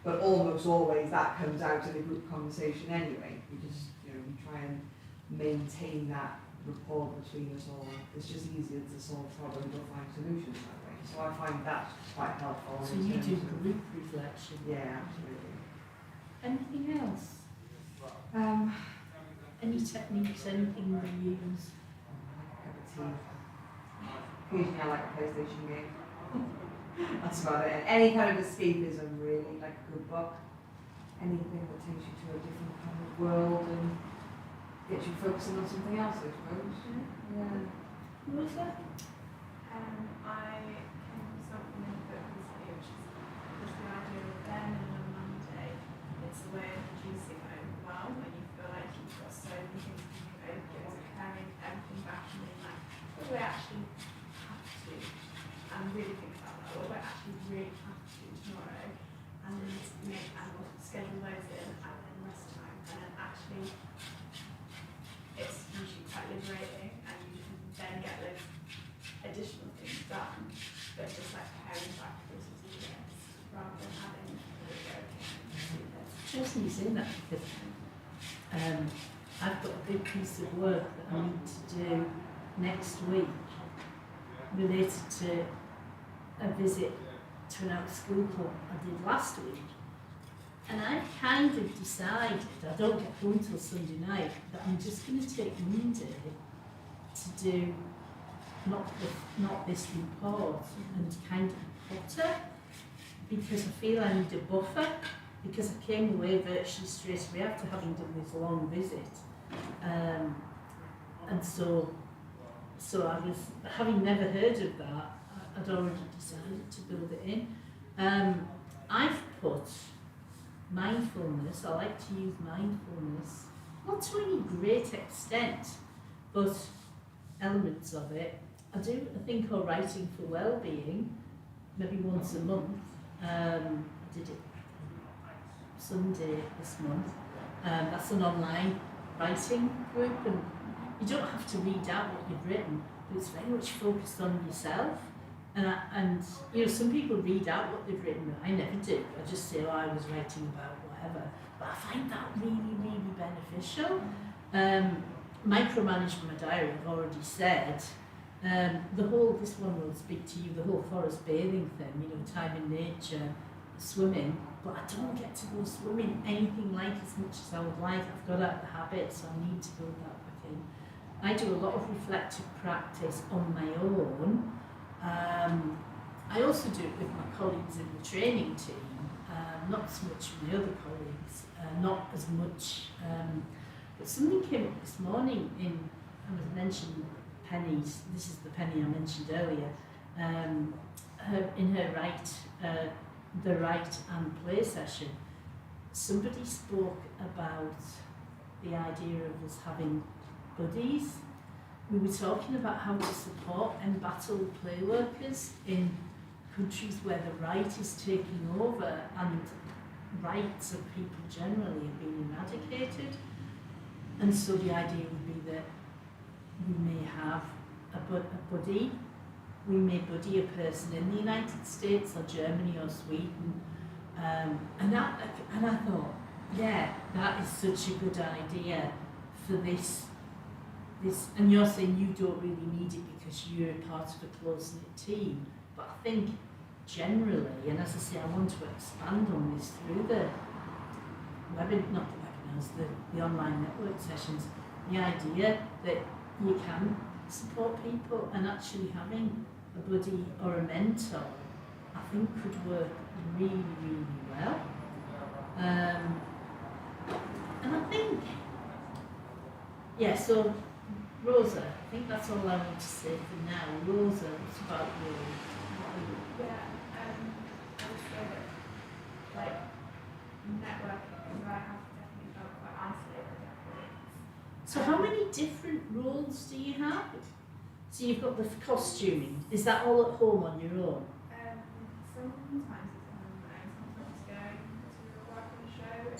but almost always that comes out in a group conversation anyway. We just, you know, we try and maintain that rapport between us all. It's just easier to solve problems or find solutions that way. So I find that quite helpful. So in you do terms of- group reflection. Yeah, absolutely. Anything else? Any techniques, anything we use? Cup of tea. Occasionally I like a PlayStation game. That's about it. And any kind of escapism really, like a good book. Anything that takes you to a different kind of world and gets you focusing on something else, I suppose. Yeah. What was that? I came from something in the book recently, which is the idea of burning on Monday. It's a way of reducing overwhelm when you feel like you've got so many things to think over, it's carrying everything back and being like, what do I actually have to do? And really think about that, what do I actually really have to do tomorrow? And schedule those in and then rest time. And then actually, it's usually quite liberating and you can then get those additional things done, but just like carrying back those to-do lists rather than having Interesting you say that because I've got a big piece of work that I need to do next week related to a visit to an out-of-school club I did last week. And I kind of decided, I don't get home till Sunday night, that I'm just going to take Monday to do not this report and kind of potter, because I feel I need a buffer, because I came away virtually straight away after having done this long visit. And so I was, having never heard of that, I'd already decided to build it in. I've put mindfulness, I like to use mindfulness, not to any great extent, but elements of it. I think of writing for well-being, maybe once a month. I did it Sunday this month. That's an online writing group, and you don't have to read out what you've written, but it's very much focused on yourself. And you know, some people read out what they've written. I never do. I just say, oh, I was writing about whatever. But I find that really, really beneficial. Micromanaging my diary, I've already said. This one will speak to you, the whole forest bathing thing, you know, time in nature, swimming, but I don't get to go swimming anything like as much as I would like. I've got out of the habit, so I need to build that back in. I do a lot of reflective practice on my own. I also do it with my colleagues in the training team, not so much with my other colleagues, not as much. But something came up this morning I was mentioning Penny's, this is the Penny I mentioned earlier, in her the write and play session, somebody spoke about the idea of us having buddies. We were talking about how to support embattled play workers in countries where the right is taking over and rights of people generally are being eradicated. And so the idea would be that we may have a buddy. We may buddy a person in the United States or Germany or Sweden. And I thought, yeah, that is such a good idea for this. And you're saying you don't really need it because you're part of a close-knit team. But I think generally, and as I say, I want to expand on this through the the online network sessions, the idea that you can support people and actually having a buddy or a mentor, I think could work really, really well. And I think, yeah, so Rosa, I think that's all I want to say for now. Rosa, what's about you? Yeah, I would say that, like, networking, where I have definitely felt quite isolated afterwards. So how many different roles do you have? So you've got the costuming. Is that all at home on your own? Sometimes it's on my own, sometimes going to work on a show in a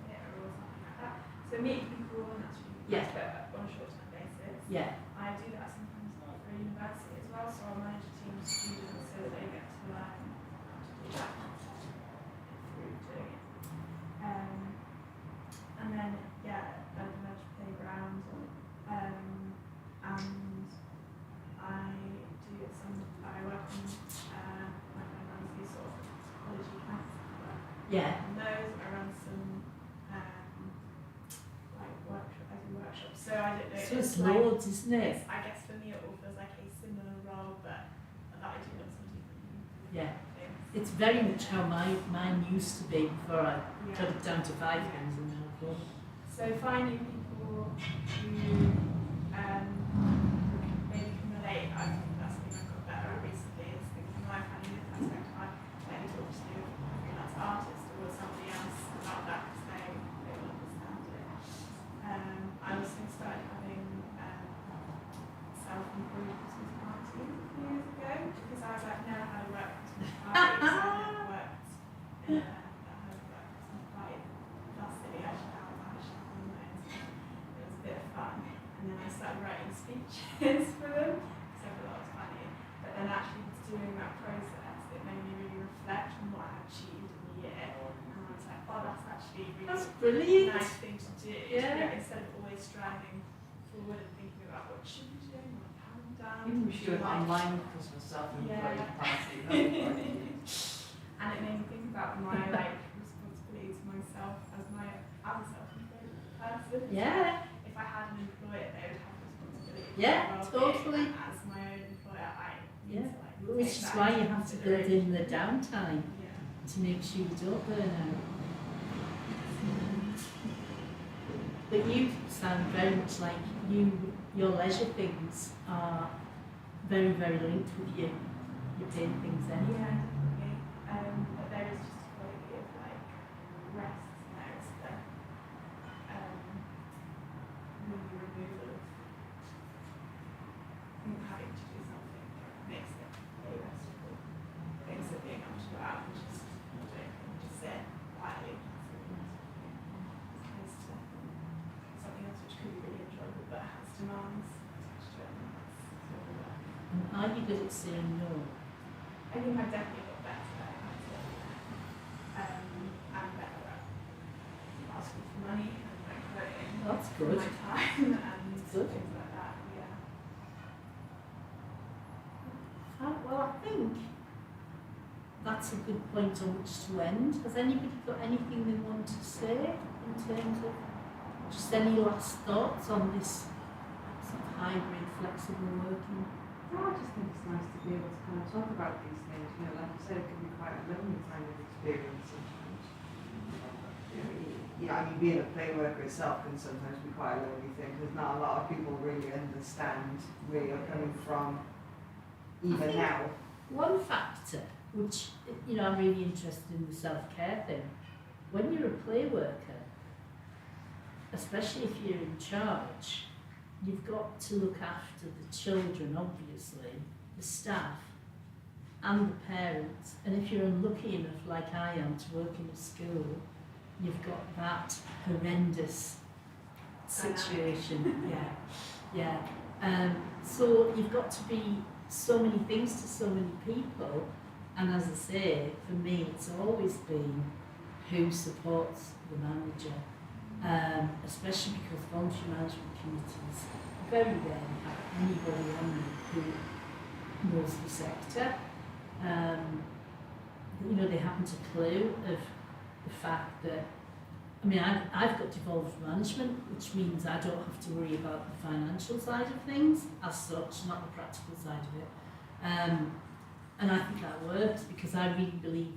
theatre or something like that. So meeting people and actually but on a short-term basis. Yeah. I do that sometimes for university as well, so I'll manage a team of students so that they get to learn how to do that through doing it. And then, yeah, I manage playgrounds, and I work on my friend runs these sort of psychology camps. Yeah. And those, I run some like workshops. So I don't know. So it's loads, isn't it? I guess for me it all feels like a similar role, but that I do on some different Yeah. things. It's very much how mine used to be before I got it down to 5 things and now 4. So finding people who maybe can relate, I think that's something I've got better at recently, is thinking, well, I find this aspect I maybe talk to a freelance artist or somebody else about that because they will understand it. I also started having self-improvement parties a few years ago because I was like, never had a work Christmas party, so I never worked in a home work Christmas party. That's silly, I should have one. It was a bit of fun. And then I started writing speeches for them because I thought that was funny. But then actually doing that process, it made me really reflect on what I achieved in the year. And I was like, oh, that's actually a That's really brilliant. nice thing to do. Yeah. Instead of always striving forward and thinking about what should be doing, what haven't done. Even we should do an online Christmas self-employed party. And it made me think about my responsibility to myself as a self-employed person. Yeah. If I had an employer, they would have responsibility. Yeah, for well-being, totally. and as my own employer, I need to Which take is that why into you have to build in the consideration. downtime to make sure you don't burn out. But you sound very much like your leisure things are very, very linked with your pain things anyway. Yeah, definitely. But there is just a quality of like rest there. It's the removal of having to do something makes it very restful. Things that being able to go out and just do it and just sit quietly. As opposed to something else which could be really enjoyable but has demands attached to it. And that's sort of work. And are you good at saying no? I think I've definitely got better at it. I'm better at asking for money and like voting That's for good. my time and Good. things like that. Yeah. Well, I think that's a good point on which to end. Has anybody got anything they want to say in terms of just any last thoughts on this sort of hybrid, flexible working? No, I just think it's nice to be able to kind of talk about these things. You know, like you said, it can be quite a lonely kind of experience sometimes. I mean, being a play worker itself can sometimes be quite a lonely thing because not a lot of people really understand where you're coming from, even now. One factor, which, I'm really interested in the self-care thing. When you're a play worker, especially if you're in charge, you've got to look after the children, obviously, the staff, and the parents. And if you're unlucky enough, like I am, to work in a school, you've got that horrendous situation. So you've got to be so many things to so many people. And as I say, for me, it's always been who supports the manager, especially because voluntary management committees very rarely have anybody on them who knows the sector. They haven't a clue of the fact that, I've got devolved management, which means I don't have to worry about the financial side of things as such, not the practical side of it. And I think that works because I really believe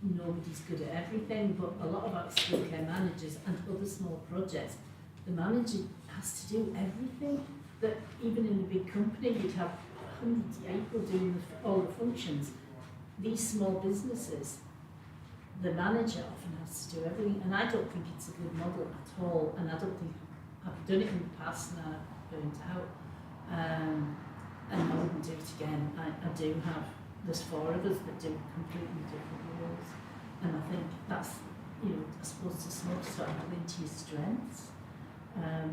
nobody's good at everything, but a lot of our school care managers and other small projects, the manager has to do everything. That even in a big company, you'd have hundreds of people doing all the functions. These small businesses, the manager often has to do everything, and I don't think it's a good model at all, and I don't think I've done it in the past and I've burnt out, and I wouldn't do it again. I do have, there's 4 of us that do completely different roles, and I think that's, I suppose to sort of have into your strengths.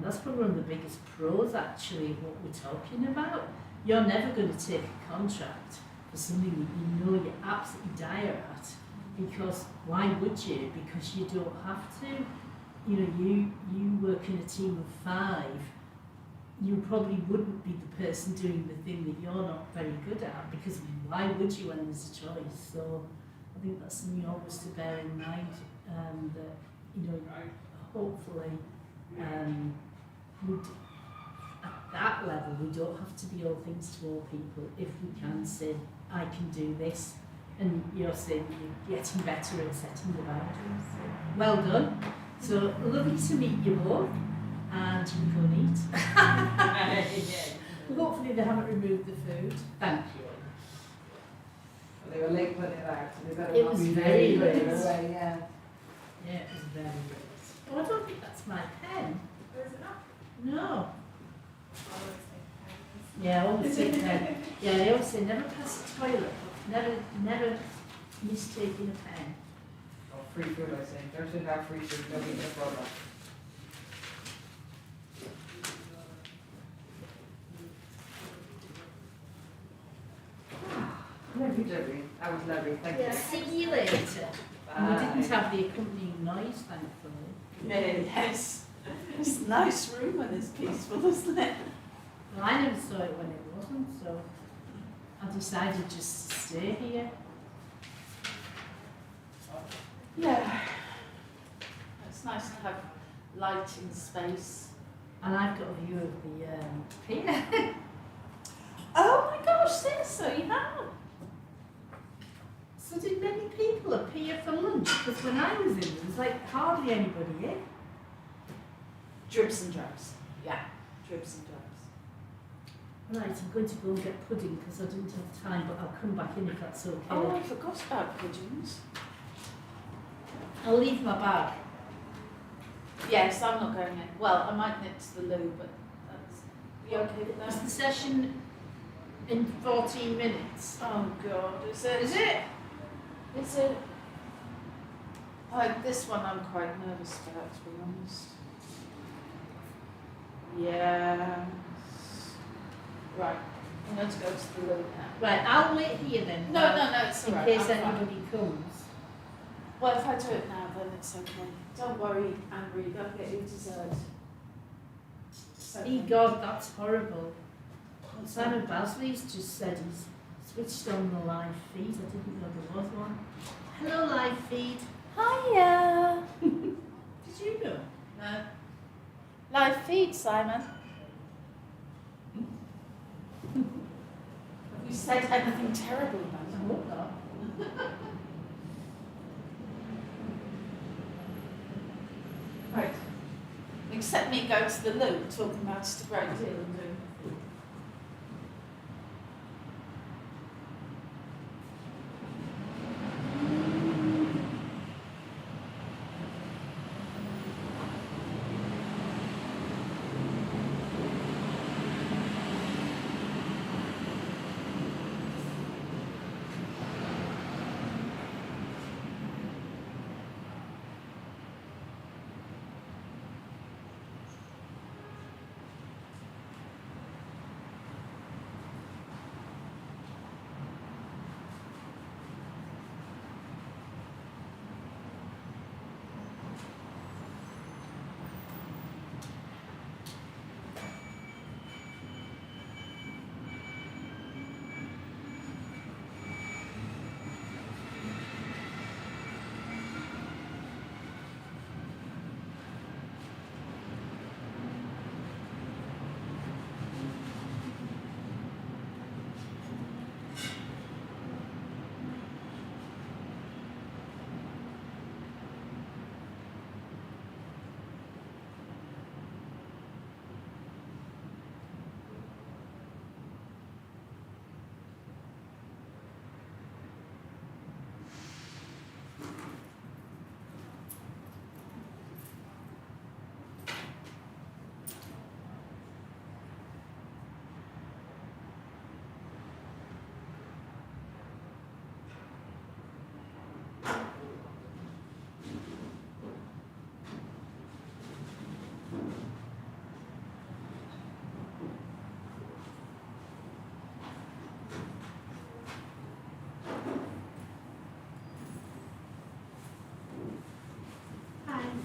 That's probably one of the biggest pros actually of what we're talking about. You're never going to take a contract for something that you're absolutely dire at, because why would you? Because you don't have to. You work in a team of 5, you probably wouldn't be the person doing the thing that you're not very good at, because why would you when there's a choice? So I think that's something always to bear in mind, that hopefully at that level we don't have to be all things to all people if we can say I can do this, and you're saying you're getting better at setting the boundaries. So, well done. So lovely to meet you both, and you can eat. Hopefully they haven't removed the food. Thank you. They were late putting it out, so they better It not was be very late. late. Yeah. Yeah, it was very late. Oh, I don't think that's my pen. Or is it not? No. Always take Yeah, always take pen. Yeah, they always say never pass the toilet, never mistaking a pen. Oh, free food, I say. Don't sit down free food, don't eat your product. Lovely, lovely. That was lovely, thank you. See you later. And we didn't have the accompanying noise, thankfully. Yes. It's a nice room when it's peaceful, isn't it? Well, I never saw it when it wasn't, so I decided just to stay here. Yeah. It's nice to have light in space. And I've got a view of the pier. Oh my gosh, so you have. So did many people appear for lunch? Because when I was in, there was like hardly anybody in. Dribs and drabs. Yeah, dribs and drabs. Right, I'm going to go and get pudding because I didn't have time, but I'll come back in if that's okay. Oh, I forgot about pigeons. I'll leave my bag. Yes, I'm not going in. Well, I might nip to the loo, but that's... You okay with Is that? the session in 14 minutes? Oh God, is it? Is it? Is it? This one I'm quite nervous about, to be honest. Yeah. Right, I'm going to go to the loo now. Right, I'll wait here then. No, it's in alright. case I'm fine. anybody comes. Well, if I do it now, then it's okay. Don't worry, Amber, you're going to get your dessert. It's okay. God, that's horrible. Simon Basley's just said he's switched on the live feed. I didn't know there was one. Hello, live feed. Hiya! Did you know? No. Live feed, Simon. Have you said anything terrible about I it? hope not. Right. Except me going to the loo, talking about just a great deal and doing.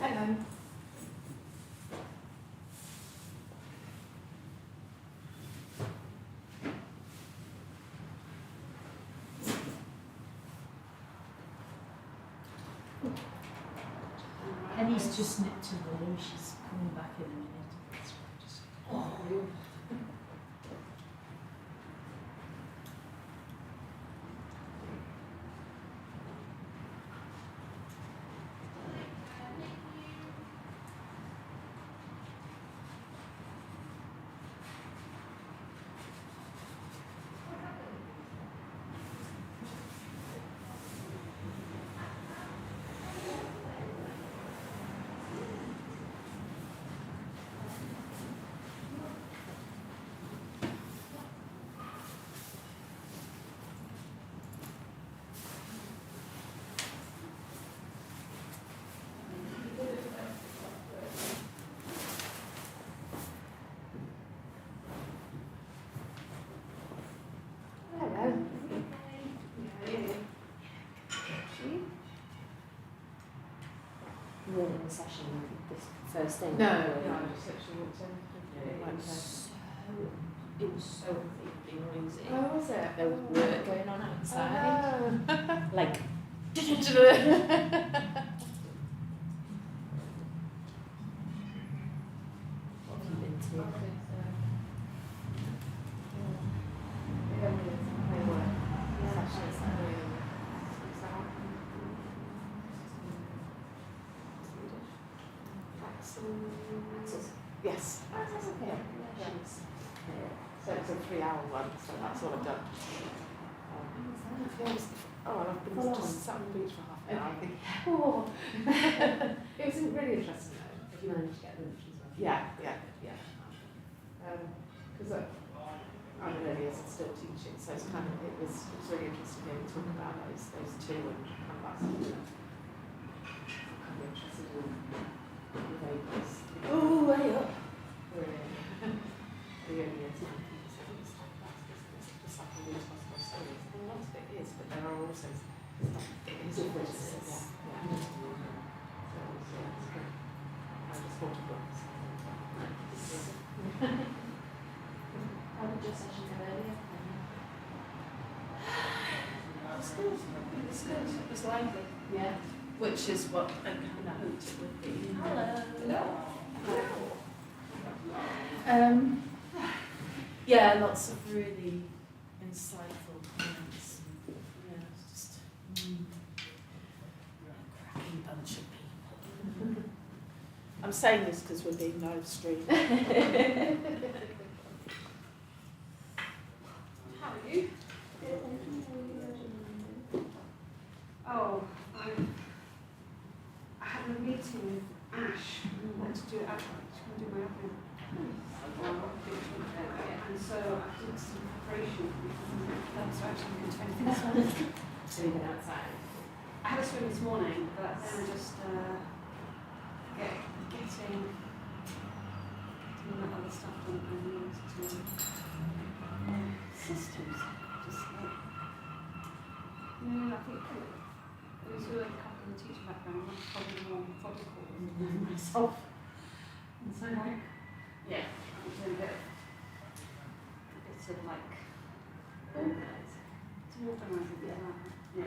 Hello. Penny's just nipped to the loo. She's coming back in a minute. Just, You weren't in the session this first thing? No, I just literally walked in. It was so big noisy. Oh, was it? There was work going on outside. Like, what have you been to? Yes. So it's a 3-hour one, so that's all I've done. I've been just sat on the beach for half an hour thinking, oh. It was really interesting though. Did you manage to get lunch as well? Yeah. Because I'm an early years and still teaching, so it's kind of, it was really interesting to talk about those two and kind of that's something that I'm kind of interested in with Oprah's. Oh, way up. The early years and people say, oh, it's just like all these possible stories. And a lot of it is, but there are also differences. Yeah. So it's good. I just thought of books. How did your session go earlier? good, it was lively. Yeah. Which is what I kind of hoped it would be. Yeah, lots of really insightful comments. Yeah, it's just a cracking bunch of people. I'm saying this because we're being live streamed. How are you? Oh, I had a meeting with Ash. I went to do Ash. She's going to do my opening. And so I did some preparation. That's actually going to anything else. So you've been outside? I had a swim this morning, but then I just getting the other stuff done I need to systems. Just like, I think it was really a couple of the teacher background, I'm probably more methodical than myself. And so like, Yeah. I'm doing a bit of like organise. To organise it, yeah.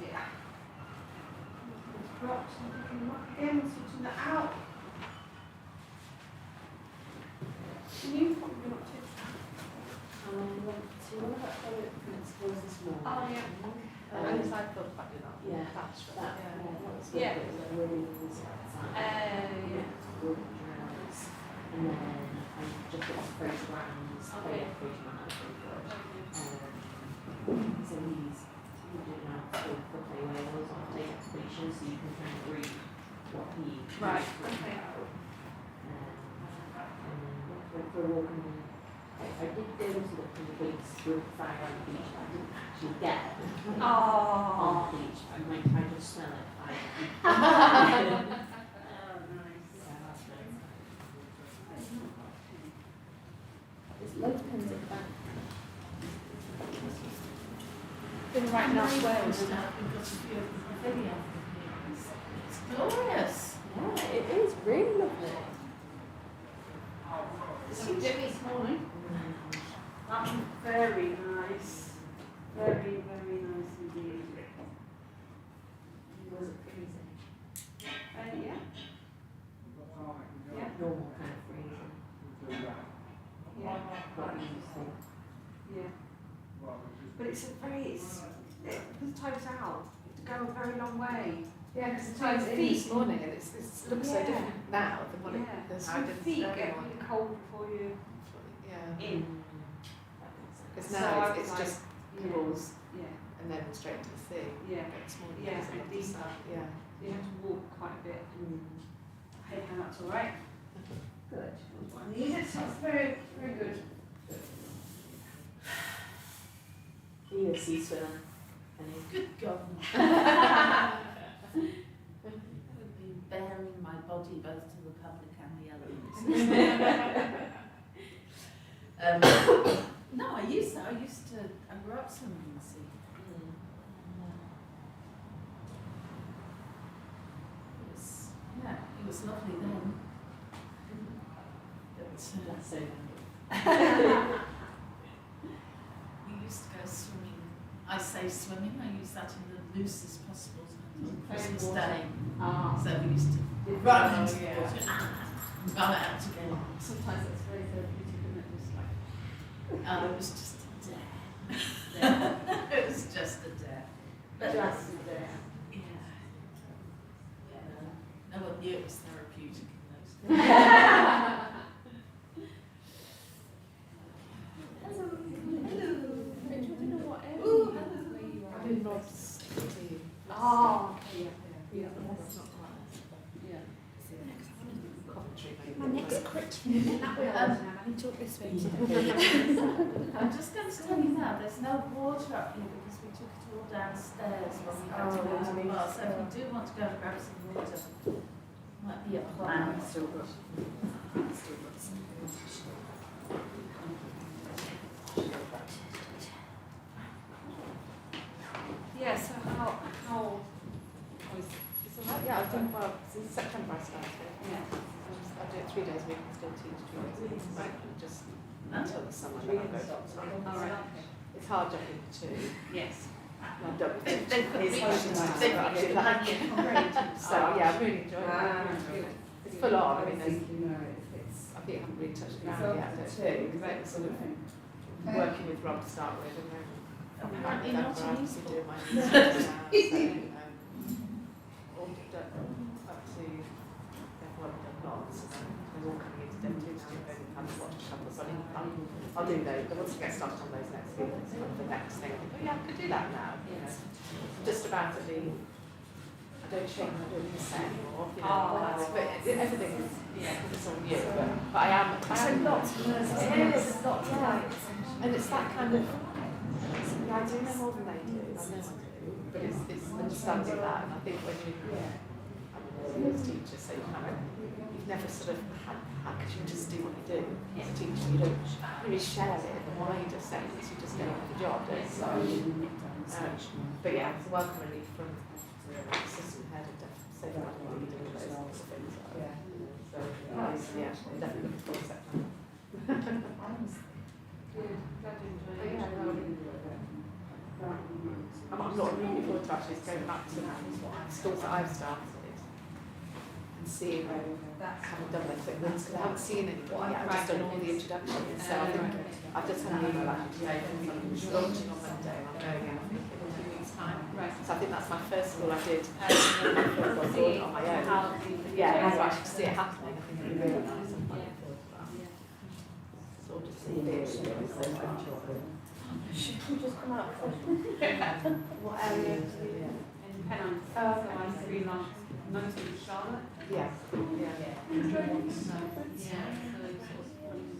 Yeah. Drops and picking them up again, sorting that out. And you, what have you been up to? I went to one of our public principals this morning. Oh, yeah. I thought about doing that. Yeah, That's that, right. yeah, that was good. Yeah. It was a really nice outside. Yeah. Good drills. And then I just got off Fraser Brown's, Fraser Brown had a pretty good. So he's doing now for Play Wales on data completion, so you can kind of read what he Right, wrote okay. about. And then went for a walk and I did go to the beach with fire on the beach, but I didn't actually get on the beach. I just smell it. There's loads of pens at the back. Been right now, Wales now, we've got a few of the video. It's glorious. Yeah, it is really lovely. This was Jimmy this morning. That was very nice. Very, very nice indeed. Was it freezing? Yeah. Yeah. Normal kind of freezing. Yeah. What you used to. Yeah. But it's the time's out. It's going a very long way. Yeah, because the So time's in feet- this morning and it looks so Yeah. different now than what Yeah. it does. So feet get really cold before you Yeah. in. Because So now I it's was like, just pebbles Yeah. and then straight to the sea. Yeah. But this morning Yeah, it's a and lot deeper. deeper. Yeah. You have to walk quite a bit. Hey, how that's all right. Good. Needed, so it's very, very good. Are you a sea swimmer? Any? Good God. I've been bearing my body both to the public and the elements. No, I used to. I grew up swimming in the sea. It was lovely then. But, That's so we used to go swimming. I say swimming, I use that in the loosest possible sense on Christmas Day. So we used to run into the water and run out again. Sometimes it's very therapeutic, isn't it? Just like, It was just a dare. It was just a dare. But just there. yeah. No one knew it was therapeutic in those days. Ooh, I've been Rob's tea. Oh, yeah. My next Talk this way. I'm just going to tell you now, there's no water up here because we took it all downstairs when we had to go to the bar. So if you do want to go and grab some water, might be a plan. Yeah, so how It's all right, yeah, I've done well, since September I started. yeah. I do it 3 days a week and still teach 2 days a week. Just until the summer. Then I'll go full time. All right. it's hard jumping to 2. Yes. I've done it. They've put It's big hard to things, do. they've put big money and great. So yeah, I'm really enjoying Ah, it. It's full on. I mean, there's, you know, it's I think I haven't really touched the ground yet, don't you? Because I'm sort of working with Rob to start with, and then Apparently I'm not in obviously doing my research now. So, all done up to level up done lots, and then they're all coming into Dev 2 now. I've only watched a couple, so I'll do those. But once I get started on those next week, it's kind of the next thing. I think, oh yeah, I could do that now. You know, just about to be. I don't shake my doing this anymore. You know, but everything is, it's all new. But I am. It's a lot to learn. It is. And it's that kind of. I do know more than they do. I know I do. But it's understanding that, and I think when you. I'm a teacher, so you kind of. You've never sort of had. Because you just do what you do. As a teacher, you don't really share it in the wider sense. You just get on with the job. Don't you? But yeah, it's a welcome relief from assistant head of safeguarding lead and all those sorts of things. So yeah, I'm definitely looking forward to September. I'm not looking forward to actually going back to schools that I've started and seeing having done their fitness, because I haven't seen anyone yet. I've just done all the introductions. So I think I've just had an email actually today from someone who's launching on Monday, and I'm going in, I think, in a few weeks' time. So I think that's my first school I did on my own. Yeah, so I should see it happening. I think it'd be really nice. I'm looking forward to that. Sort of see it. Should we just come out first? what area do you in Pennant? So I freelance mostly in Charlotte. Yeah.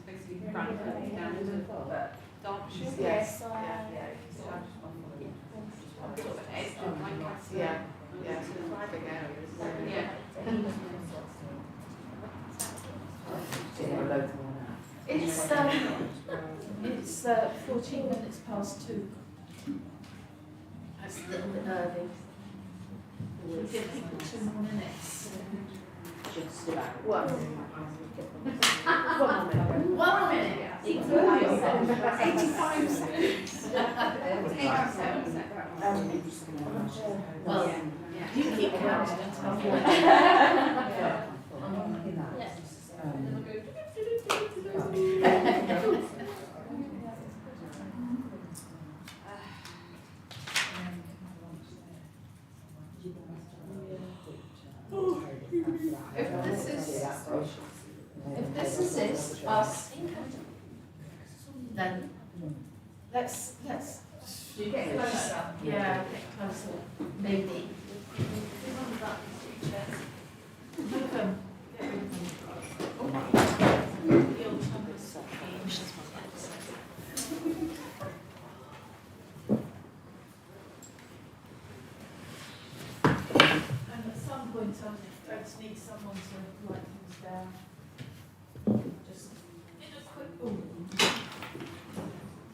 Basically Bradford down to Derbyshire. Yes. Yeah. Yeah. Big areas. It's 14 minutes past 2. That's a little bit early. We'll give people 2 more minutes. Just about. One minute. 1 minute. 85 seconds. Well, you keep counting until If this is us, then let's you get closer. yeah, get closer. Maybe. Look at them. Get rid of them. The old Thomas. And at some point, I just need someone to write things down. Just in a quick. Oh.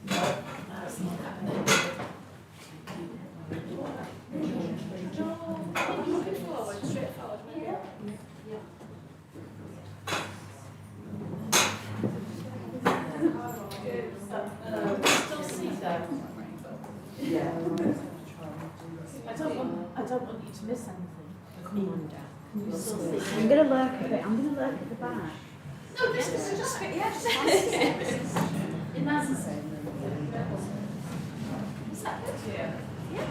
No, that's not happening. Straightforward. Yeah. Still see that. Yeah. I don't want you to miss anything. Come on down. Can you still see? I'm going to lurk a bit. I'm going to lurk at the back. No, this is just Just In that sense. Is that good? Yeah.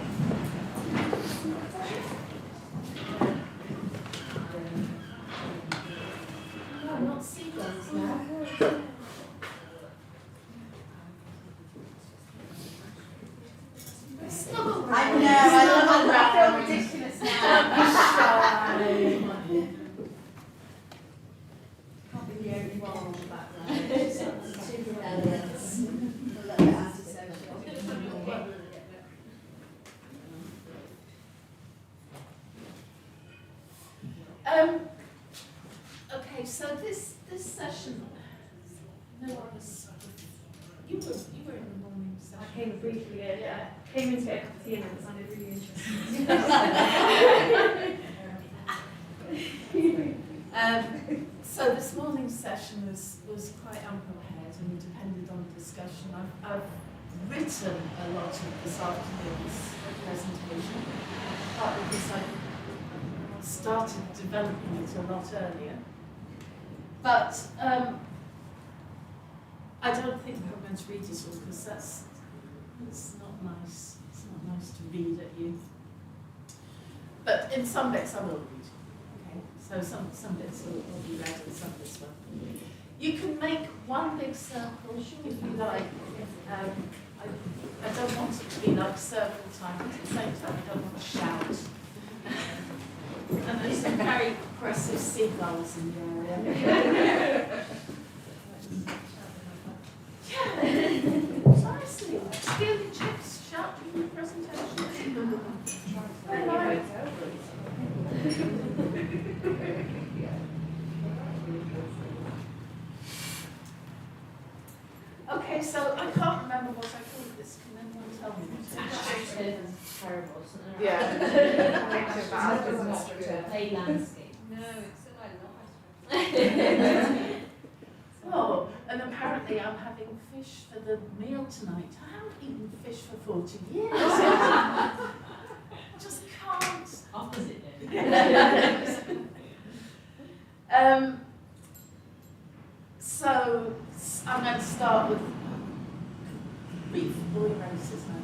No, not seagulls now. I know, I love it. I feel ridiculous now. Can't be the only one on the background. Okay, so this session, no one was, you were in the morning session. I came briefly in, came in to get a cup of tea and it sounded really interesting. So this morning's session was quite unprepared and depended on discussion. I've written a lot of this afternoon's presentation, partly because I started developing it a lot earlier. But I don't think I'm going to read it all because it's not nice. It's not nice to read at you. But in some bits I will read. Okay, so some bits will be read and some bits won't. You can make one big circle if you like. I don't want it to be like circle time, but at the same time I don't want to shout. And there's some very aggressive seagulls in the area. Precisely. Stealing chips, shouting in the presentation. Okay, so I can't remember what I called this. Can anyone tell me what it is? Terrible, isn't it? Yeah. Play landscape. No, it's so nice. Oh, and apparently I'm having fish for the meal tonight. I haven't eaten fish for 40 years. Just can't. Opposite then. So I'm going to start with brief boy races now.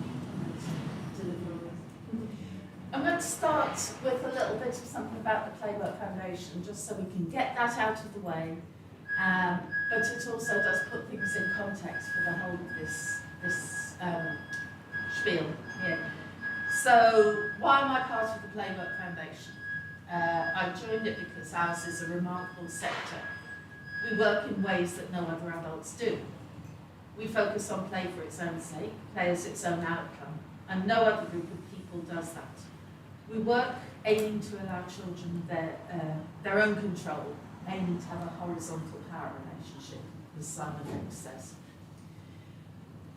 I'm going to start with a little bit of something about the Playwork Foundation, just so we can get that out of the way. But it also does put things in context for the whole of this spiel here. So, why am I part of the Playwork Foundation? I joined it because ours is a remarkable sector. We work in ways that no other adults do. We focus on play for its own sake, play as its own outcome, and no other group of people does that. We work aiming to allow children their own control, aiming to have a horizontal power relationship, as Simon X says.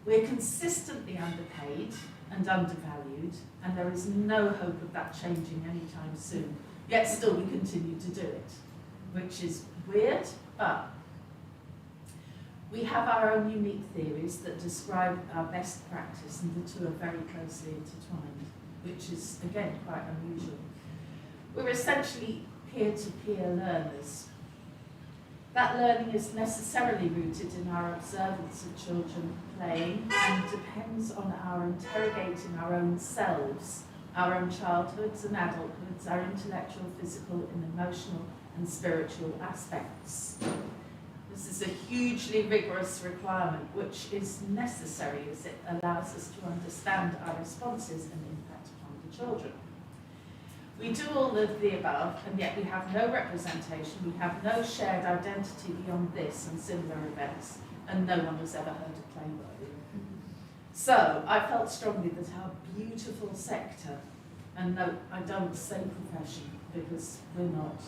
We're consistently underpaid and undervalued, and there is no hope of that changing anytime soon. Yet still we continue to do it, which is weird, but we have our own unique theories that describe our best practice, and the two are very closely intertwined, which is, again, quite unusual. We're essentially peer-to-peer learners. That learning is necessarily rooted in our observance of children playing and depends on our interrogating our own selves, our own childhoods and adulthoods, our intellectual, physical and emotional and spiritual aspects. This is a hugely rigorous requirement which is necessary as it allows us to understand our responses and impact upon the children. We do all of the above, and yet we have no representation, we have no shared identity beyond this and similar events, and no one has ever heard of Playwork. So, I felt strongly that our beautiful sector, and no, I don't say profession, because we're not,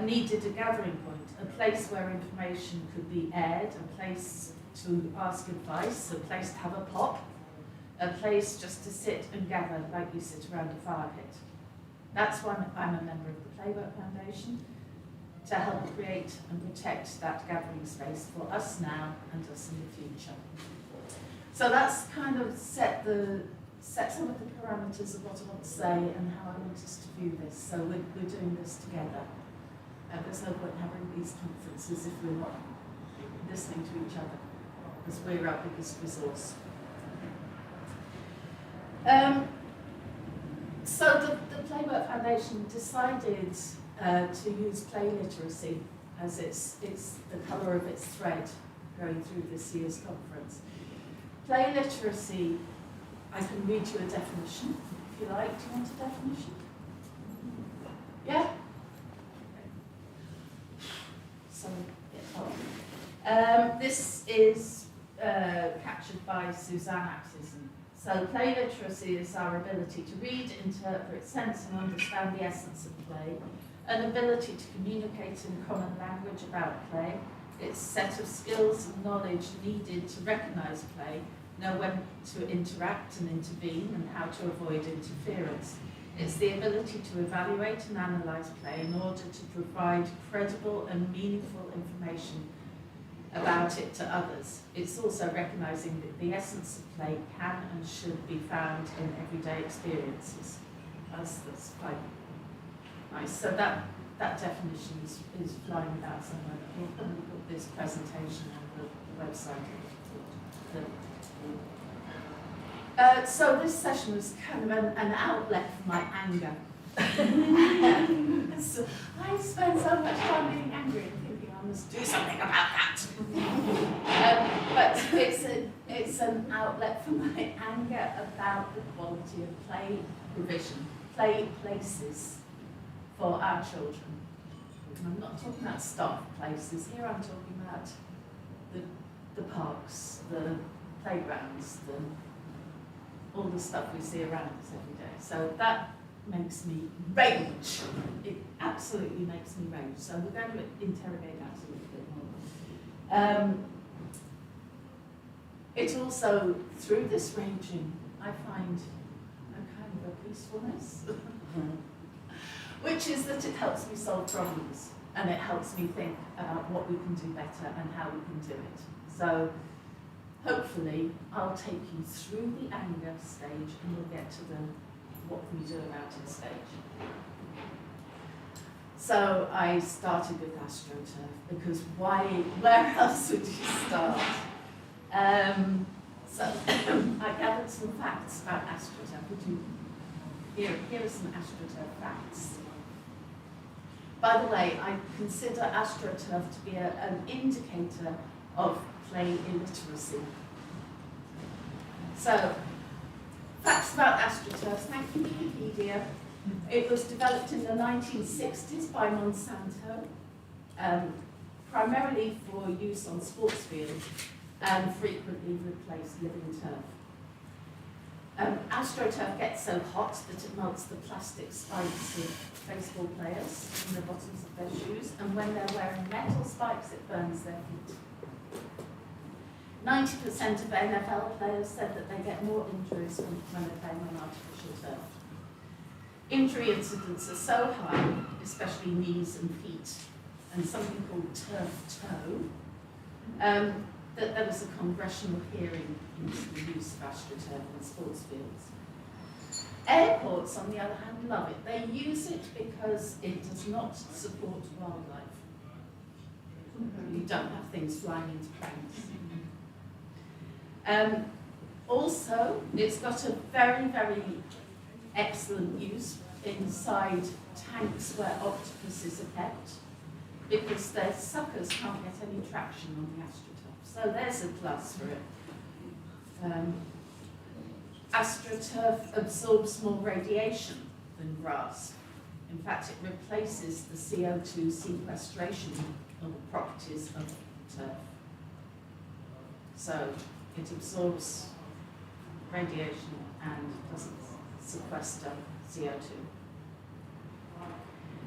needed a gathering point, a place where information could be aired, a place to ask advice, a place to have a pop, a place just to sit and gather like you sit around a fire pit. That's why I'm a member of the Playwork Foundation, to help create and protect that gathering space for us now and us in the future. So that's kind of set some of the parameters of what I want to say and how I want us to view this. So we're doing this together. There's no point having these conferences if we're not listening to each other, because we're our biggest resource. So the Playwork Foundation decided to use play literacy as it's the colour of its thread going through this year's conference. Play literacy, I can read you a definition, if you like. Do you want a definition? Yeah? So, this is captured by Suzanne Axison. So play literacy is our ability to read, interpret, sense and understand the essence of play, an ability to communicate in common language about play, its set of skills and knowledge needed to recognise play, know when to interact and intervene and how to avoid interference. It's the ability to evaluate and analyse play in order to provide credible and meaningful information about it to others. It's also recognising that the essence of play can and should be found in everyday experiences. That's quite nice. So that definition is flying about somewhere. We'll probably put this presentation on the website. So this session was kind of an outlet for my anger. So I spent so much time being angry and thinking I must do something about that. But it's an outlet for my anger about the quality of play provision, play places for our children. And I'm not talking about staff places here. I'm talking about the parks, the playgrounds, all the stuff we see around us every day. So that makes me rage. It absolutely makes me rage. So we're going to interrogate that a little bit more. It also, through this raging, I find a kind of a peacefulness, which is that it helps me solve problems and it helps me think about what we can do better and how we can do it. So hopefully I'll take you through the anger stage and we'll get to the what can we do about it stage. So I started with AstroTurf because where else would you start? So I gathered some facts about AstroTurf. Here are some AstroTurf facts. By the way, I consider AstroTurf to be an indicator of play illiteracy. So, facts about AstroTurf. Thank you, Wikipedia. It was developed in the 1960s by Monsanto, primarily for use on sports fields and frequently replaced living turf. AstroTurf gets so hot that it melts the plastic spikes of baseball players in the bottoms of their shoes, and when they're wearing metal spikes, it burns their feet. 90% of NFL players said that they get more injuries when they're playing on artificial turf. Injury incidents are so high, especially knees and feet, and something called turf toe, that there was a congressional hearing into the use of AstroTurf in sports fields. Airports, on the other hand, love it. They use it because it does not support wildlife. You don't have things flying into planes. Also, it's got a very, very excellent use inside tanks where octopuses are kept, because their suckers can't get any traction on the AstroTurf. So there's a plus for it. AstroTurf absorbs more radiation than grass. In fact, it replaces the CO2 sequestration properties of turf. So it absorbs radiation and doesn't sequester CO2.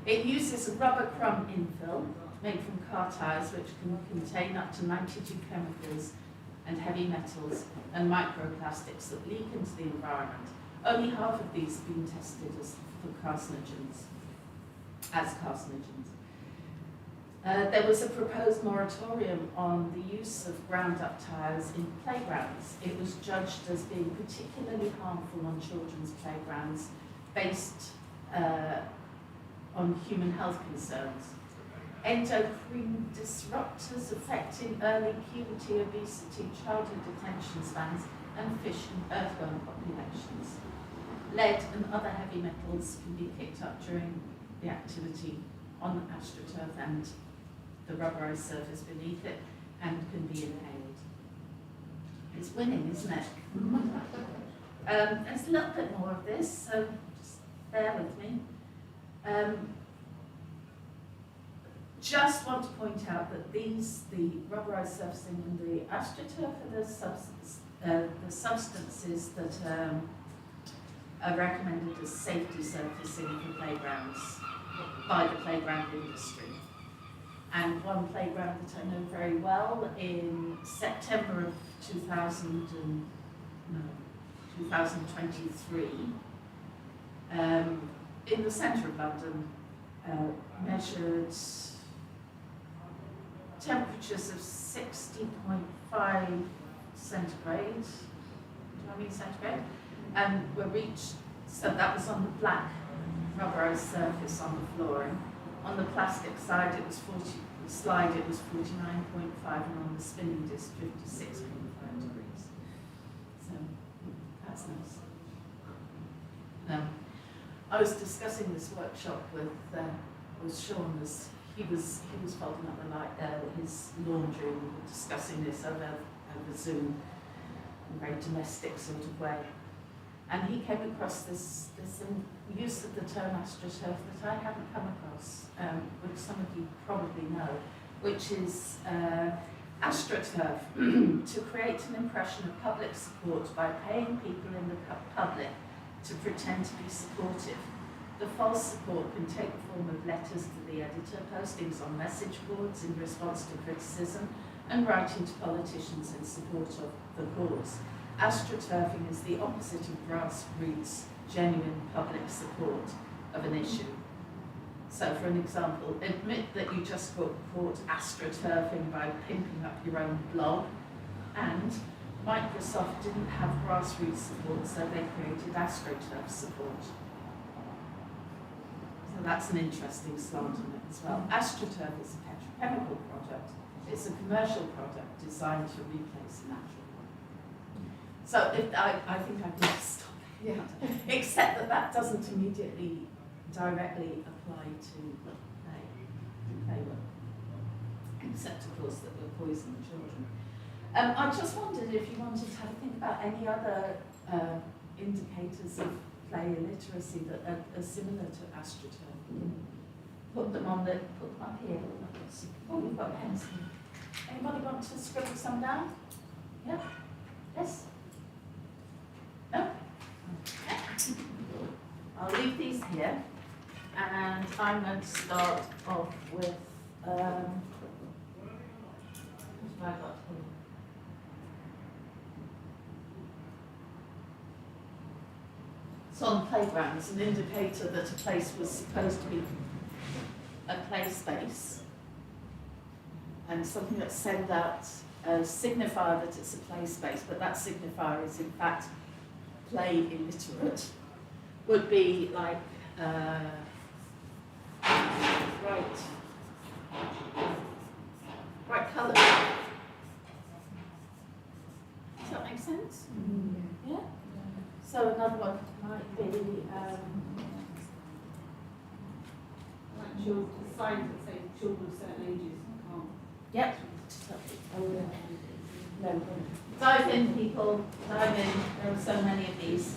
It uses a rubber crumb infill made from car tyres, which can contain up to 92 chemicals and heavy metals and microplastics that leak into the environment. Only half of these have been tested for carcinogens, as carcinogens. There was a proposed moratorium on the use of ground-up tyres in playgrounds. It was judged as being particularly harmful on children's playgrounds based on human health concerns. Endocrine disruptors affecting early puberty, obesity, childhood attention spans, and fish and earthworm populations. Lead and other heavy metals can be picked up during the activity on the AstroTurf and the rubberized surface beneath it, and can be inhaled. It's winning, isn't it? There's a little bit more of this, so just bear with me. Just want to point out that the rubberized surfacing and the AstroTurf are the substances that are recommended as safety surfacing for playgrounds by the playground industry. And one playground that I know very well, in September of 2023, in the centre of London, measured temperatures of 60.5 centigrade, centigrade, were reached. So that was on the black rubberized surface on the flooring. On the plastic side, it was 49.5, and on the spinning disc, 56.5 degrees. So that's nice. I was discussing this workshop with Sean as he was folding up his laundry, and we were discussing this over Zoom in a very domestic sort of way. And he came across this use of the term astroturf that I haven't come across, which some of you probably know, which is astroturf, to create an impression of public support by paying people in the public to pretend to be supportive. The false support can take the form of letters to the editor, postings on message boards in response to criticism, and writing to politicians in support of the cause. Astroturfing is the opposite of grassroots, genuine public support of an issue. So, for an example, admit that you just got caught astroturfing by pimping up your own blog, and Microsoft didn't have grassroots support, so they created astroturf support. So that's an interesting slant on it as well. AstroTurf is a petrochemical product. It's a commercial product designed to replace a natural one. So I think I can stop here. Except that doesn't immediately directly apply to play work. Except, of course, that we're poisoning children. I just wondered if you wanted to have a think about any other indicators of play illiteracy that are similar to astroturf. Put them up here. Oh, we've got pens. Anybody want to scribble some down? Yeah? Yes? No? Okay. I'll leave these here, and I'm going to start off with what have I got here? So on playgrounds, an indicator that a place was supposed to be a play space, and something that sends out a signifier that it's a play space, but that signifier is in fact play illiterate, would be like bright colour. Does that make sense? Yeah? So another one might be signs that say children of certain ages can't. Yep. No. Dive in, people. Dive in. There are so many of these.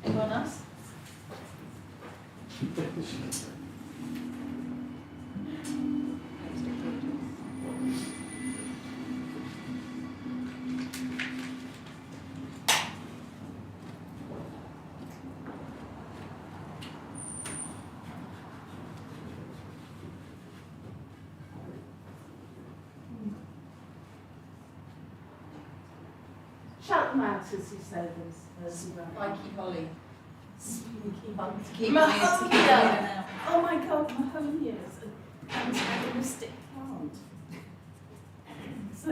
Anyone else? Shout them out as you say this. Mikey Holly. Squeaky Keep Mahogany. Oh my God, Mahogany is an antagonistic plant. So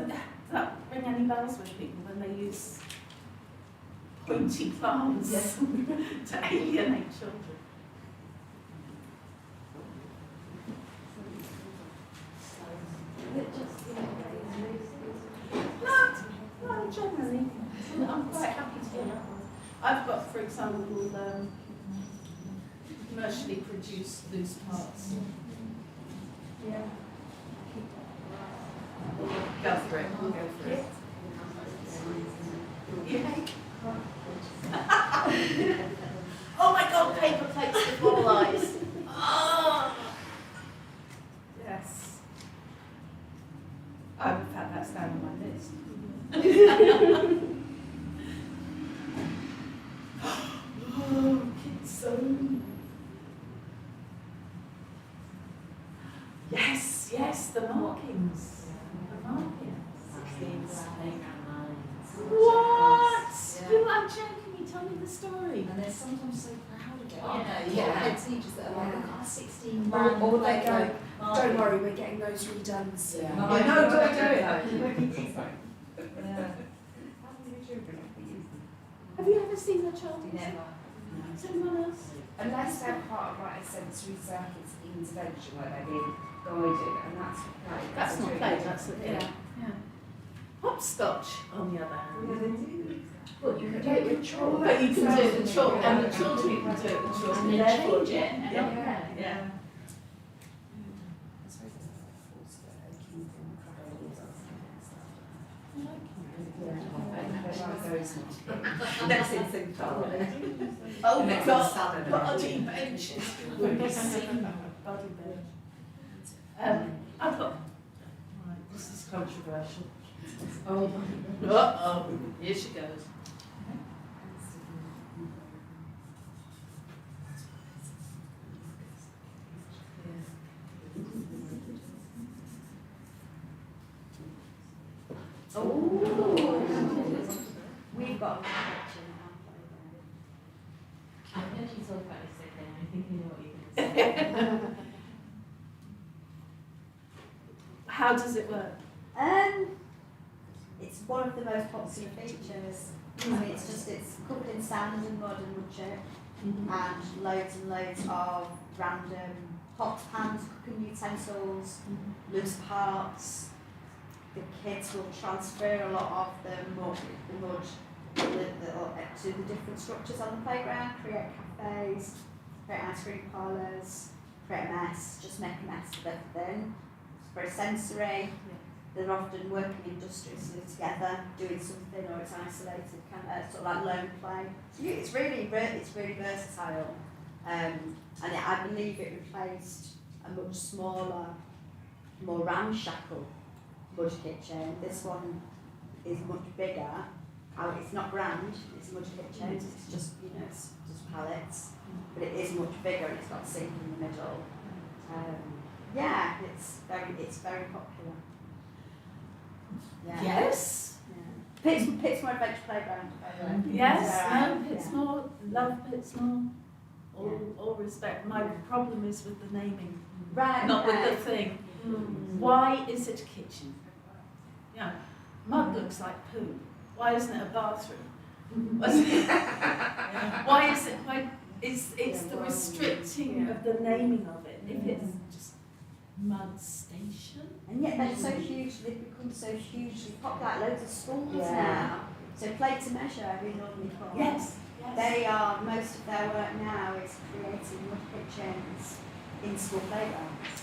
that ring any bells with people when they use pointy plants to alienate children? No, generally. I'm quite happy to hear that. I've got, for example, commercially produced loose parts. Yeah. Go for it. We'll go for it. Yeah. Oh my God, paper plates with ball eyes. Oh. Yes. In fact, that's down on my list. Oh, Kitsune. Yes, the markings. The markings. What? I'm joking, you told me the story. story. And they're sometimes so proud of it, Yeah, aren't they? yeah. Head teachers that are like, look at our 16 Or they go, don't worry, we're getting those redone soon. Yeah. No, don't do it. Yeah. Have you ever seen a child use it? Never. Has anyone else? Unless they're part of like a sensory circuits intervention where they're being guided, and that's play. That's not really play, good. that's yeah. Hopscotch, on the other hand. Well, you can do it with chalk. But you can do it with chalk, and the children can do it with chalk, and then Therefore, change it. And yeah. yeah. I suppose it's like a force that they keep in Next instinct, darling. Oh Next God, Saturday. body benches. We've seen body bench. I've got, right, this is controversial. Oh, uh-oh, here she goes. We've got a kitchen I heard you talk about this again, I think you know what you're going to say. How does it work? It's one of the most popular features. I mean, it's covered in sand and mud and wood chip, and loads of random pots, pans, cooking utensils, loose parts. The kids will transfer a lot of the mud to the different structures on the playground, create cafes, create ice cream parlours, create a mess, just make a mess of everything. It's very sensory. They're often working industriously together, doing something, or it's isolated, sort of like lone play. So it's really versatile, and I believe it replaced a much smaller, more ramshackle mud kitchen. This one is much bigger. It's not grand, it's a mud kitchen. It's just it's just pallets, but it is much bigger. And it's got a sink in the middle. It's very popular. Yeah. Yes. Yeah. Pittsmore Adventure Playground, by the way. Yes, Pittsmore, love Pittsmore. All respect. My problem is with the naming, Right. not with the thing. Why is it a kitchen? Yeah, mud looks like poo. Why isn't it a bathroom? Why is it? Why it's the restricting of the naming of it? If it's just mud station. And yet they've become so hugely popular, like loads of schools now. So Play to Measure, we normally call it. Yes. They are, most of their work now is creating mud kitchens in school playgrounds.